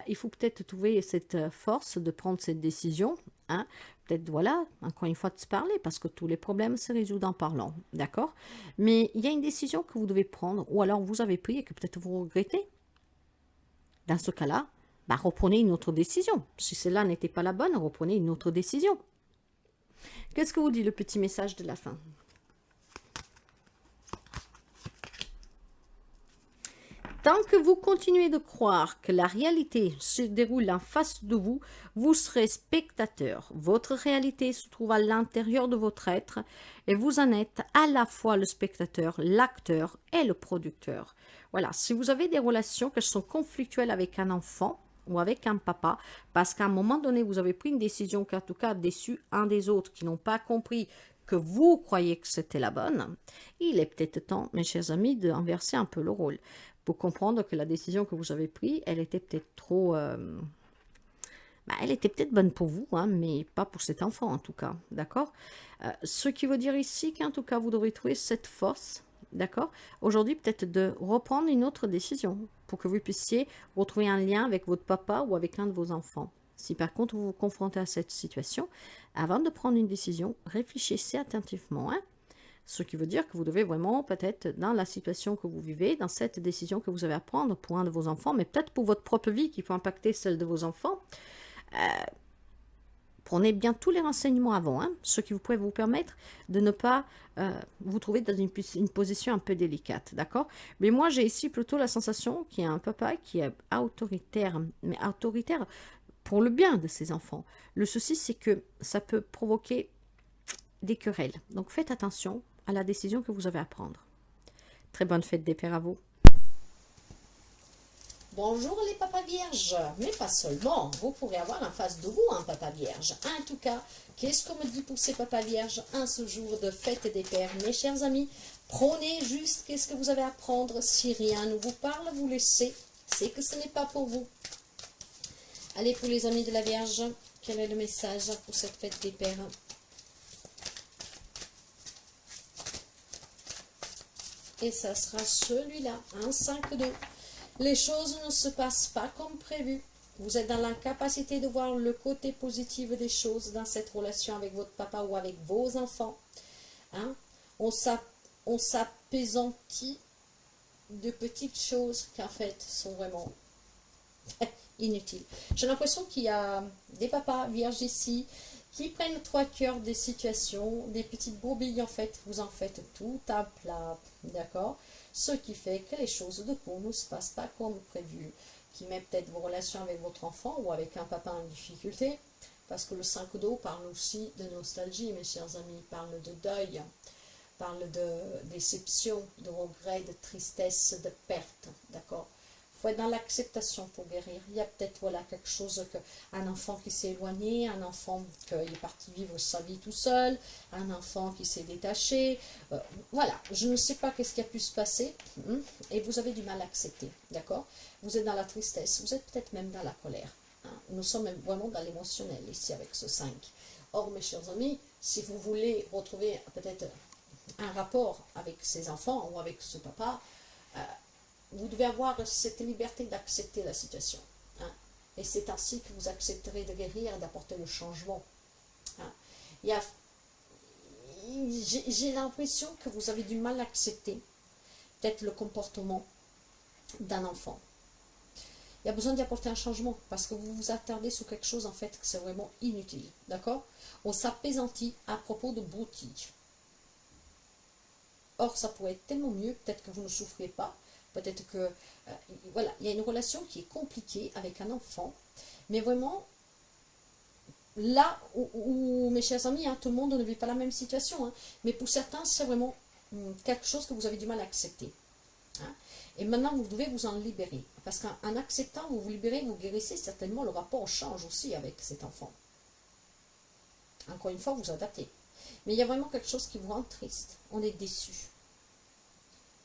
il faut peut-être trouver cette force de prendre cette décision. Hein. Peut-être, voilà, encore une fois, de se parler, parce que tous les problèmes se résolvent en parlant. D'accord? Mais il y a une décision que vous devez prendre, ou alors vous avez pris et que peut-être vous regrettez. Dans ce cas-là, bah, reprenez une autre décision. Si celle-là n'était pas la bonne, reprenez une autre décision. Qu'est-ce que vous dit le petit message de la fin? Tant que vous continuez de croire que la réalité se déroule en face de vous, vous serez spectateur. Votre réalité se trouve à l'intérieur de votre être et vous en êtes à la fois le spectateur, l'acteur et le producteur. Voilà, si vous avez des relations qui sont conflictuelles avec un enfant, ou avec un papa, parce qu'à un moment donné, vous avez pris une décision qui, en tout cas, a déçu un des autres, qui n'ont pas compris que vous croyez que c'était la bonne, il est peut-être temps, mes chers amis, d'inverser un peu le rôle, pour comprendre que la décision que vous avez prise, elle était peut-être trop... elle était peut-être bonne pour vous, hein, mais pas pour cet enfant, en tout cas, d'accord? Ce qui veut dire ici qu'en tout cas, vous devrez trouver cette force, d'accord? Aujourd'hui, peut-être de reprendre une autre décision pour que vous puissiez retrouver un lien avec votre papa ou avec un de vos enfants. Si par contre vous vous confrontez à cette situation, avant de prendre une décision, réfléchissez attentivement. Hein? Ce qui veut dire que vous devez vraiment, peut-être dans la situation que vous vivez, dans cette décision que vous avez à prendre pour un de vos enfants, mais peut-être pour votre propre vie qui peut impacter celle de vos enfants, prenez bien tous les renseignements avant, hein, ce qui pourrait vous permettre de ne pas vous trouver dans une position un peu délicate, d'accord? Mais moi, j'ai ici plutôt la sensation qu'il y a un papa qui est autoritaire, mais autoritaire pour le bien de ces enfants. Le souci, c'est que ça peut provoquer des querelles. Donc faites attention à la décision que vous avez à prendre. Très bonne fête des pères à vous. Bonjour les papas vierges, mais pas seulement, vous pourrez avoir en face de vous un papa vierge. En tout cas, qu'est-ce qu'on me dit pour ces papas vierges en ce jour de fête des pères? Mes chers amis, prenez juste qu'est-ce que vous avez à prendre. Si rien ne vous parle, vous laissez, c'est que ce n'est pas pour vous. Allez, pour les amis de la Vierge, quel est le message pour cette fête des pères? Et ça sera celui-là, un 5-2. Les choses ne se passent pas comme prévu. Vous êtes dans l'incapacité de voir le côté positif des choses dans cette relation avec votre papa ou avec vos enfants. Hein? On s'apaisantit de petites choses qui en fait sont vraiment inutiles. J'ai l'impression qu'il y a des papas vierges ici qui prennent trop à cœur des situations, des petites bourbilles en fait. Vous en faites tout un plat, d'accord? Ce qui fait que les choses de couple ne se passent pas comme prévu, qui met peut-être vos relations avec votre enfant ou avec un papa en difficulté, parce que le 5 d'eau parle aussi de nostalgie, mes chers amis, parle de deuil, parle de déception, de regret, de tristesse, de perte, d'accord? Il faut être dans l'acceptation pour guérir. Il y a peut-être voilà, quelque chose, un enfant qui s'est éloigné, un enfant qui est parti vivre sa vie tout seul, un enfant qui s'est détaché. Voilà, je ne sais pas qu'est-ce qui a pu se passer et vous avez du mal à accepter, d'accord? Vous êtes dans la tristesse, vous êtes peut-être même dans la colère. Hein. Nous sommes même vraiment dans l'émotionnel ici avec ce 5. Or, mes chers amis, si vous voulez retrouver peut-être un rapport avec ces enfants ou avec ce papa, vous devez avoir cette liberté d'accepter la situation. Hein. Et c'est ainsi que vous accepterez de guérir et d'apporter le changement. Hein. J'ai l'impression que vous avez du mal à accepter peut-être le comportement d'un enfant. Il y a besoin d'y apporter un changement parce que vous vous attardez sur quelque chose en fait que c'est vraiment inutile. D'accord? On s'apaisantit à propos de broutilles. Or, ça pourrait être tellement mieux, peut-être que vous ne souffrez pas, peut-être que, voilà, il y a une relation qui est compliquée avec un enfant, mais vraiment, là où mes chers amis, hein, tout le monde ne vit pas la même situation, hein, mais pour certains, c'est vraiment quelque chose que vous avez du mal à accepter. Hein. Et maintenant, vous devez vous en libérer, parce qu'en acceptant, vous vous libérez, vous guérissez, certainement, le rapport change aussi avec cet enfant. Encore une fois, vous adaptez. Mais il y a vraiment quelque chose qui vous rend triste. On est déçu.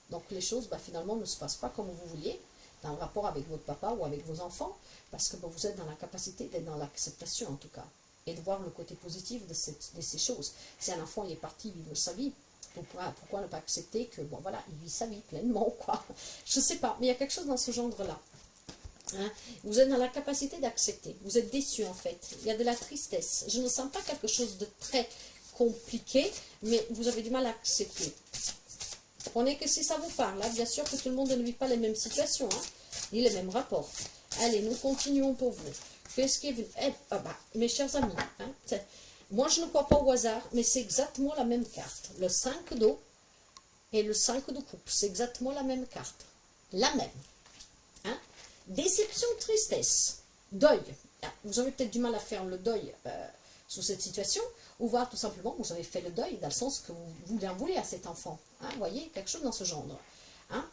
Donc les choses, finalement, ne se passent pas comme vous vouliez, dans le rapport avec votre papa ou avec vos enfants, parce que vous êtes dans la capacité d'être dans l'acceptation, en tout cas, et de voir le côté positif de ces choses. Si un enfant il est parti vivre sa vie, pourquoi ne pas accepter que, bon voilà, il vit sa vie pleinement, quoi. Je ne sais pas, mais il y a quelque chose dans ce genre-là. Hein? Vous êtes dans la capacité d'accepter. Vous êtes déçu, en fait. Il y a de la tristesse. Je ne sens pas quelque chose de très compliqué, mais vous avez du mal à accepter. Prenez que si ça vous parle, hein, bien sûr que tout le monde ne vit pas les mêmes situations, hein, ni les mêmes rapports. Allez, nous continuons pour vous. Qu'est-ce qui est venu? Mes chers amis, hein, moi je ne crois pas au hasard, mais c'est exactement la même carte. Le 5 d'eau et le 5 de coupe, c'est exactement la même carte. La même. Hein. Déception, tristesse, deuil. Vous avez peut-être du mal à faire le deuil sous cette situation, ou voir tout simplement que vous avez fait le deuil dans le sens que vous lui en voulez à cet enfant. Hein, vous voyez, quelque chose dans ce genre. Hein.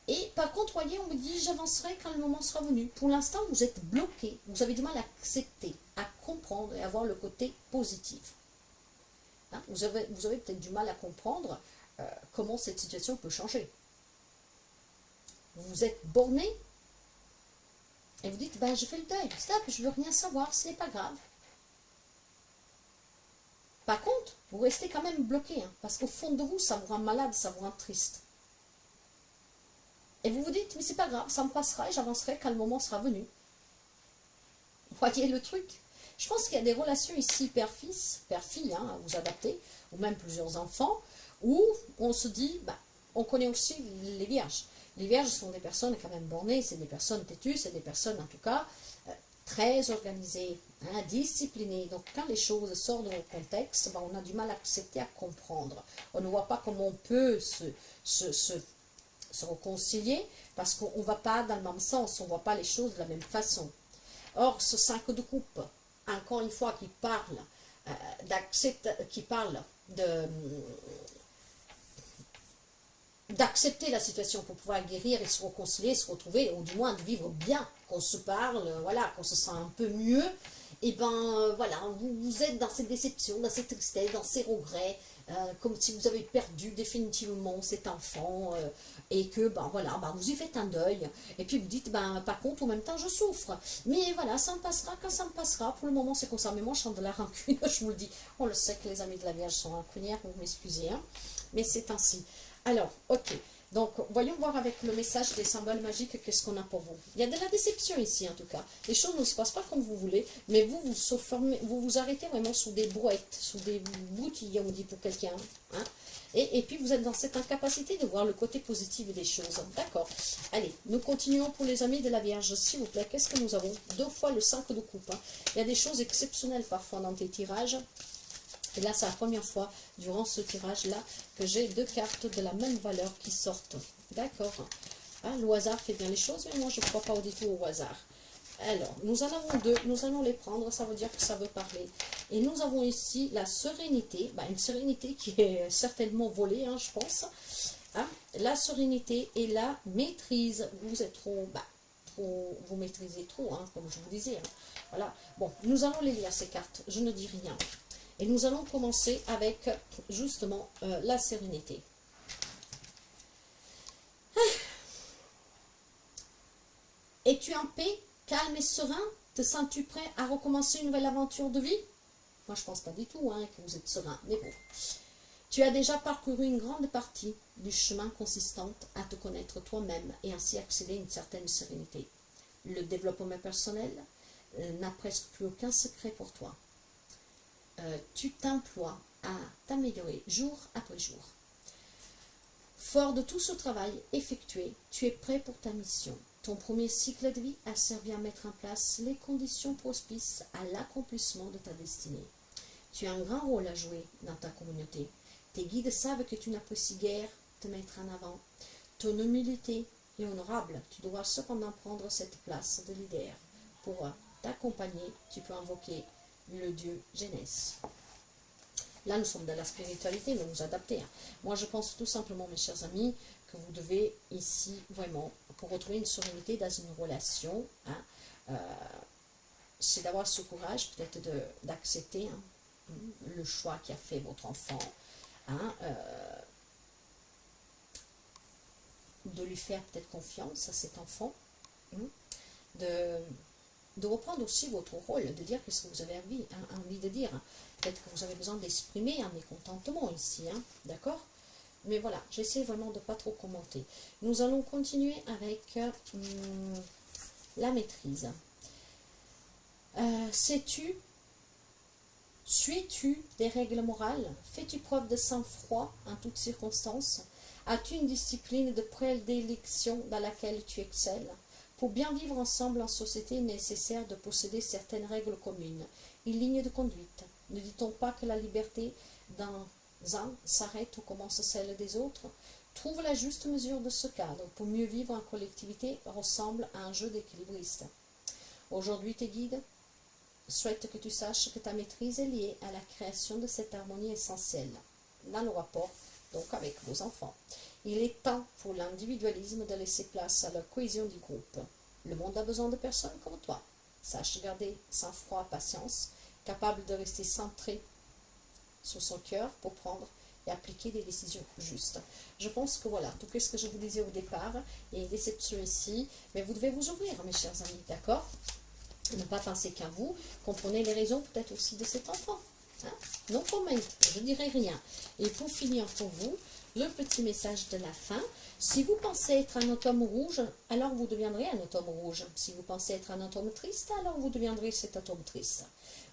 Et par contre, voyez, on me dit, j'avancerai quand le moment sera venu. Pour l'instant, vous êtes bloqué. Vous avez du mal à accepter, à comprendre et à voir le côté positif. Hein, vous avez peut-être du mal à comprendre comment cette situation peut changer. Vous êtes borné et vous dites, je fais le deuil. Stop, je ne veux rien savoir, ce n'est pas grave. Par contre, vous restez quand même bloqué, hein, parce qu'au fond de vous, ça vous rend malade, ça vous rend triste. Et vous vous dites, mais c'est pas grave, ça me passera et j'avancerai quand le moment sera venu. Vous voyez le truc? Je pense qu'il y a des relations ici, père-fils, père-fille, hein, à vous adapter, ou même plusieurs enfants, où on se dit, on connaît aussi les vierges. Les vierges sont des personnes quand même bornées, c'est des personnes têtues, c'est des personnes en tout cas très organisées, hein, disciplinées. Donc quand les choses sortent de notre contexte, on a du mal à accepter, à comprendre. On ne voit pas comment on peut se réconcilier parce qu'on ne va pas dans le même sens, on ne voit pas les choses de la même façon. Or, ce 5 de coupe, encore une fois, qui parle d'accepter la situation pour pouvoir guérir et se réconcilier, se retrouver, ou du moins de vivre bien, qu'on se parle, voilà, qu'on se sent un peu mieux, et ben voilà, vous êtes dans cette déception, dans cette tristesse, dans ces regrets, comme si vous avez perdu définitivement cet enfant, et que ben voilà, ben, vous y faites un deuil, et puis vous dites, ben par contre, en même temps, je souffre, mais voilà, ça me passera quand ça me passera, pour le moment c'est comme ça, mais moi je chante de la rancune, je vous le dis, on le sait que les amis de la Vierge sont rancunières, vous m'excusez, hein, mais c'est ainsi. Alors, ok. Donc, voyons voir avec le message des symboles magiques, qu'est-ce qu'on a pour vous. Il y a de la déception ici, en tout cas. Les choses ne se passent pas comme vous voulez, mais vous vous arrêtez vraiment sous des brouettes, sous des boutillons, on dit pour quelqu'un. Hein, et puis, vous êtes dans cette incapacité de voir le côté positif des choses. D'accord. Allez, nous continuons pour les amis de la Vierge, s'il vous plaît. Qu'est-ce que nous avons? 2 fois le 5 de coupe. Hein. Il y a des choses exceptionnelles parfois dans tes tirages. Et là, c'est la première fois durant ce tirage-là que j'ai 2 cartes de la même valeur qui sortent. D'accord. Hein, le hasard fait bien les choses, mais moi, je ne crois pas du tout au hasard. Alors, nous en avons 2. Nous allons les prendre. Ça veut dire que ça veut parler. Et nous avons ici la sérénité. Ben, une sérénité qui est certainement volée, hein, je pense. Hein, la sérénité et la maîtrise. Vous êtes trop... vous maîtrisez trop, hein, comme je vous disais. Hein. Voilà. Bon, nous allons les lire, ces cartes. Je ne dis rien. Et nous allons commencer avec, justement, la sérénité. Es-tu en paix, calme et serein? Te sens-tu prêt à recommencer une nouvelle aventure de vie? Moi, je ne pense pas du tout hein, que vous êtes serein, mais bon. Tu as déjà parcouru une grande partie du chemin consistant à te connaître toi-même et ainsi accéder à une certaine sérénité. Le développement personnel n'a presque plus aucun secret pour toi. Tu t'emploies à t'améliorer jour après jour. Fort de tout ce travail effectué, tu es prêt pour ta mission. Ton premier cycle de vie a servi à mettre en place les conditions propices à l'accomplissement de ta destinée. Tu as un grand rôle à jouer dans ta communauté. Tes guides savent que tu n'apprécies guère te mettre en avant. Ton humilité est honorable. Tu dois cependant prendre cette place de leader. Pour t'accompagner, tu peux invoquer le dieu Génès. Là, nous sommes dans la spiritualité, nous nous adapter. Moi, je pense tout simplement, mes chers amis, que vous devez ici, vraiment, pour retrouver une sérénité dans une relation, hein, c'est d'avoir ce courage, peut-être d'accepter hein, le choix qu'a fait votre enfant, hein, de lui faire peut-être confiance à cet enfant, hein, de reprendre aussi votre rôle, de dire ce que vous avez envie de dire. Peut-être que vous avez besoin d'exprimer un mécontentement ici, hein, d'accord? Mais voilà, j'essaie vraiment de ne pas trop commenter. Nous allons continuer avec la maîtrise. Suis-tu des règles morales? Fais-tu preuve de sang-froid en toutes circonstances? As-tu une discipline de prédilection dans laquelle tu excelles? Pour bien vivre ensemble en société, il est nécessaire de posséder certaines règles communes, une ligne de conduite. Ne dit-on pas que la liberté d'un s'arrête où commence celle des autres? Trouve la juste mesure de ce cadre. Pour mieux vivre en collectivité ressemble à un jeu d'équilibriste. Aujourd'hui, tes guides souhaitent que tu saches que ta maîtrise est liée à la création de cette harmonie essentielle dans le rapport donc avec vos enfants. Il est temps pour l'individualisme de laisser place à la cohésion du groupe. Le monde a besoin de personnes comme toi. Sache garder sang-froid, patience, capable de rester centré sur son cœur pour prendre et appliquer des décisions justes. Je pense que voilà, tout ce que je vous disais au départ, il y a une déception ici, mais vous devez vous ouvrir, mes chers amis, d'accord? Ne pas penser qu'à vous, comprenez les raisons peut-être aussi de cet enfant. Hein? Non comment, je ne dirai rien. Et pour finir pour vous, le petit message de la fin. Si vous pensez être un atome rouge, alors vous deviendrez un atome rouge. Si vous pensez être un atome triste, alors vous deviendrez cet atome triste.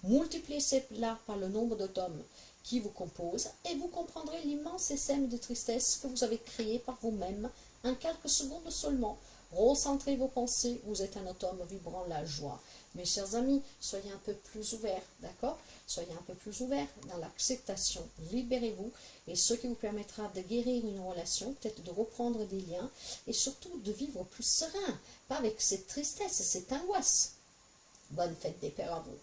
Multipliez cela par le nombre d'atomes qui vous composent et vous comprendrez l'immense essaim de tristesse que vous avez créé par vous-même en quelques secondes seulement. Recentrez vos pensées, vous êtes un atome vibrant la joie. Mes chers amis, soyez un peu plus ouverts, d'accord? Soyez un peu plus ouverts dans l'acceptation, libérez-vous, et ce qui vous permettra de guérir une relation, peut-être de reprendre des liens, et surtout de vivre plus serein, pas avec cette tristesse, cette angoisse. Bonne fête des pères à vous.